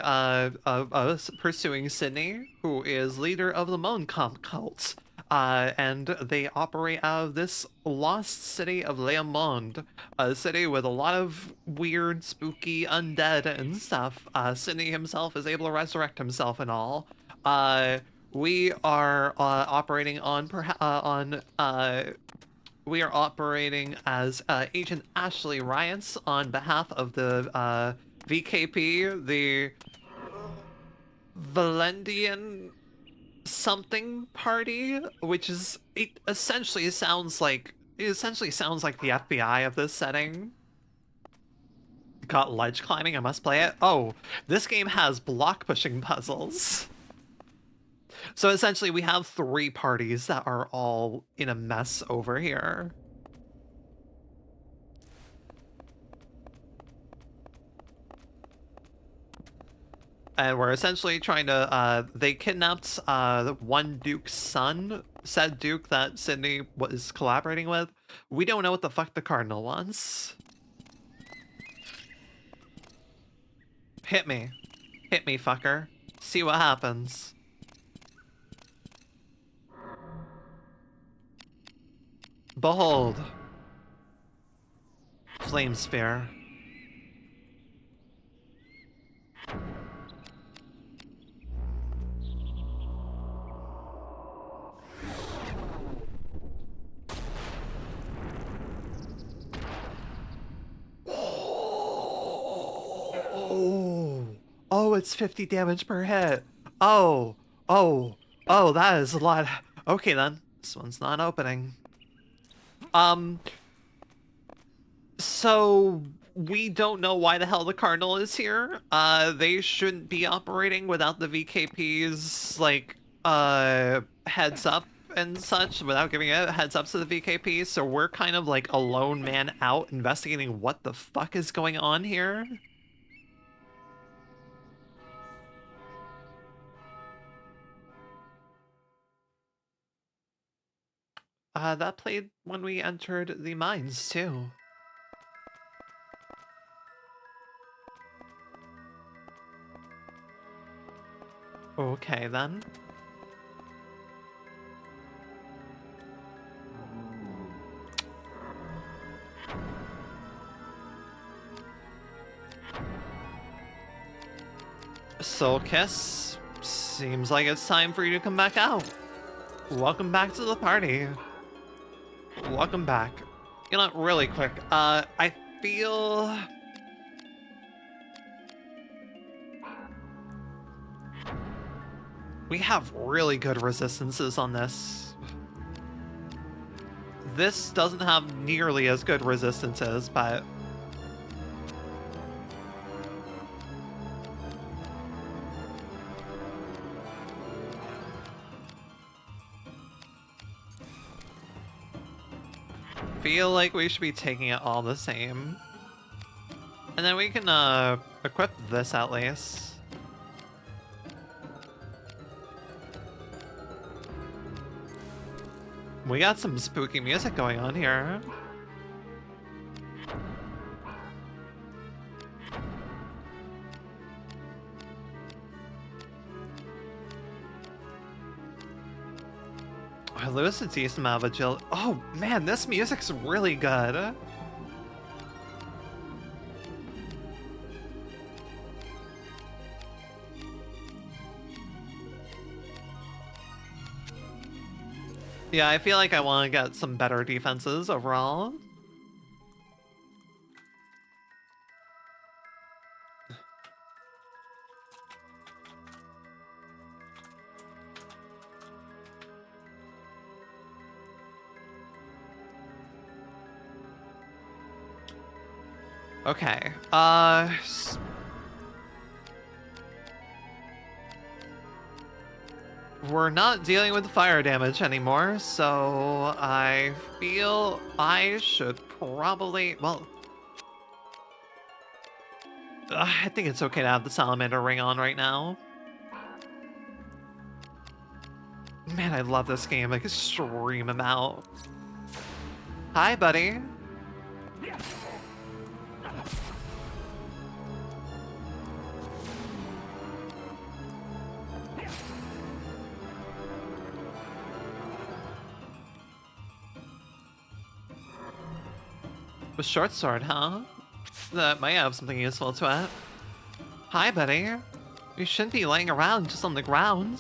pursuing Sydney, who is leader of the Moncomp cult. And they operate out of this lost city of Le Monde, a city with a lot of weird, spooky undead and stuff. Sydney himself is able to resurrect himself and all. We are operating on we are operating as Agent Ashley Ryans on behalf of the VKP, the Valendian something party, which is it essentially sounds like the FBI of this setting. Got ledge climbing, I must play it. Oh, this game has block pushing puzzles. So essentially we have 3 parties that are all in a mess over here. And we're essentially trying to, they kidnapped one duke's son, said duke that Sydney was collaborating with. We don't know what the fuck the cardinal wants. Hit me. Hit me, fucker. See what happens. Behold. Flame sphere. Oh, it's 50 damage per hit. Oh, that is a lot. Okay then, this one's not opening. So we don't know why the hell the Cardinal is here. They shouldn't be operating without the VKP's, like, heads up and such, without giving a heads up to the VKP, so we're kind of like a lone man out investigating what the fuck is going on here. That played when we entered the mines, too. Okay, then. Soul Kiss, seems like it's time for you to come back out. Welcome back to the party. Welcome back. You know, really quick, I feel... we have really good resistances on this. This doesn't have nearly as good resistances, but... feel like we should be taking it all the same. And then we can, equip this at least. We got some spooky music going on here. I lose a decent amount of agility. Oh man, this music's really good. Yeah, I feel like I want to get some better defenses overall. Okay. We're not dealing with fire damage anymore, so I feel I should probably, well, I think it's okay to have the salamander ring on right now. Man, I love this game, like extreme amount. Hi, buddy. With short sword, huh? That might have something useful to it. Hi, buddy. You shouldn't be laying around just on the ground.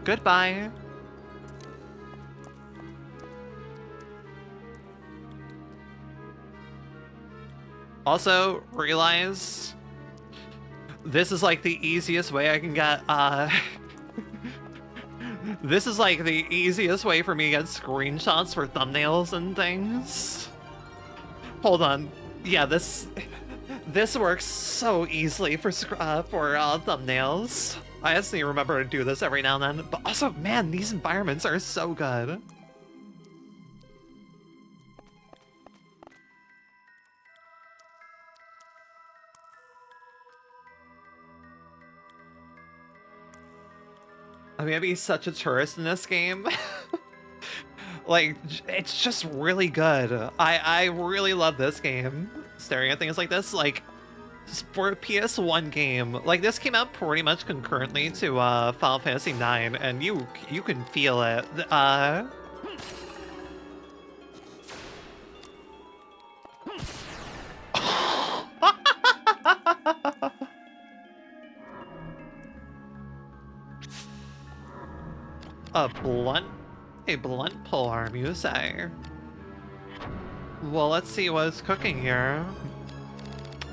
Goodbye. Also, realize this is like the easiest way I can get, this is like the easiest way for me to get screenshots for thumbnails and things. Hold on. Yeah, this works so easily for thumbnails. I just need to remember to do this every now and then. But also, man, these environments are so good. I'm gonna be such a tourist in this game. Like, it's just really good. I really love this game. Staring at things like this, like, for a PS1 game, like this came out pretty much concurrently to Final Fantasy IX, and you can feel it. A blunt polearm, you say? Well, let's see what's cooking here.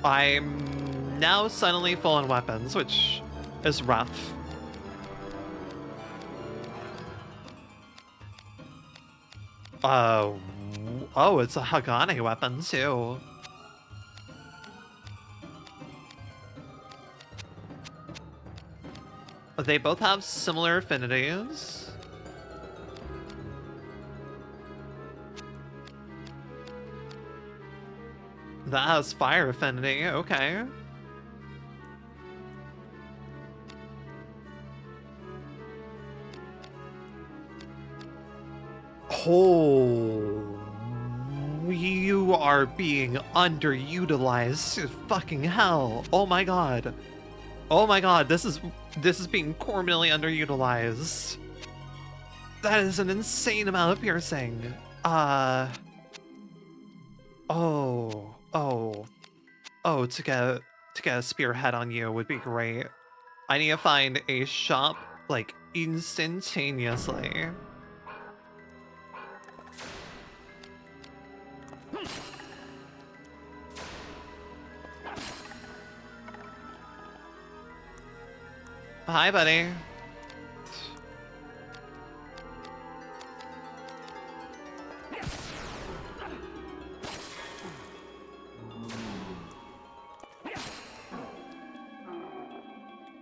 I'm now suddenly full on weapons, which is rough. Oh, it's a Hagane weapon too. They both have similar affinities. That has fire affinity, okay. Oh, you are being underutilized. Fucking hell. Oh my god. Oh my god, this is being criminally underutilized. That is an insane amount of piercing. To get a spearhead on you would be great. I need to find a shop like instantaneously. Hi, buddy.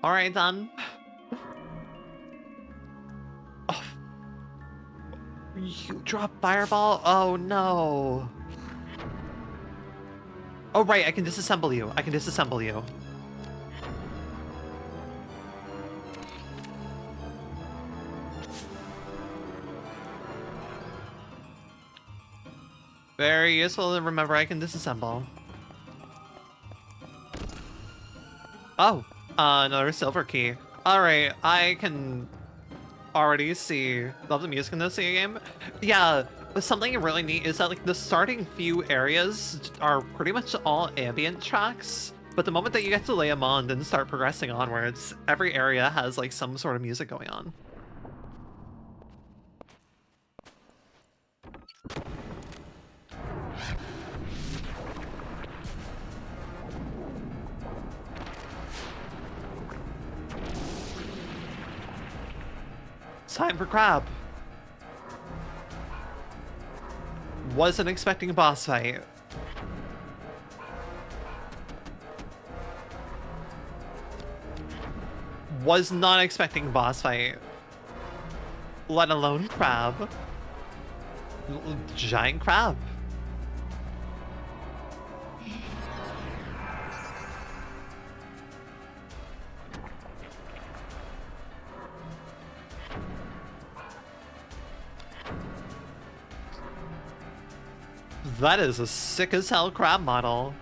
All right, then. Oh. You drop fireball? Oh, no. Oh, right, I can disassemble you. I can disassemble you. Very useful to remember I can disassemble. Oh, another silver key. Alright, I can already see. Love the music in this game. Yeah, but something really neat is that like the starting few areas are pretty much all ambient tracks, but the moment that you get to Leamond and start progressing onwards, every area has like some sort of music going on. It's time for crab. Wasn't expecting a boss fight. Was not expecting a boss fight. Let alone crab. Giant crab. That is a sick as hell crab model.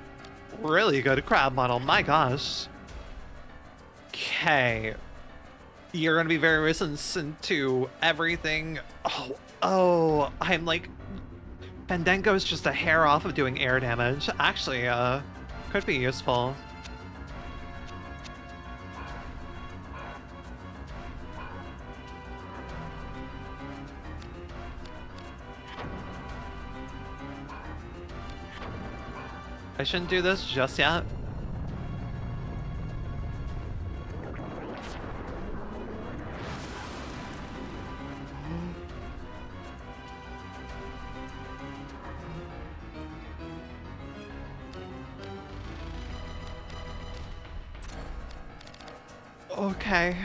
Really good crab model, my gosh. Okay. You're gonna be very resistant to everything. Oh, I'm like... Fandango's just a hair off of doing air damage. Actually, could be useful. I shouldn't do this just yet. Okay.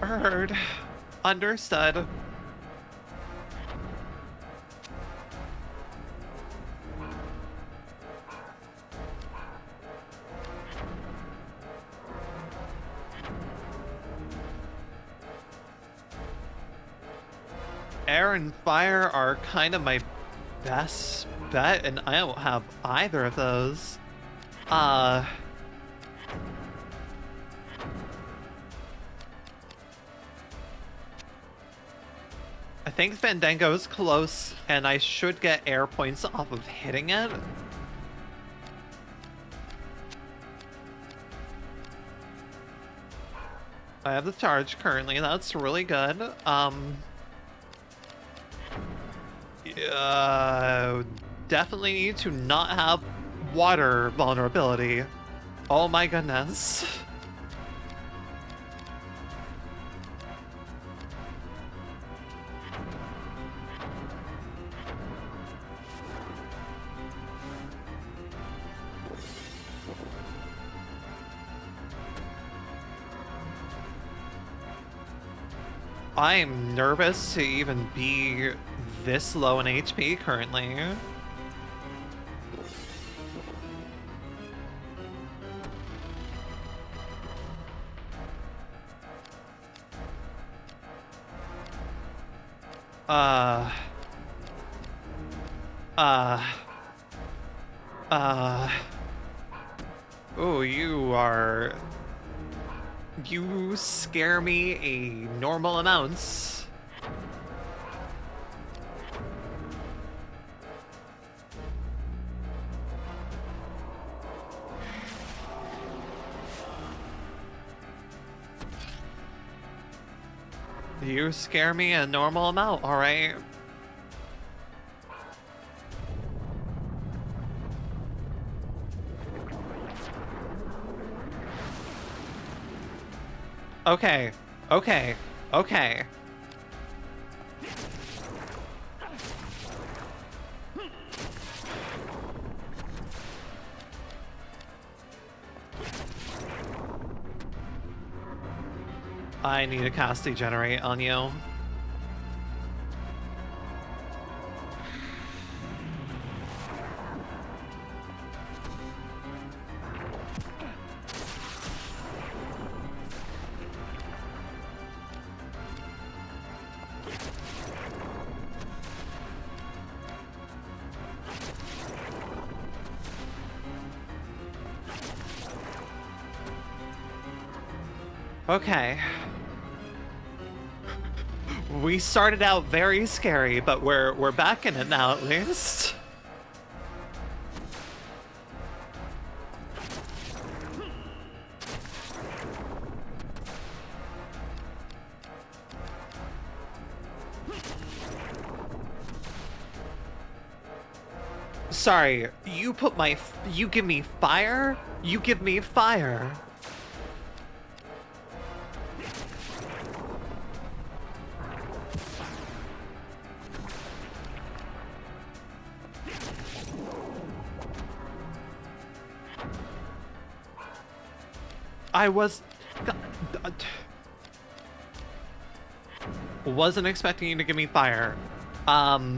Heard. Understood. Air and fire are kind of my best bet, and I don't have either of those. I think Fandango's close, and I should get air points off of hitting it. I have the charge currently, that's really good. Definitely need to not have water vulnerability. Oh my goodness. I'm nervous to even be this low in HP currently. Oh, you scare me a normal amount. You scare me a normal amount, alright? Okay, okay, okay. I need a cast degenerate on you. Okay. We started out very scary, but we're back in it now at least. Sorry, you give me fire? You give me fire. I wasn't expecting you to give me fire. I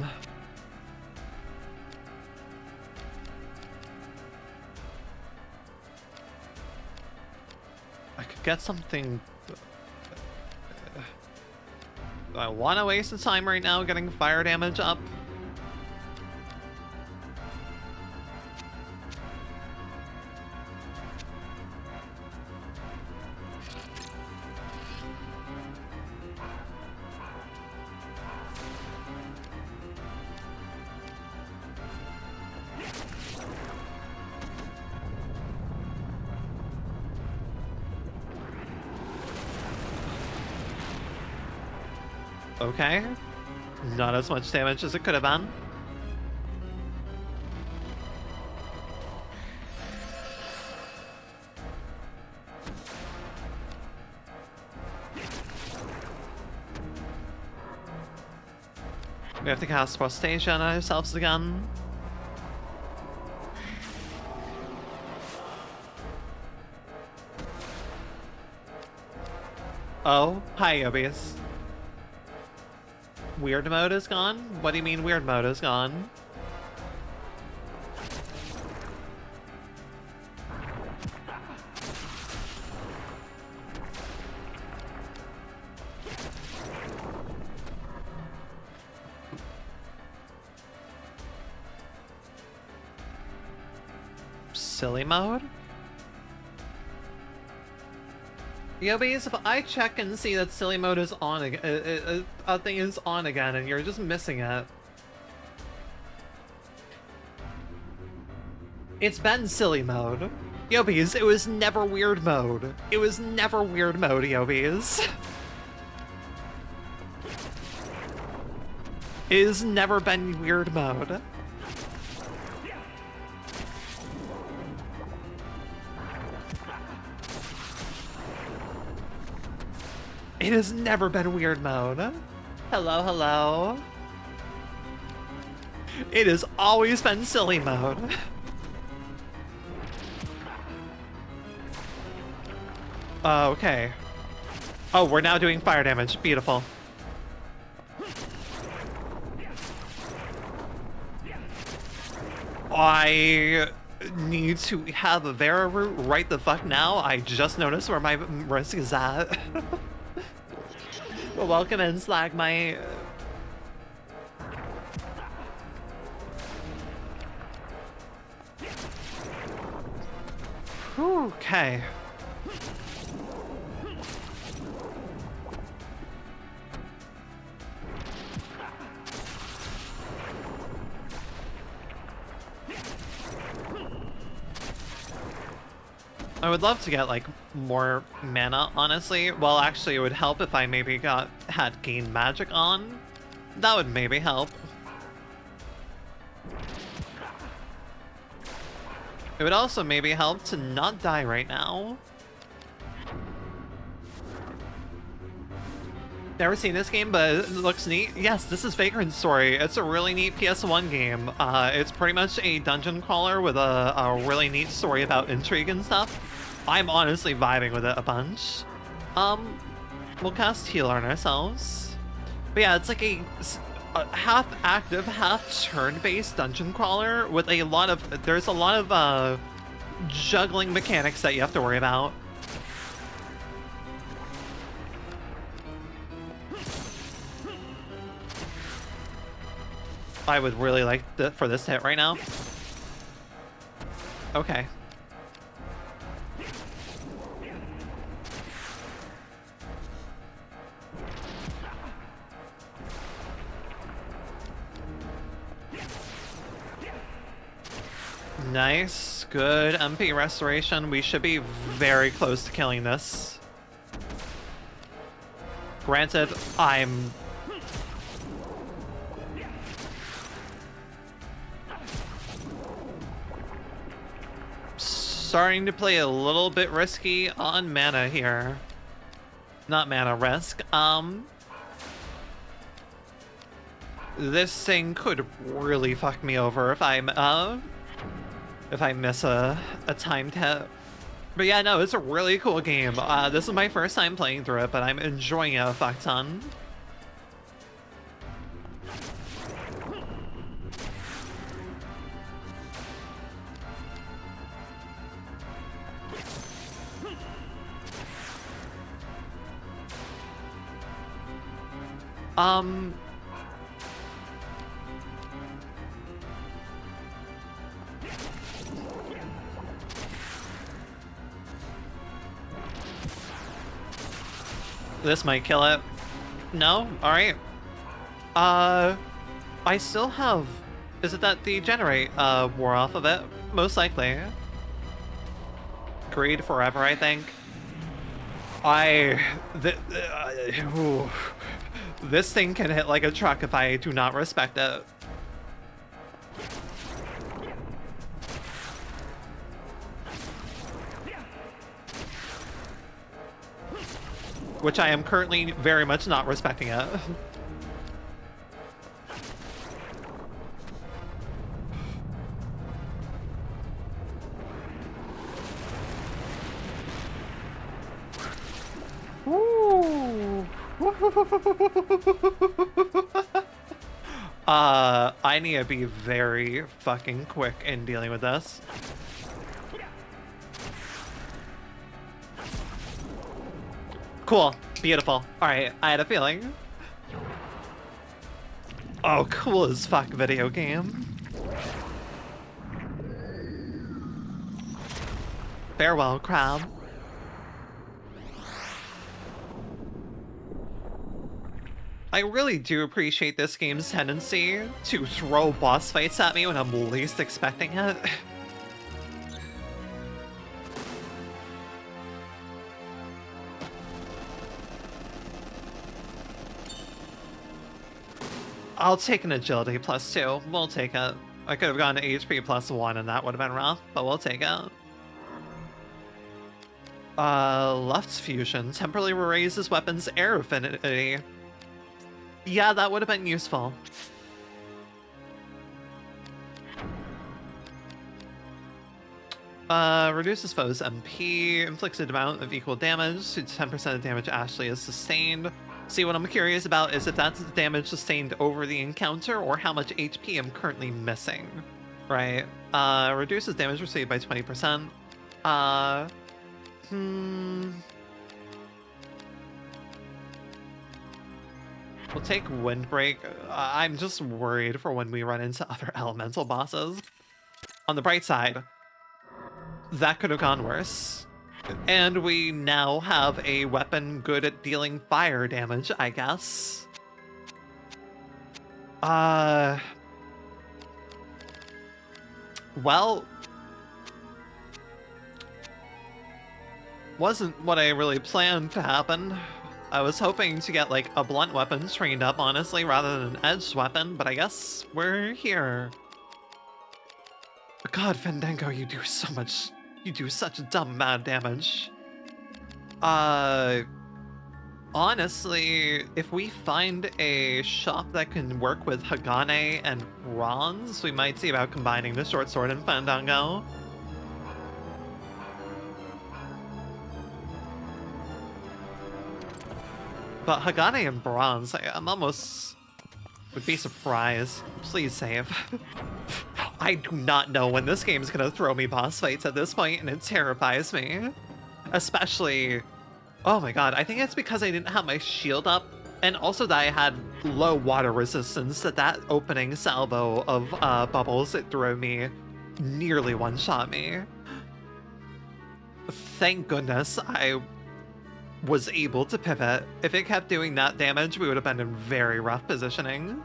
could get something. I want to waste the time right now getting fire damage up. Okay. Not as much damage as it could have been. We have to cast Prostasia on ourselves again. Oh, hi, Yobies. Weird mode is gone? What do you mean weird mode is gone? Silly mode? Yobies, if I check and see that silly mode is on again, a thing is on again and you're just missing it. It's been silly mode. Yobies, it was never weird mode. It was never weird mode, Yobies. It has never been weird mode. It has never been weird mode. Hello, hello. It has always been silly mode. Okay. Oh, we're now doing fire damage. Beautiful. I need to have a Vera root right the fuck now. I just noticed where my risk is at. Well, welcome in, Slagmite. Okay. I would love to get like more mana, honestly. Well, actually, it would help if I maybe had gain magic on. That would maybe help. It would also maybe help to not die right now. Never seen this game, but it looks neat. Yes, this is Vagrant Story. It's a really neat PS1 game. It's pretty much a dungeon crawler with a really neat story about intrigue and stuff. I'm honestly vibing with it a bunch. We'll cast Heal on ourselves. But yeah, it's like a half active, half turn-based dungeon crawler with a lot of, there's a lot of juggling mechanics that you have to worry about. I would really like for this to hit right now. Okay. Nice, good MP restoration. We should be very close to killing this. Granted, I'm starting to play a little bit risky on mana here. Not mana risk. This thing could really fuck me over if I miss a timed hit. But yeah, no, it's a really cool game. This is my first time playing through it, but I'm enjoying it a fuck ton. This might kill it. No? Alright. I still have... Is it that the generate wore off of it? Most likely. Greed forever, I think. This thing can hit like a truck if I do not respect it. Which I am currently very much not respecting it. Ooh. I need to be very fucking quick in dealing with this. Cool. Beautiful. Alright, I had a feeling. Oh, cool as fuck video game. Farewell, crowd. I really do appreciate this game's tendency to throw boss fights at me when I'm least expecting it. I'll take an agility +2. We'll take it. I could have gone to HP +1 and that would have been rough, but we'll take it. Left's fusion temporarily raises weapons air affinity. Yeah, that would have been useful. Reduces foes' MP, inflicted amount of equal damage to 10% of damage Ashley is sustained. See, what I'm curious about is if that's damage sustained over the encounter or how much HP I'm currently missing. Right. Reduces damage received by 20%. We'll take Windbreak. I'm just worried for when we run into other elemental bosses. On the bright side, that could have gone worse. And we now have a weapon good at dealing fire damage, I guess. Well, wasn't what I really planned to happen. I was hoping to get like a blunt weapon trained up, honestly, rather than an edged weapon, but I guess we're here. God, Fandango, you do so much. You do such dumb mad damage. Honestly, if we find a shop that can work with Hagane and bronze, we might see about combining the short sword and Fandango. But Hagane and bronze, I'm almost would be surprised. Please save. I do not know when this game is gonna throw me boss fights at this point, and it terrifies me. Especially, oh my god, I think it's because I didn't have my shield up, and also that I had low water resistance, that opening salvo of bubbles it threw me nearly one-shot me. Thank goodness I was able to pivot. If it kept doing that damage, we would have been in very rough positioning.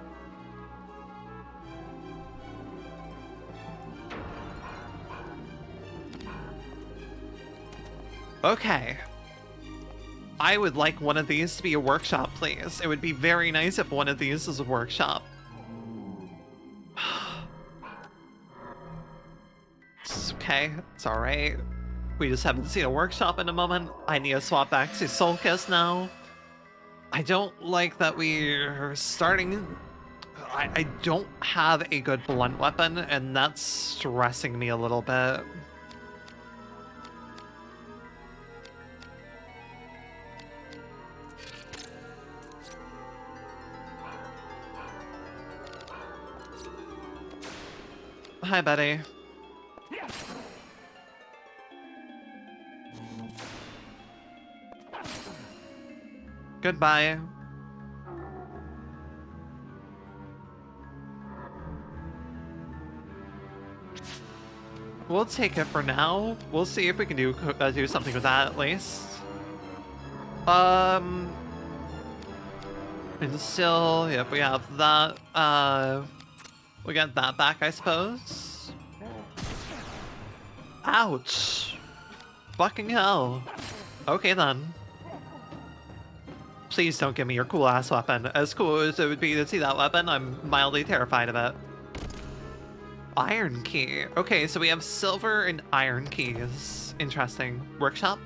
Okay. I would like one of these to be a workshop, please. It would be very nice if one of these is a workshop. It's okay. It's alright. We just haven't seen a workshop in a moment. I need to swap back to Soulkiss now. I don't like that we're starting... I don't have a good blunt weapon, and that's stressing me a little bit. Hi, Betty. Goodbye. We'll take it for now. We'll see if we can do something with that at least. And still, yep, we have that. We got that back, I suppose. Ouch. Fucking hell. Okay then. Please don't give me your cool ass weapon. As cool as it would be to see that weapon, I'm mildly terrified of it. Iron key. Okay, so we have silver and iron keys. Interesting. Workshop?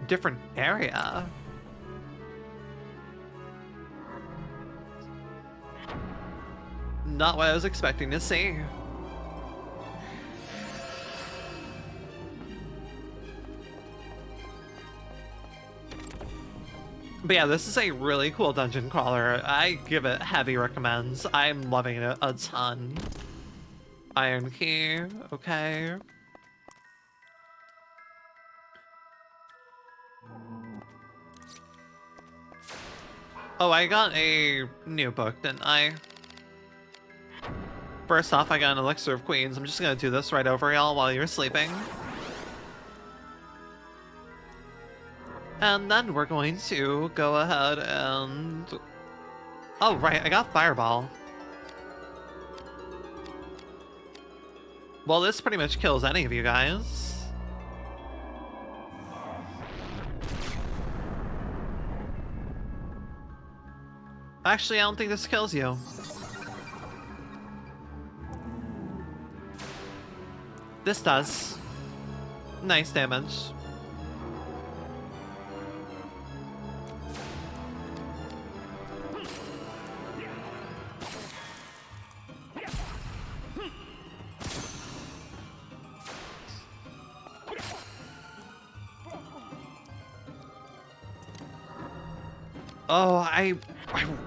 Different area. Not what I was expecting to see. But yeah, this is a really cool dungeon crawler. I give it heavy recommends. I'm loving it a ton. Iron key, okay. Oh, I got a new book, didn't I? First off, I got an Elixir of Queens. I'm just gonna do this right over y'all while you're sleeping. And then we're going to go ahead and... Oh, right, I got Fireball. Well, this pretty much kills any of you guys. Actually, I don't think this kills you. This does. Nice damage. Oh, I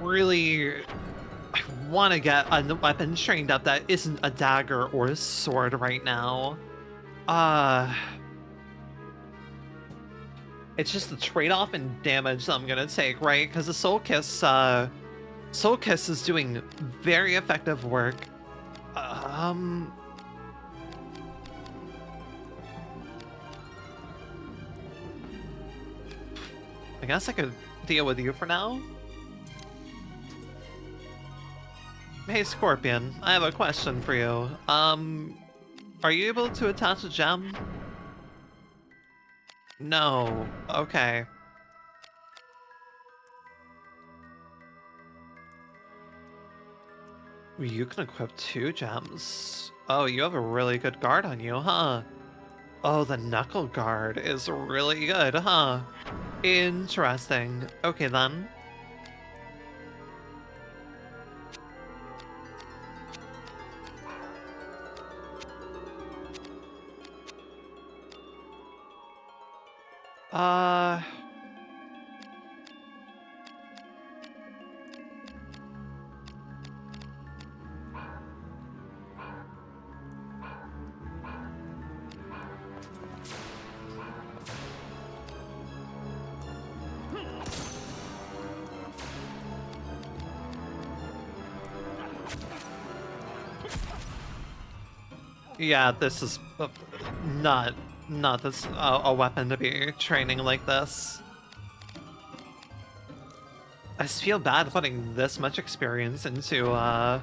really want to get a weapon trained up that isn't a dagger or a sword right now. It's just the trade-off in damage that I'm gonna take, right? Because the Soul Kiss is doing very effective work. I guess I could deal with you for now. Hey, Scorpion, I have a question for you. Are you able to attach a gem? No. Okay. You can equip 2 gems. Oh, you have a really good guard on you, huh? Oh, the knuckle guard is really good, huh? Interesting. Okay, then. Yeah, this is not this a weapon to be training like this. I just feel bad putting this much experience into a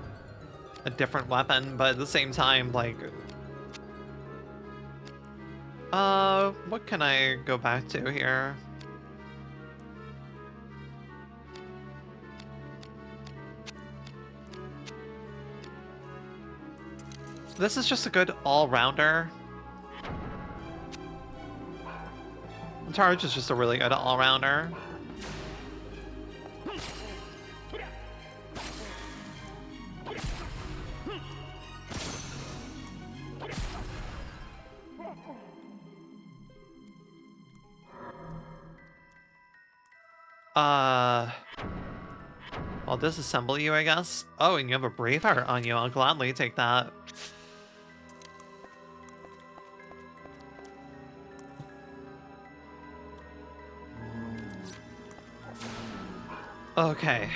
different weapon, but at the same time, like, what can I go back to here? This is just a good all-rounder. Charge is just a really good all-rounder. I'll disassemble you, I guess. Oh, and you have a Braveheart on you. I'll gladly take that. Okay.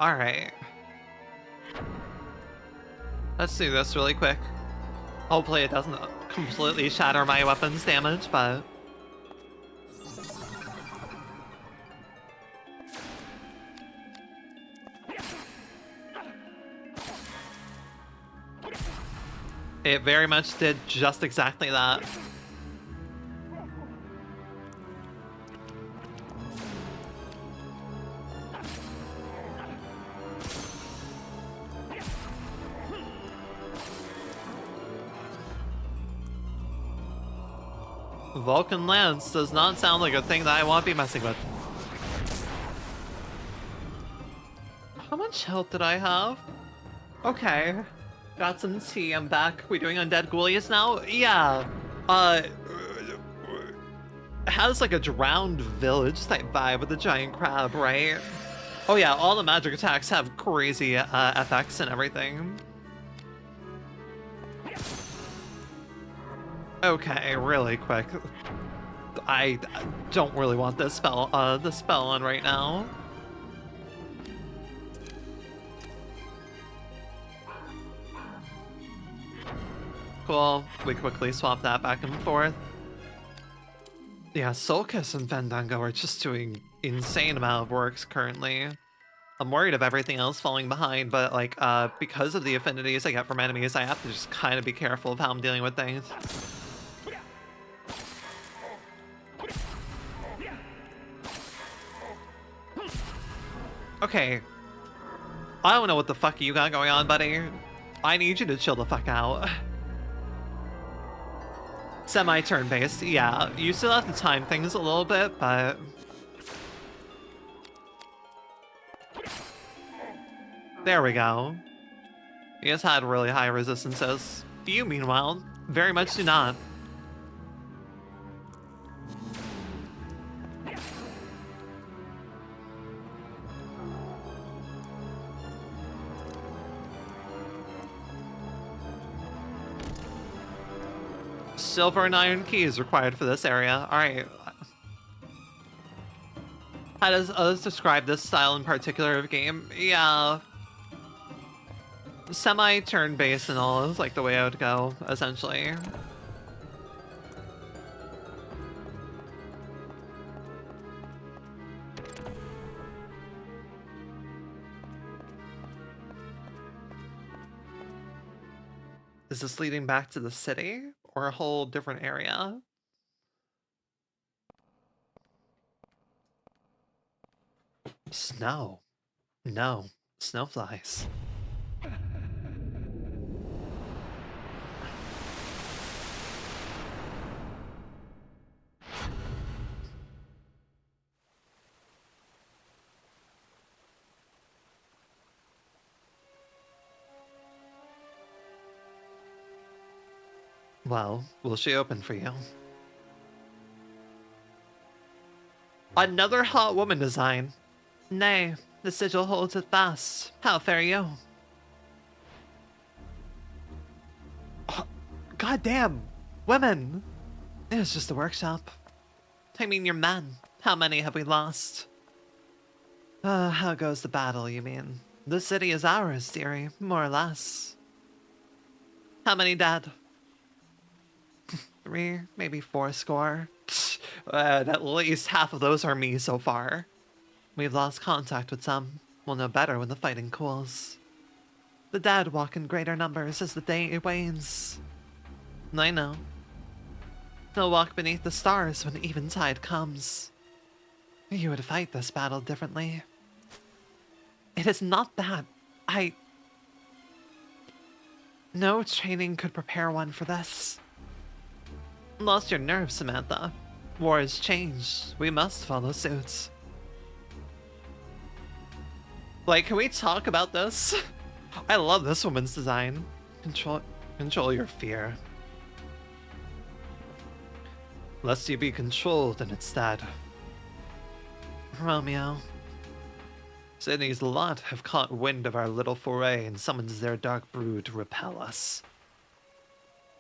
Alright. Let's do this really quick. Hopefully it doesn't completely shatter my weapon's damage, but... It very much did just exactly that. Vulcan Lance does not sound like a thing that I want to be messing with. How much health did I have? Okay. Got some tea, I'm back. We doing Undead Ghoulies now? Yeah. It has like a drowned village type vibe with the giant crab, right? Oh yeah, all the magic attacks have crazy effects and everything. Okay, really quick. I don't really want this spell on right now. Cool. We quickly swap that back and forth. Yeah, Soul Kiss and Fandango are just doing insane amount of works currently. I'm worried of everything else falling behind, but like because of the affinities I get from enemies, I have to just kind of be careful of how I'm dealing with things. Okay. I don't know what the fuck you got going on, buddy. I need you to chill the fuck out. Semi-turn based, yeah. You still have to time things a little bit, but... There we go. He has had really high resistances. You, meanwhile, very much do not. Silver and iron keys required for this area. Alright. How does others describe this style in particular of game? Yeah. Semi-turn based and all is like the way I would go, essentially. Is this leading back to the city or a whole different area? Snow. No. Snowflies. Well, will she open for you? Another hot woman design. Nay, the sigil holds it fast. How fare you? Oh, goddamn, women! It's just a workshop. I mean, your men. How many have we lost? How goes the battle, you mean? The city is ours, dearie, more or less. How many dead? 3, maybe 4 score. At least half of those are me so far. We've lost contact with some. We'll know better when the fighting cools. The dead walk in greater numbers as the day wanes. I know. They'll walk beneath the stars when eventide comes. You would fight this battle differently. It is not that. No training could prepare one for this. Lost your nerve, Samantha. War has changed. We must follow suit. Like, can we talk about this? I love this woman's design. Control your fear. Lest you be controlled in its stead. Romeo. Sydney's lot have caught wind of our little foray and summons their dark brood to repel us.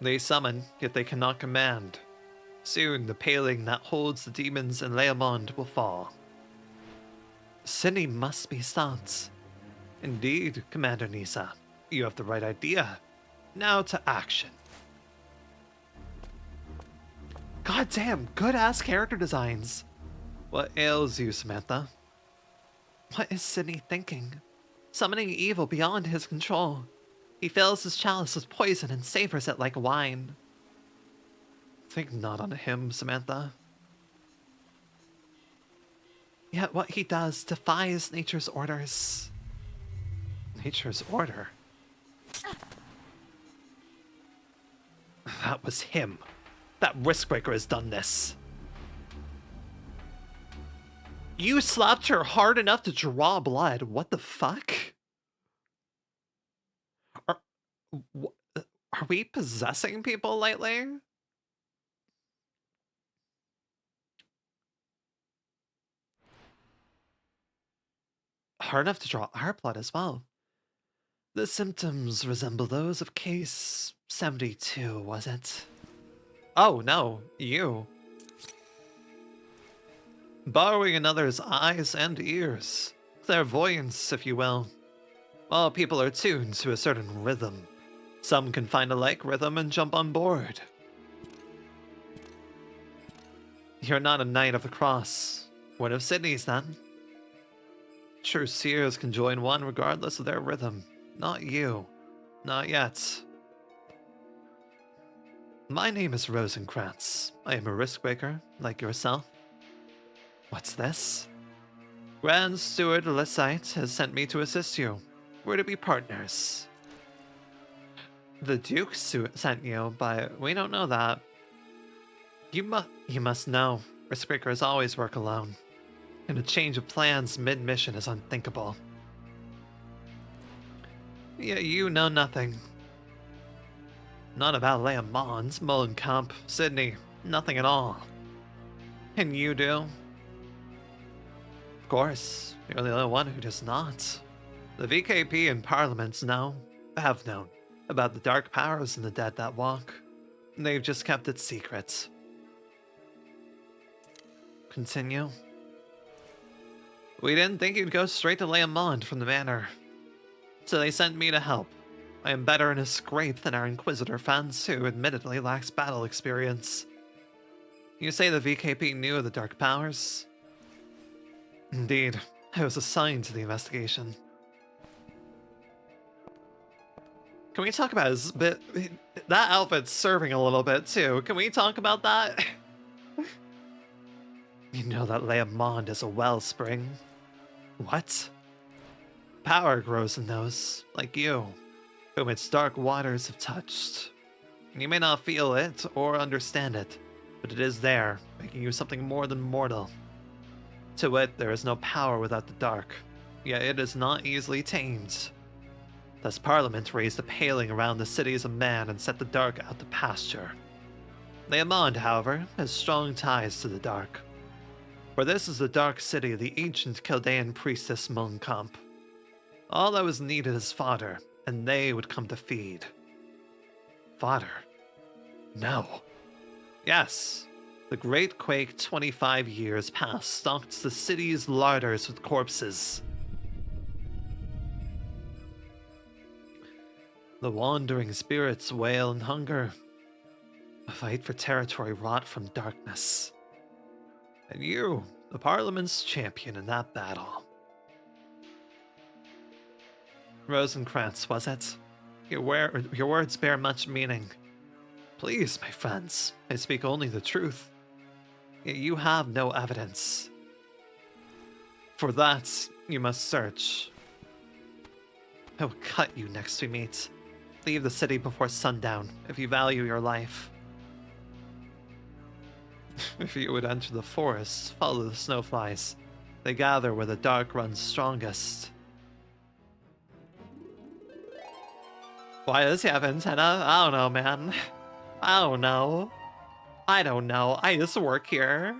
They summon, yet they cannot command. Soon the paling that holds the demons in Leomond will fall. Sydney must be stopped. Indeed, Commander Nisa. You have the right idea. Now to action. God damn, good-ass character designs. What ails you, Samantha? What is Sydney thinking? Summoning evil beyond his control. He fills his chalice with poison and savors it like wine. Think not on him, Samantha. Yet what he does defies nature's orders. Nature's order? That was him. That risk-breaker has done this. You slapped her hard enough to draw blood. What the fuck? Are we possessing people lately? Hard enough to draw our blood as well. The symptoms resemble those of case 72, was it? Oh, no, you. Borrowing another's eyes and ears. Clairvoyance, if you will. All people are tuned to a certain rhythm. Some can find a like rhythm and jump on board. You're not a Knight of the Cross. One of Sydney's, then. True seers can join one regardless of their rhythm. Not you. Not yet. My name is Rosencrantz. I am a risk-breaker, like yourself. What's this? Grand Steward Lysite has sent me to assist you. We're to be partners. The Duke sent you, but we don't know that. You must know, risk-breakers always work alone. And a change of plans mid-mission is unthinkable. Yeah, you know nothing. Not about Leomond, Mullenkamp, Sydney, nothing at all. And you do? Of course, you're the only one who does not. The VKP and Parliaments have known, about the dark powers in the dead that walk. They've just kept it secret. Continue. We didn't think you'd go straight to Leomond from the manor. So they sent me to help. I am better in a scrape than our Inquisitor fans, who admittedly lacks battle experience. You say the VKP knew of the dark powers? Indeed, I was assigned to the investigation. Can we talk about his bit? That outfit's serving a little bit too. Can we talk about that? You know that Leomond is a wellspring. What? Power grows in those, like you, whom its dark waters have touched. You may not feel it or understand it, but it is there, making you something more than mortal. To it, there is no power without the dark, yet it is not easily tamed. Thus Parliament raised a paling around the cities of man and set the dark out to pasture. Leomond, however, has strong ties to the dark. For this is the dark city of the ancient Chaldean priestess Mullenkamp. All that was needed is fodder, and they would come to feed. Fodder? No. Yes. The Great Quake 25 years past stocked the city's larders with corpses. The wandering spirits wail in hunger. A fight for territory wrought from darkness. And you, the Parliament's champion in that battle. Rosencrantz, was it? Your words bear much meaning. Please, my friends, I speak only the truth. Yet you have no evidence. For that, you must search. I will cut you next we meet. Leave the city before sundown, if you value your life. If you would enter the forest, follow the Snowflies. They gather where the dark runs strongest. Why does he have antenna? I don't know, man. I don't know. I don't know. I just work here.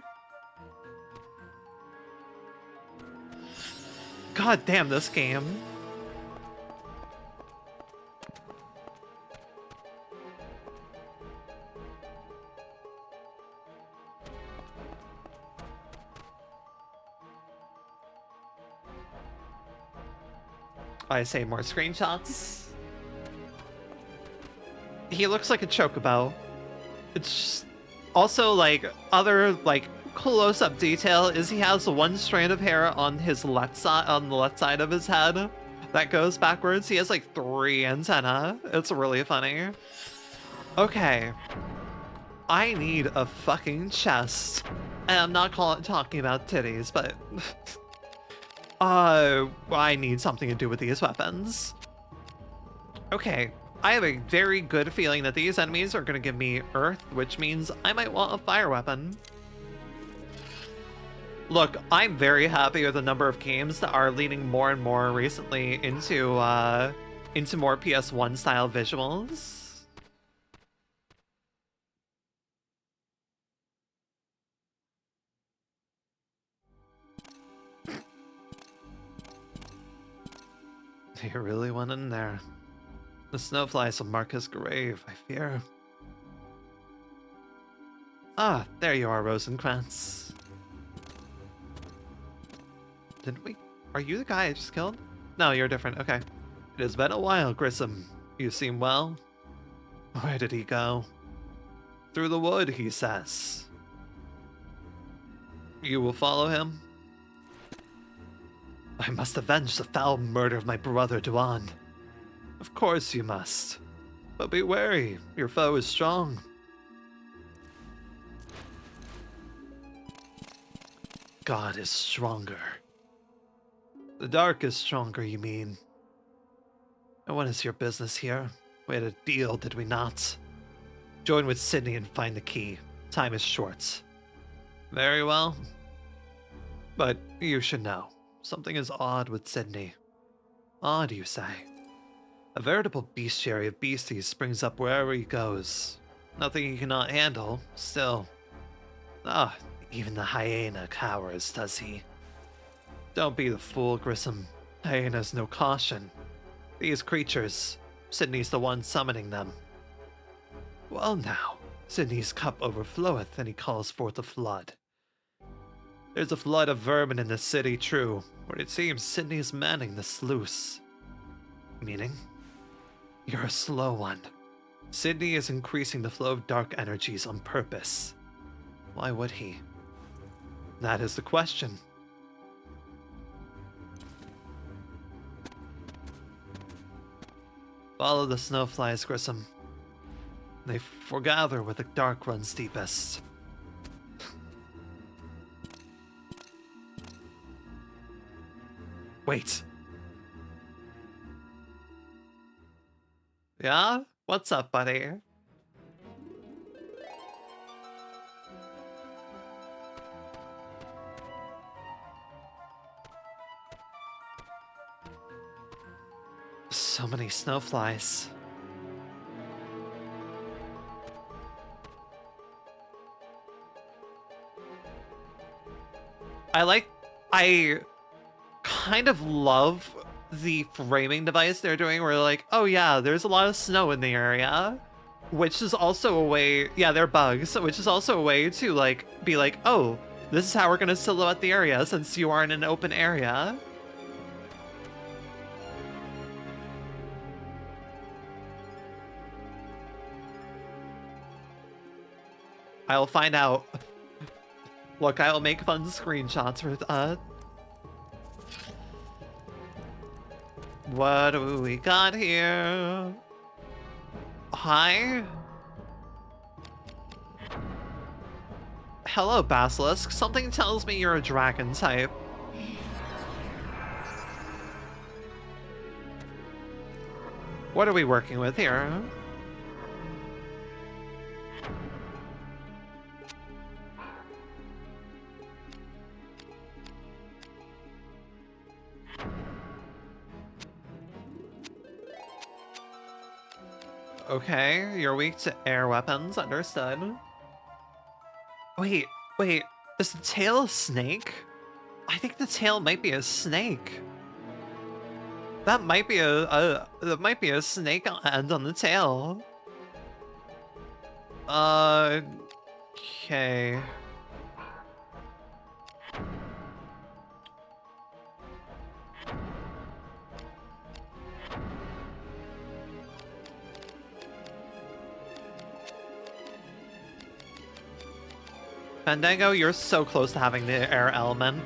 God damn this game. I say more screenshots. He looks like a chocobo. It's just... Also, like, other, like, close-up detail is he has one strand of hair on his left side, on the left side of his head that goes backwards. He has, like, 3 antennae. It's really funny. Okay. I need a fucking chest. And I'm not talking about titties, but... I need something to do with these weapons. Okay. I have a very good feeling that these enemies are going to give me earth, which means I might want a fire weapon. Look, I'm very happy with the number of games that are leaning more and more recently into more PS1 style visuals. You really went in there. The Snowflies will mark his grave, I fear. Ah, there you are, Rosencrantz. Didn't we? Are you the guy I just killed? No, you're different. Okay. It has been a while, Grissom. You seem well. Where did he go? Through the wood, he says. You will follow him? I must avenge the foul murder of my brother Duan. Of course you must. But be wary, your foe is strong. God is stronger. The dark is stronger, you mean? And what is your business here? We had a deal, did we not? Join with Sydney and find the key. Time is short. Very well. But you should know. Something is odd with Sydney. Odd, you say? A veritable bestiary of beasties springs up wherever he goes. Nothing he cannot handle, still. Ah, even the hyena cowers, does he? Don't be the fool, Grissom. Hyenas know caution. These creatures, Sydney's the one summoning them. Well now, Sydney's cup overfloweth and he calls forth a flood. There's a flood of vermin in the city, true, but it seems Sydney's manning the sluice. Meaning? You're a slow one. Sydney is increasing the flow of dark energies on purpose. Why would he? That is the question. Follow the Snowflies, Grissom. They foregather where the dark runs deepest. Wait. Yeah? What's up, buddy? So many Snowflies. I kind of love the framing device they're doing where they're like, oh yeah, there's a lot of snow in the area, which is also a way, yeah, they're bugs, which is also a way to like be like, oh, this is how we're gonna silhouette the area since you are in an open area. I'll find out. Look, I'll make fun screenshots for what do we got here? Hi? Hello, Basilisk. Something tells me you're a dragon type. What are we working with here? Okay, you're weak to air weapons, understood. Wait, is the tail a snake? I think the tail might be a snake. That might be a snake end on the tail. Okay. Fandango, you're so close to having the air element.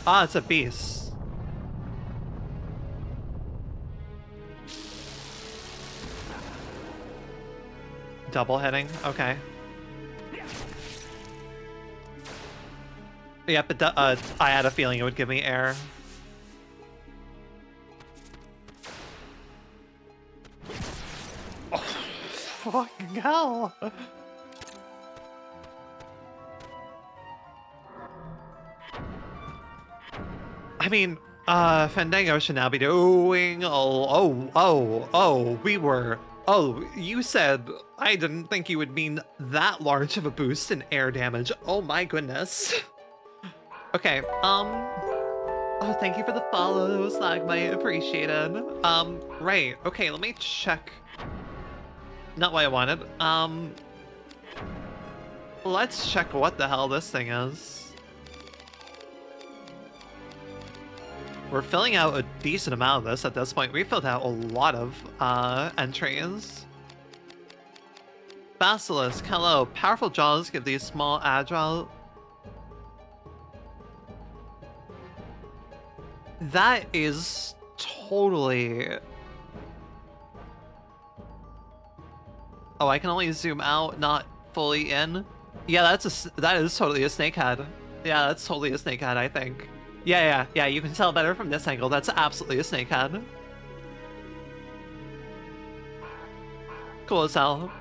Ah, it's a beast. Double hitting, okay. Yep, I had a feeling it would give me air. Oh, fucking hell! I mean, Fandango should now be doing. You said I didn't think you would mean that large of a boost in air damage. Oh my goodness. Okay, oh, thank you for the follow, Slagmite, appreciated. Right, okay, let me check. Not what I wanted. Let's check what the hell this thing is. We're filling out a decent amount of this at this point. We filled out a lot of entries. Basilisk, hello. Powerful jaws give these small agile. That is totally... Oh, I can only zoom out, not fully in. Yeah, that is totally a snakehead. Yeah, that's totally a snakehead, I think. Yeah, you can tell better from this angle. That's absolutely a snakehead. Cool as hell.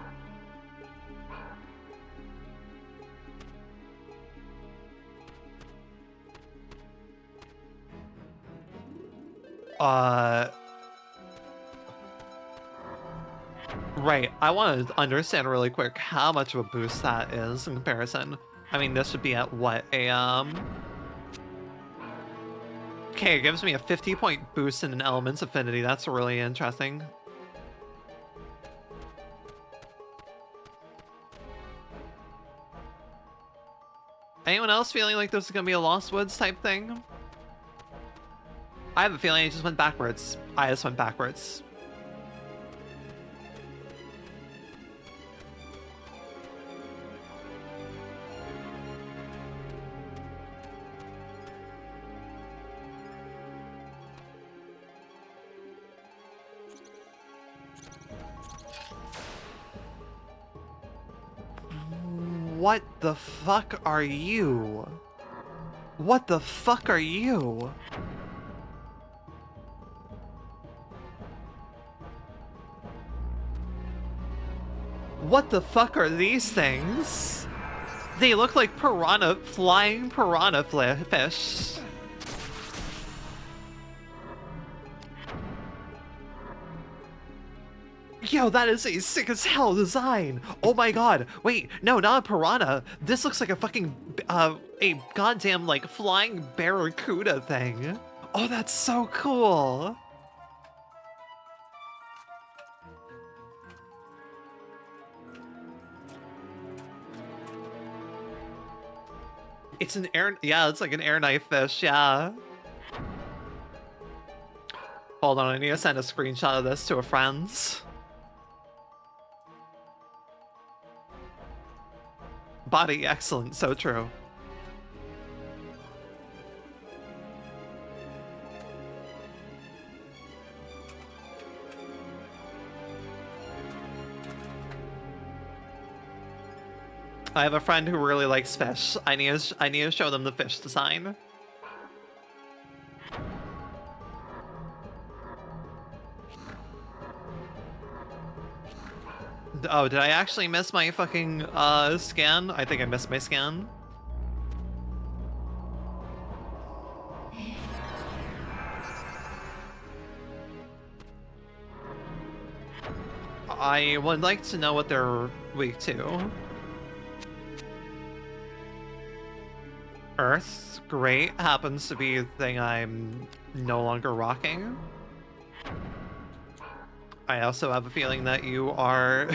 Right, I want to understand really quick how much of a boost that is in comparison. I mean, this would be at what, Okay, it gives me a 50-point boost in an element's affinity. That's really interesting. Anyone else feeling like this is gonna be a Lost Woods type thing? I have a feeling it just went backwards. I just went backwards. What the fuck are you? What the fuck are you? What the fuck are these things? They look like flying piranha fish. Yo, that is a sick as hell design. Oh my god. Wait, no, not a piranha. This looks like a fucking, a goddamn, like, flying barracuda thing. Oh, that's so cool. It's an yeah, it's like an air knife fish, yeah. Hold on, I need to send a screenshot of this to a friend's. Body, excellent, so true. I have a friend who really likes fish. I need to show them the fish design. Oh, did I actually miss my fucking scan? I think I missed my scan. I would like to know what they're weak to. Earth, great. Happens to be the thing I'm no longer rocking. I also have a feeling that you are...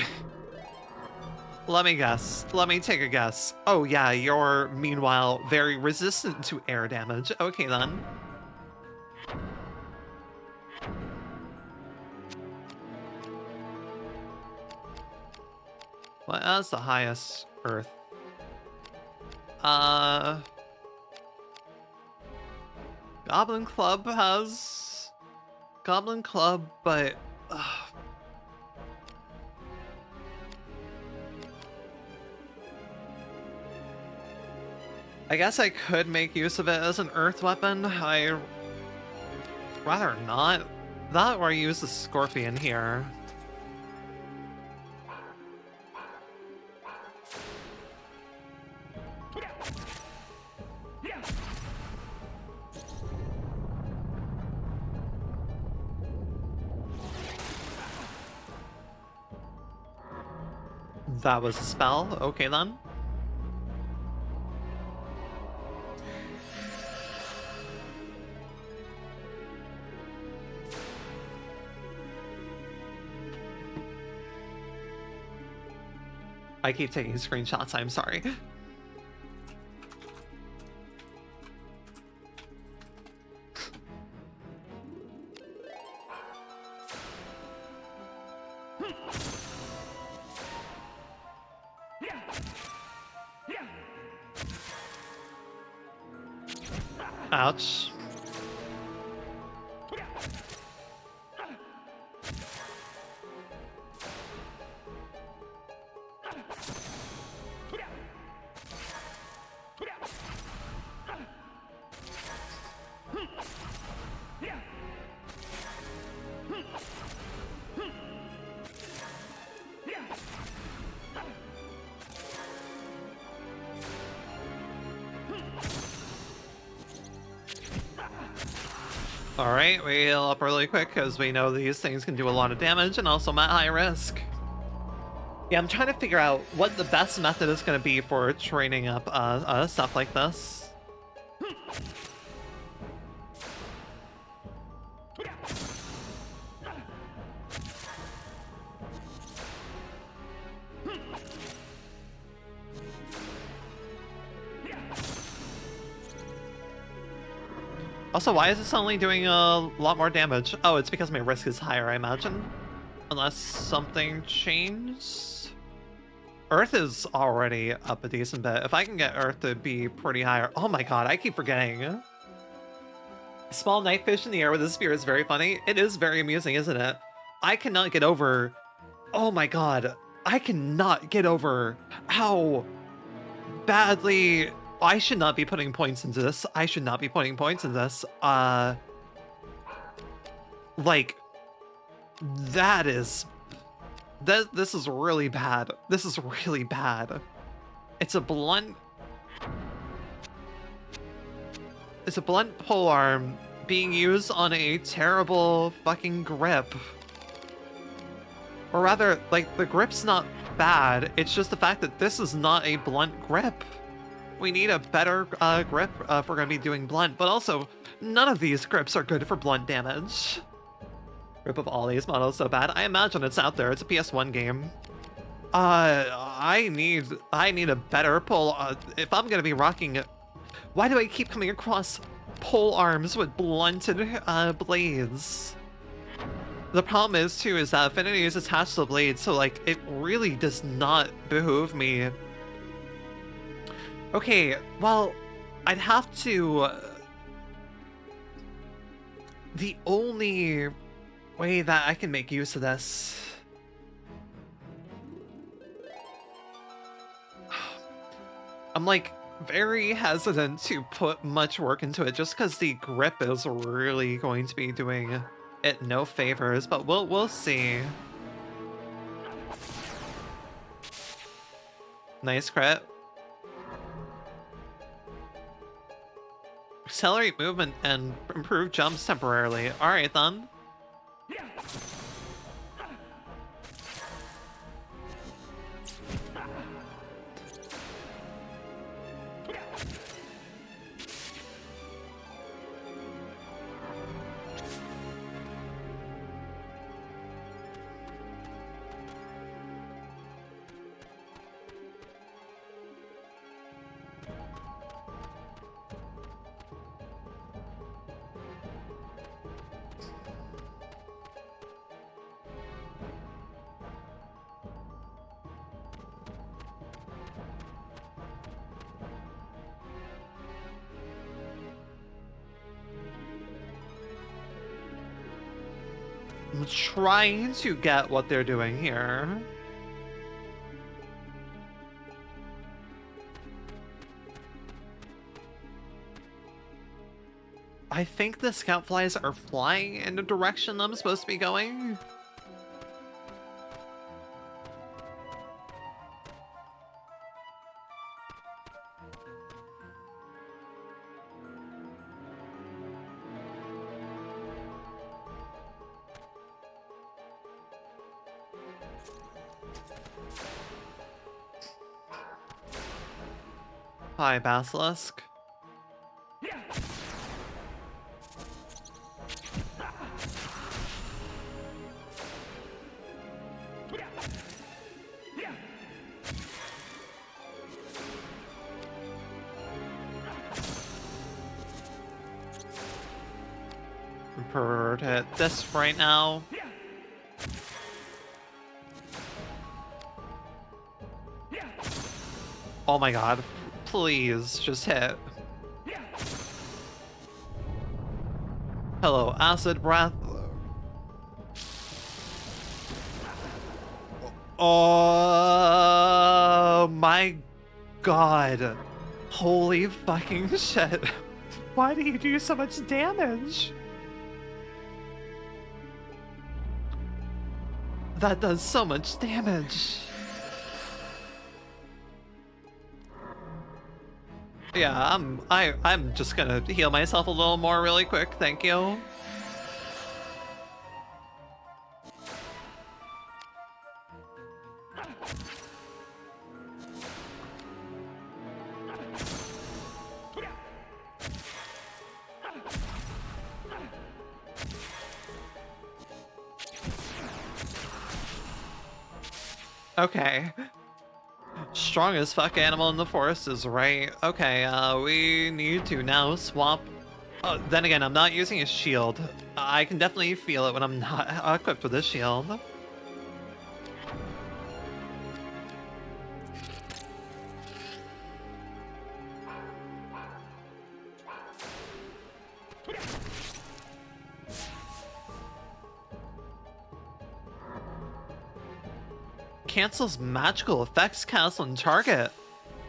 Let me guess. Let me take a guess. Oh yeah, you're, meanwhile, very resistant to air damage. Okay then. Well, that's the highest Earth. Goblin Club has... Goblin Club, but... I guess I could make use of it as an earth weapon. I rather not. That or I use the scorpion here. That was a spell. Okay then. I keep taking screenshots, I'm sorry. Ouch. Alright, we heal up really quick because we know these things can do a lot of damage and also I'm at high risk. Yeah, I'm trying to figure out what the best method is going to be for training up stuff like this. Also, why is it suddenly doing a lot more damage? Oh, it's because my risk is higher, I imagine. Unless something changed. Earth is already up a decent bit. If I can get Earth to be pretty higher. Oh my god, I keep forgetting. Small night fish in the air with a spear is very funny. It is very amusing, isn't it? I cannot get over... Oh my god. I cannot get over how badly... I should not be putting points into this. I should not be putting points in this. Like, this is really bad. This is really bad. It's a blunt polearm being used on a terrible fucking grip. Or rather, like, the grip's not bad. It's just the fact that this is not a blunt grip. We need a better grip if we're going to be doing blunt, but also, none of these grips are good for blunt damage. Grip of all these models so bad. I imagine it's out there. It's a PS1 game. I need a better pull. If I'm going to be rocking... Why do I keep coming across pole arms with blunted blades? The problem is, too, is that affinity is attached to the blade, so, like, it really does not behoove me. Okay, well, I'd have to... the only way that I can make use of this... I'm, like, very hesitant to put much work into it, just because the grip is really going to be doing it no favors, but we'll see. Nice crit. Accelerate movement and improve jumps temporarily. Alright then. I'm trying to get what they're doing here. I think the scout flies are flying in the direction I'm supposed to be going. Hi, Basilisk. Prefer to hit this right now. Oh my god. Please, just hit. Hello, acid breath. Oh my god. Holy fucking shit. Why do you do so much damage? That does so much damage. Yeah, I'm just gonna heal myself a little more really quick, thank you. Okay. Strongest fuck animal in the forest is right. Okay, we need to now swap. Then again, I'm not using a shield. I can definitely feel it when I'm not equipped with a shield. Cancels magical effects cast on target.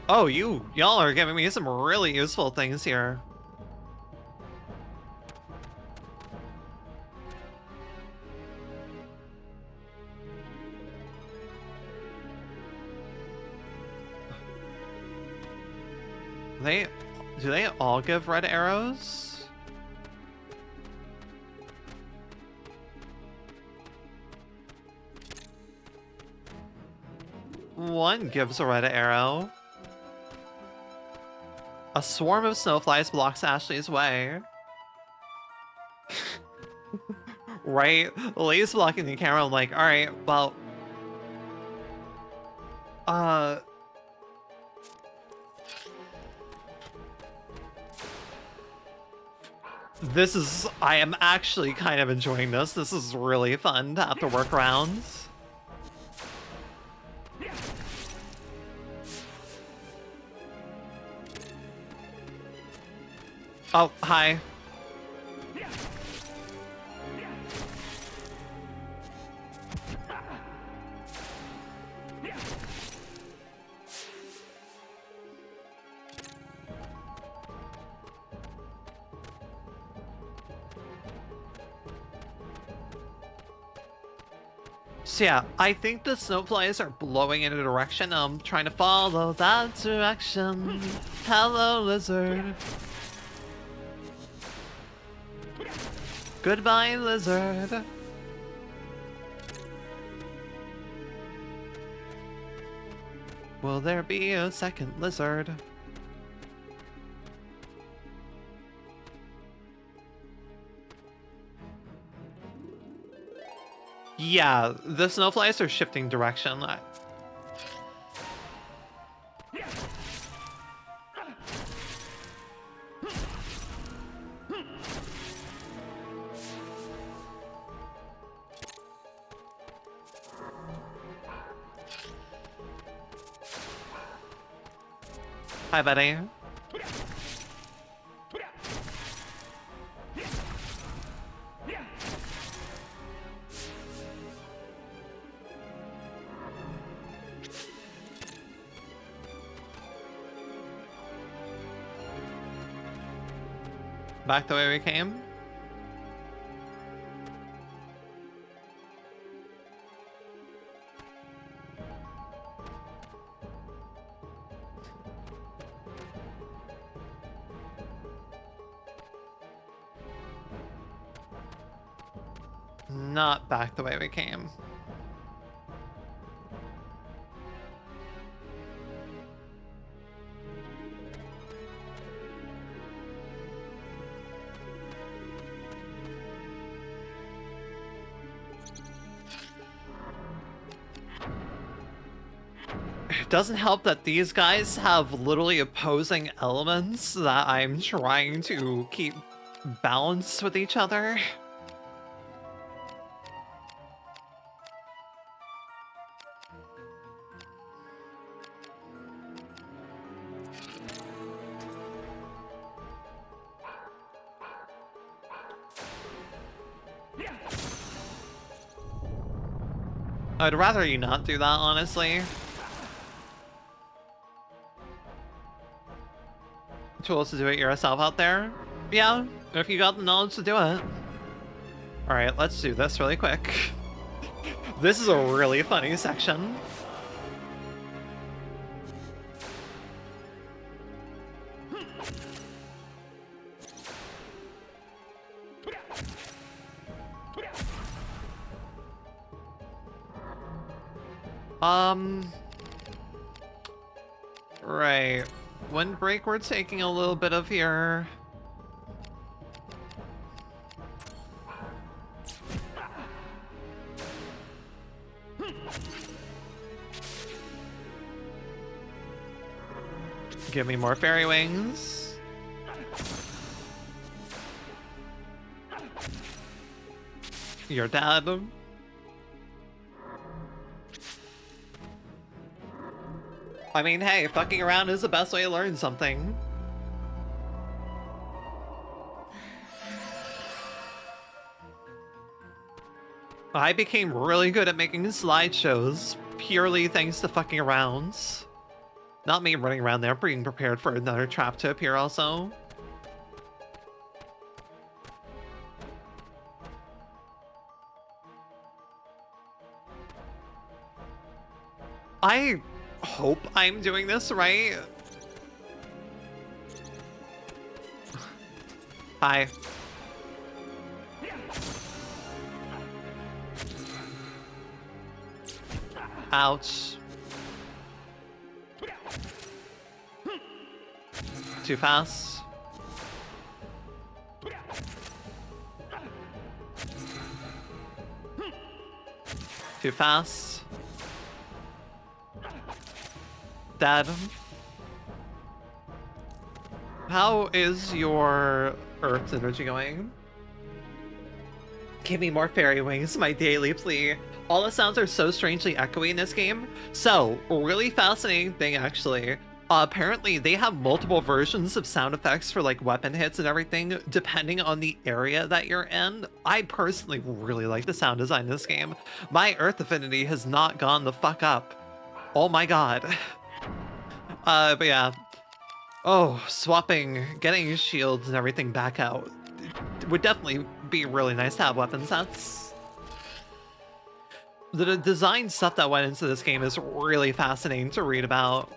Oh, y'all are giving me some really useful things here. Do they all give red arrows? One gives a red arrow. A swarm of snowflies blocks Ashley's way. Right? Lay's blocking the camera. I'm like, alright, well. I am actually kind of enjoying this. This is really fun to have to work around. Oh, hi. So yeah, I think the Snowflies are blowing in a direction. I'm trying to follow that direction. Hello, lizard. Goodbye, lizard. Will there be a second lizard? Yeah, the Snowflies are shifting direction. Hi, buddy. Back the way we came. Not back the way we came. It doesn't help that these guys have literally opposing elements that I'm trying to keep balanced with each other. I'd rather you not do that, honestly. Tools to do it yourself out there? Yeah, if you got the knowledge to do it. Alright, let's do this really quick. This is a really funny section. Right. Windbreak we're taking a little bit of here. Give me more fairy wings. You're dead. I mean, hey, fucking around is the best way to learn something. I became really good at making slideshows purely thanks to fucking around. Not me running around there being prepared for another trap to appear also. I hope I'm doing this right. Hi. Ouch. Too fast. Too fast. Dead. How is your Earth's energy going? Give me more fairy wings, my daily plea. All the sounds are so strangely echoey in this game. So, really fascinating thing actually. Apparently they have multiple versions of sound effects for like weapon hits and everything, depending on the area that you're in. I personally really like the sound design in this game. My Earth affinity has not gone the fuck up. Oh my god. But yeah. Oh, swapping, getting shields and everything back out. It would definitely be really nice to have weapon sets. The design stuff that went into this game is really fascinating to read about.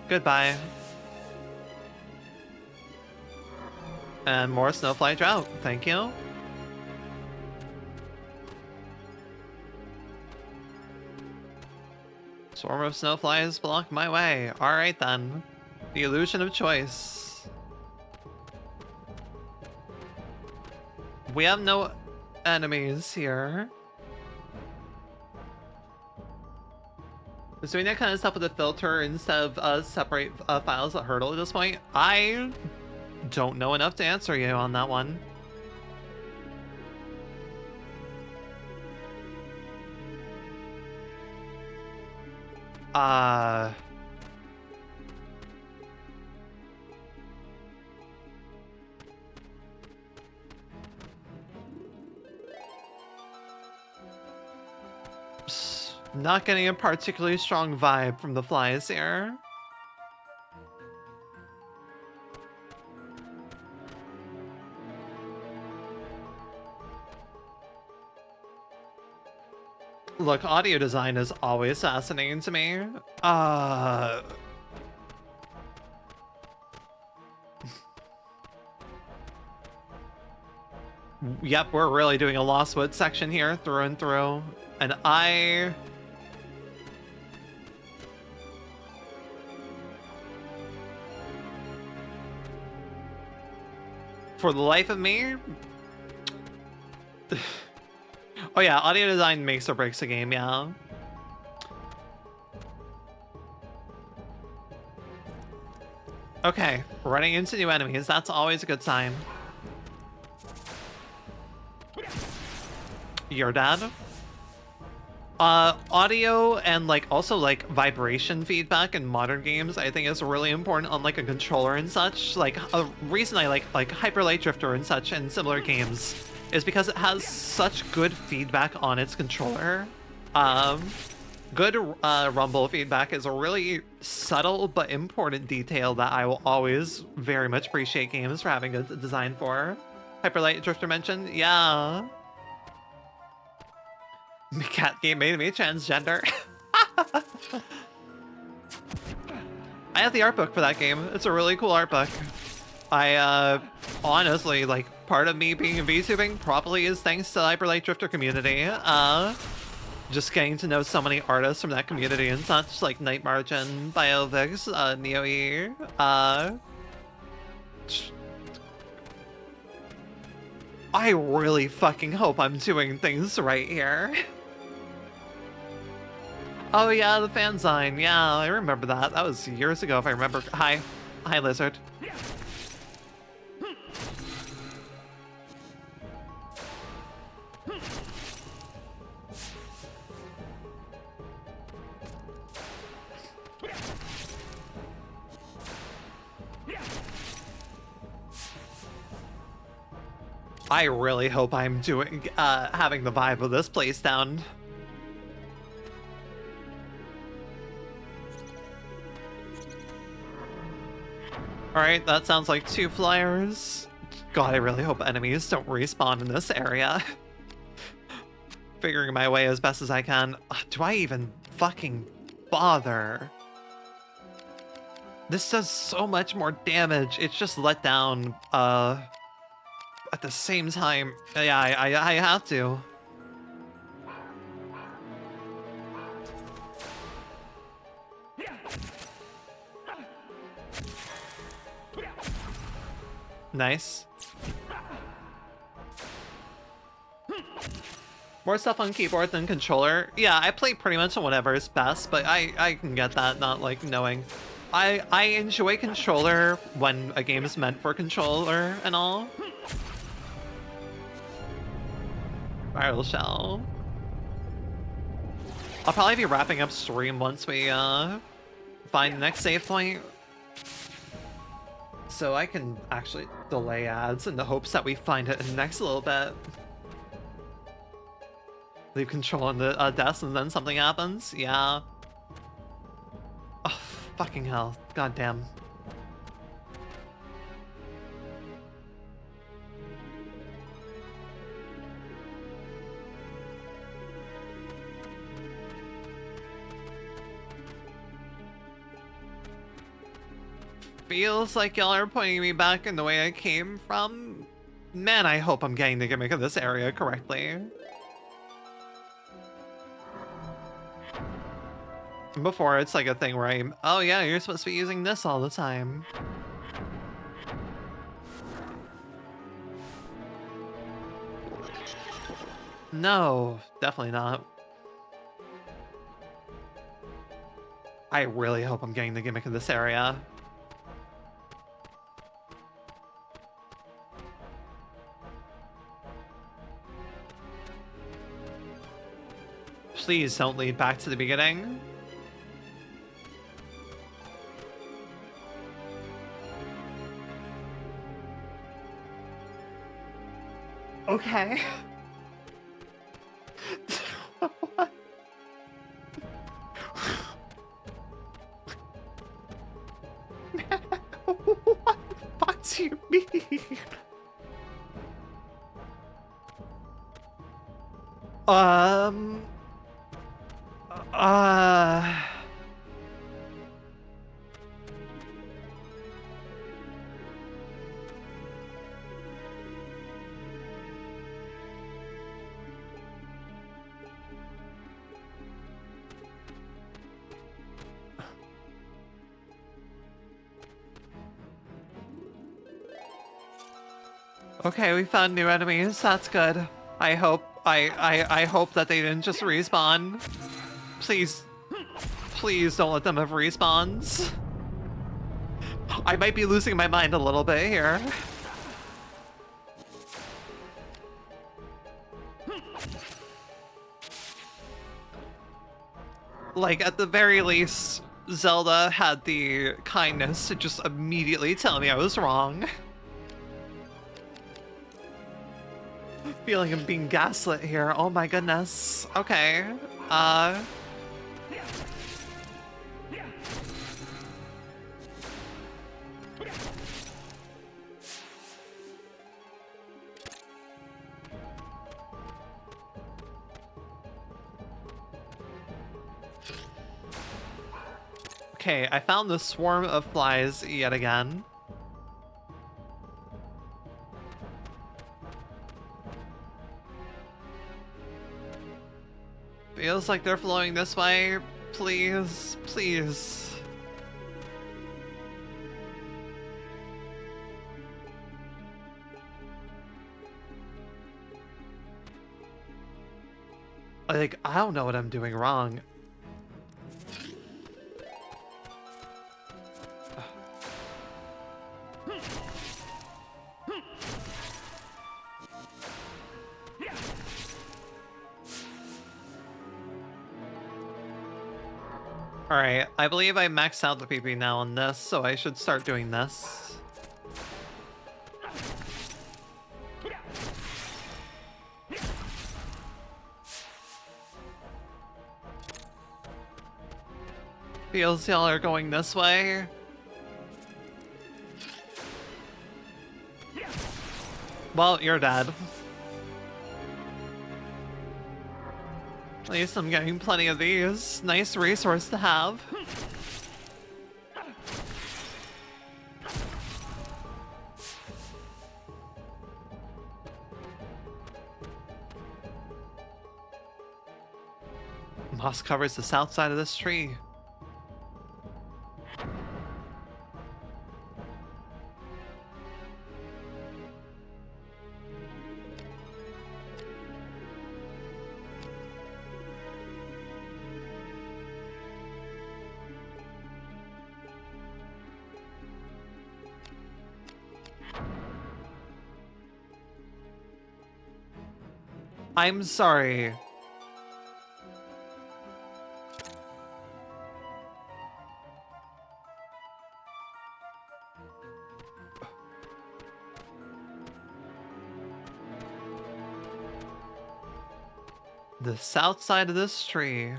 Goodbye. And more Snowfly Drought. Thank you. Swarm of Snowflies block my way. Alright then. The illusion of choice. We have no enemies here. Is doing that kind of stuff with a filter instead of separate files a hurdle at this point? I don't know enough to answer you on that one. Not getting a particularly strong vibe from the flies here. Look, audio design is always fascinating to me. Yep, we're really doing a Lost Woods section here, through and through. And for the life of me... Oh yeah, audio design makes or breaks a game, yeah. Okay, running into new enemies, that's always a good sign. You're dead. Audio and also vibration feedback in modern games I think is really important on like a controller and such. Like a reason I like Hyper Light Drifter and such and similar games is because it has such good feedback on its controller. Good rumble feedback is a really subtle but important detail that I will always very much appreciate games for having a design for. Hyper Light Drifter mentioned, yeah. Cat game made me transgender. I have the art book for that game. It's a really cool art book. I honestly, part of me being VTubing probably is thanks to the Hyper Light Drifter community. Just getting to know so many artists from that community and such, like Night Margin, BioVix, NeoE. I really fucking hope I'm doing things right here. Oh yeah, the fanzine. Yeah, I remember that. That was years ago if I remember. Hi, Lizard. I really hope I'm doing, having the vibe of this place down. Alright, that sounds like 2 flyers. God, I really hope enemies don't respawn in this area. Figuring my way as best as I can. Do I even fucking bother? This does so much more damage. It's just let down, at the same time. Yeah, I have to. Nice. More stuff on keyboard than controller. Yeah, I play pretty much on whatever is best, but I can get that, not knowing. I enjoy controller when a game is meant for controller and all. Viral shell. I'll probably be wrapping up stream once we find the next save point. So I can actually delay ads in the hopes that we find it in the next little bit. Leave control on the desk and then something happens? Yeah. fucking hell. Goddamn. Feels like y'all are pointing me back in the way I came from. Man, I hope I'm getting the gimmick of this area correctly. Before, it's like a thing where I'm, oh yeah, you're supposed to be using this all the time. No, definitely not. I really hope I'm getting the gimmick of this area. Please don't lead back to the beginning. Okay. What? What do you mean? Uh... Okay, we found new enemies. That's good. I hope I hope that they didn't just respawn. Please, please don't let them have respawns. I might be losing my mind a little bit here. Like, at the very least, Zelda had the kindness to just immediately tell me I was wrong. Feeling I'm being gaslit here. Oh my goodness. Okay. Okay, I found the swarm of flies yet again. Feels like they're flowing this way. Please, please. Like, I don't know what I'm doing wrong. Alright, I believe I maxed out the PP now on this, so I should start doing this. Feels y'all are going this way. Well, you're dead. At least I'm getting plenty of these. Nice resource to have. Moss covers the south side of this tree. I'm sorry. The south side of this tree.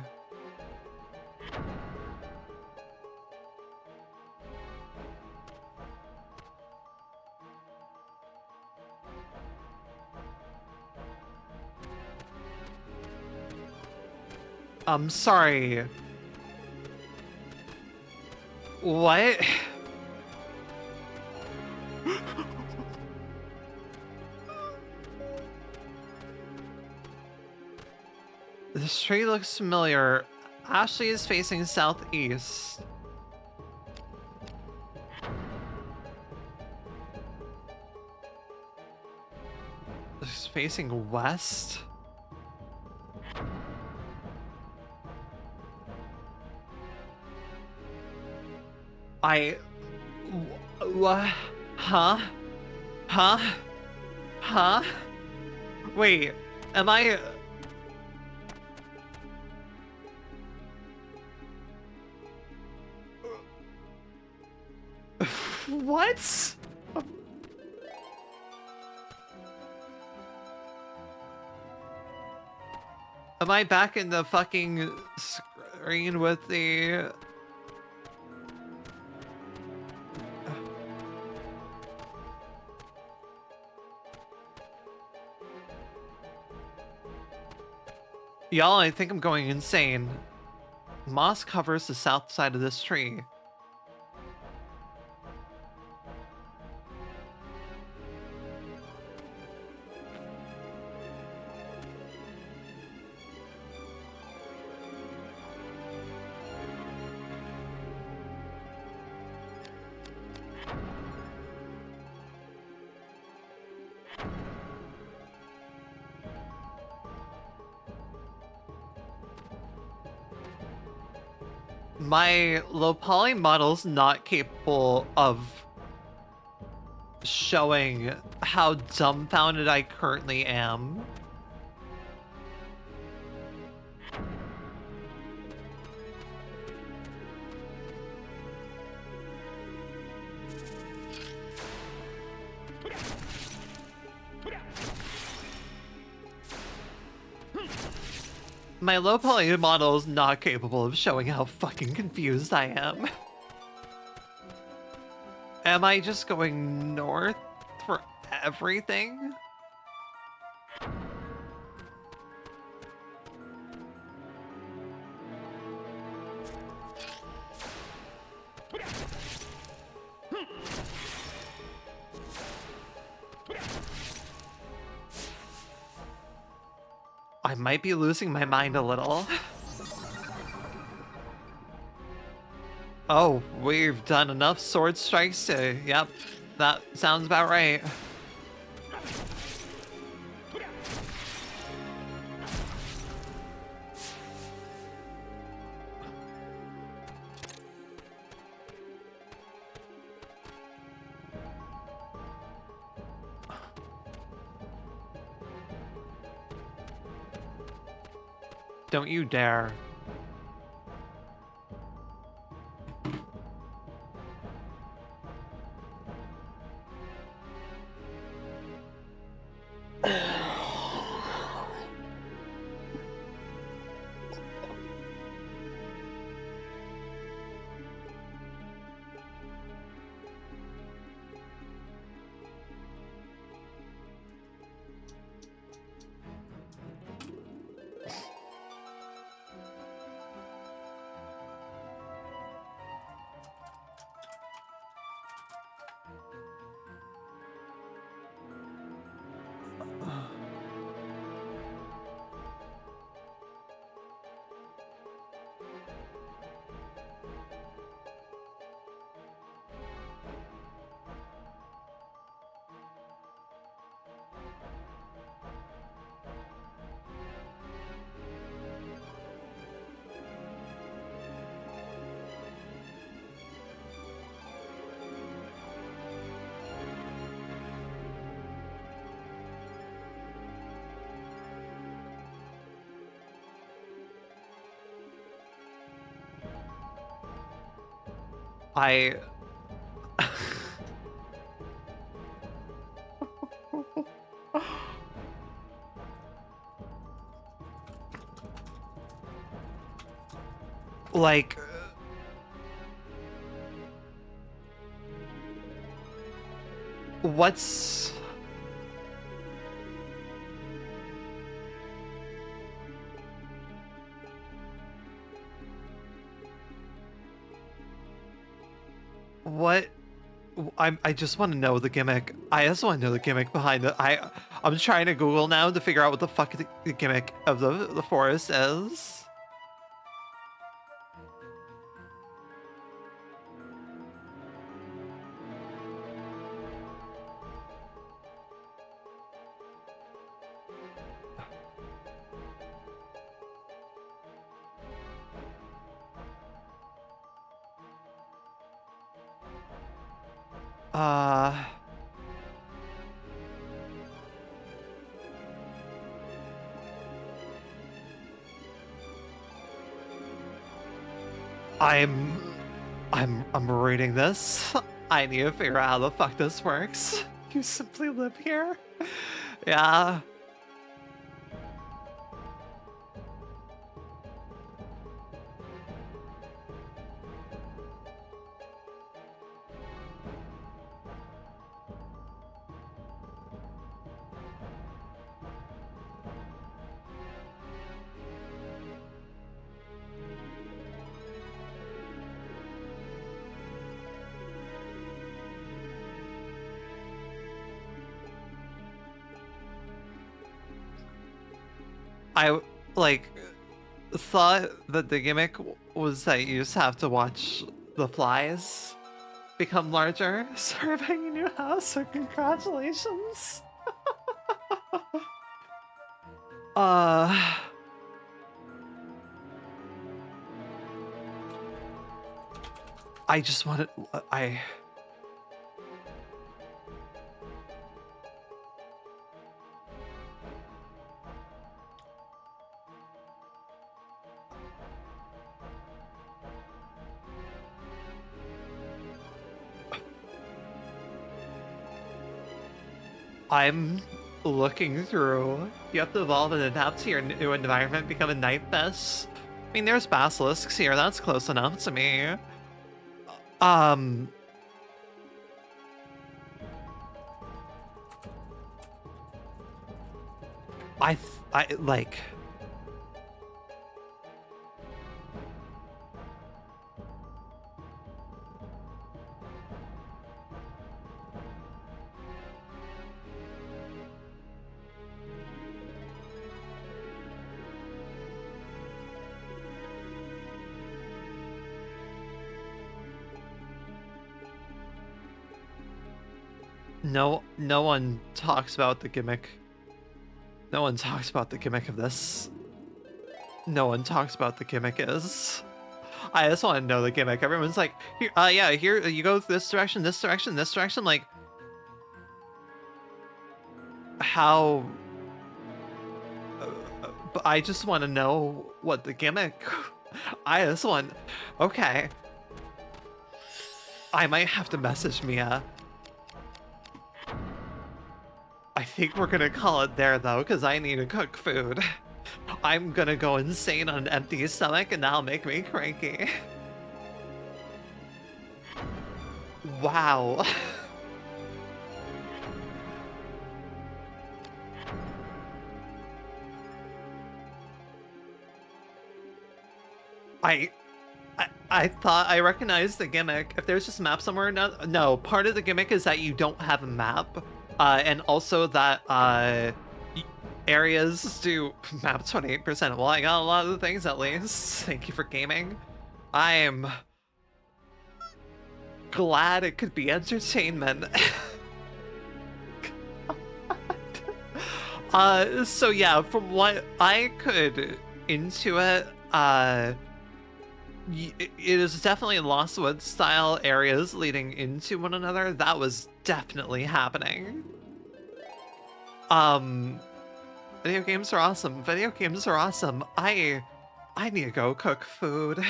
I'm sorry. What? This tree looks familiar. Ashley is facing southeast. It's facing west. What? Huh? Huh? Huh? Wait, am I... What? Am I back in the fucking screen with the... Y'all, I think I'm going insane. Moss covers the south side of this tree. My low poly model's not capable of showing how dumbfounded I currently am. My low poly model is not capable of showing how fucking confused I am. Am I just going north for everything? I might be losing my mind a little. Oh, we've done enough sword strikes to... Yep, that sounds about right. Don't you dare. I... like... What's... What? I just want to know the gimmick. I also want to know the gimmick behind it. I'm trying to Google now to figure out what the fuck the gimmick of the forest is. I'm reading this. I need to figure out how the fuck this works. You simply live here? Yeah. I, like, thought that the gimmick was that you just have to watch the flies become larger. Surveying a new house, so congratulations. I just wanted, I'm looking through. You have to evolve and adapt to your new environment, become a night best. I mean, there's basilisks here. That's close enough to me. I like. No one talks about the gimmick. No one talks about the gimmick of this. No one talks about the gimmick is. I just want to know the gimmick. Everyone's like, here, yeah, here you go this direction, this direction, this direction. Like, how? But I just want to know what the gimmick. I just want. Okay. I might have to message Mia. I think we're gonna call it there though, because I need to cook food. I'm gonna go insane on an empty stomach and that'll make me cranky. Wow. I thought I recognized the gimmick. If there's just a map somewhere, no. Part of the gimmick is that you don't have a map, and also that areas do map 28%. Well, I got a lot of the things at least. Thank you for gaming. I'm glad it could be entertainment. So yeah, from what I could intuit, it is definitely Lostwood style areas leading into one another. That was definitely happening. Video games are awesome. Video games are awesome. I need to go cook food.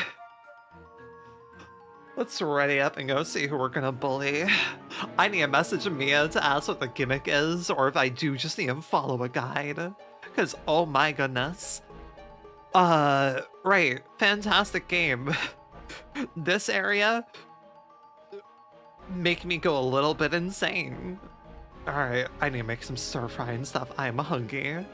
Let's ready up and go see who we're gonna bully. I need a message Mia to ask what the gimmick is, or if I do just need to follow a guide. Because, oh my goodness. Right. Fantastic game. This area make me go a little bit insane. Alright, I need to make some stir fry and stuff. I'm hungry.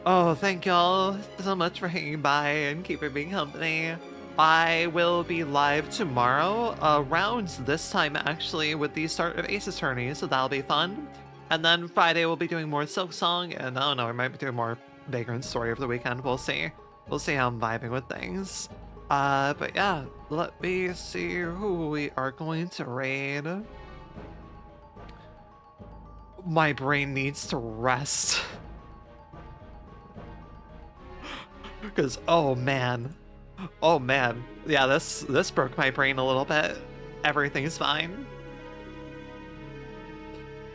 Oh, thank y'all so much for hanging by and keeping me company. I will be live tomorrow around this time, actually, with the start of Aces Tourney, so that'll be fun. And then Friday we'll be doing more Silk Song, and I don't know, we might be doing more Vagrant Story over the weekend. We'll see. We'll see how I'm vibing with things. But yeah, let me see who we are going to raid. My brain needs to rest. Because, oh man. Oh man. Yeah, this broke my brain a little bit. Everything's fine.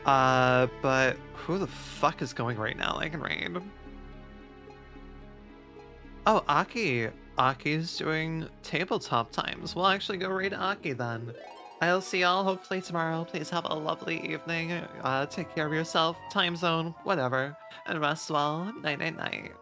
But who the fuck is going right now? I can raid. Oh, Aki. Aki's doing tabletop times. We'll actually go raid Aki then. I'll see y'all hopefully tomorrow. Please have a lovely evening. Take care of yourself, time zone, whatever. And rest well. Night, night, night.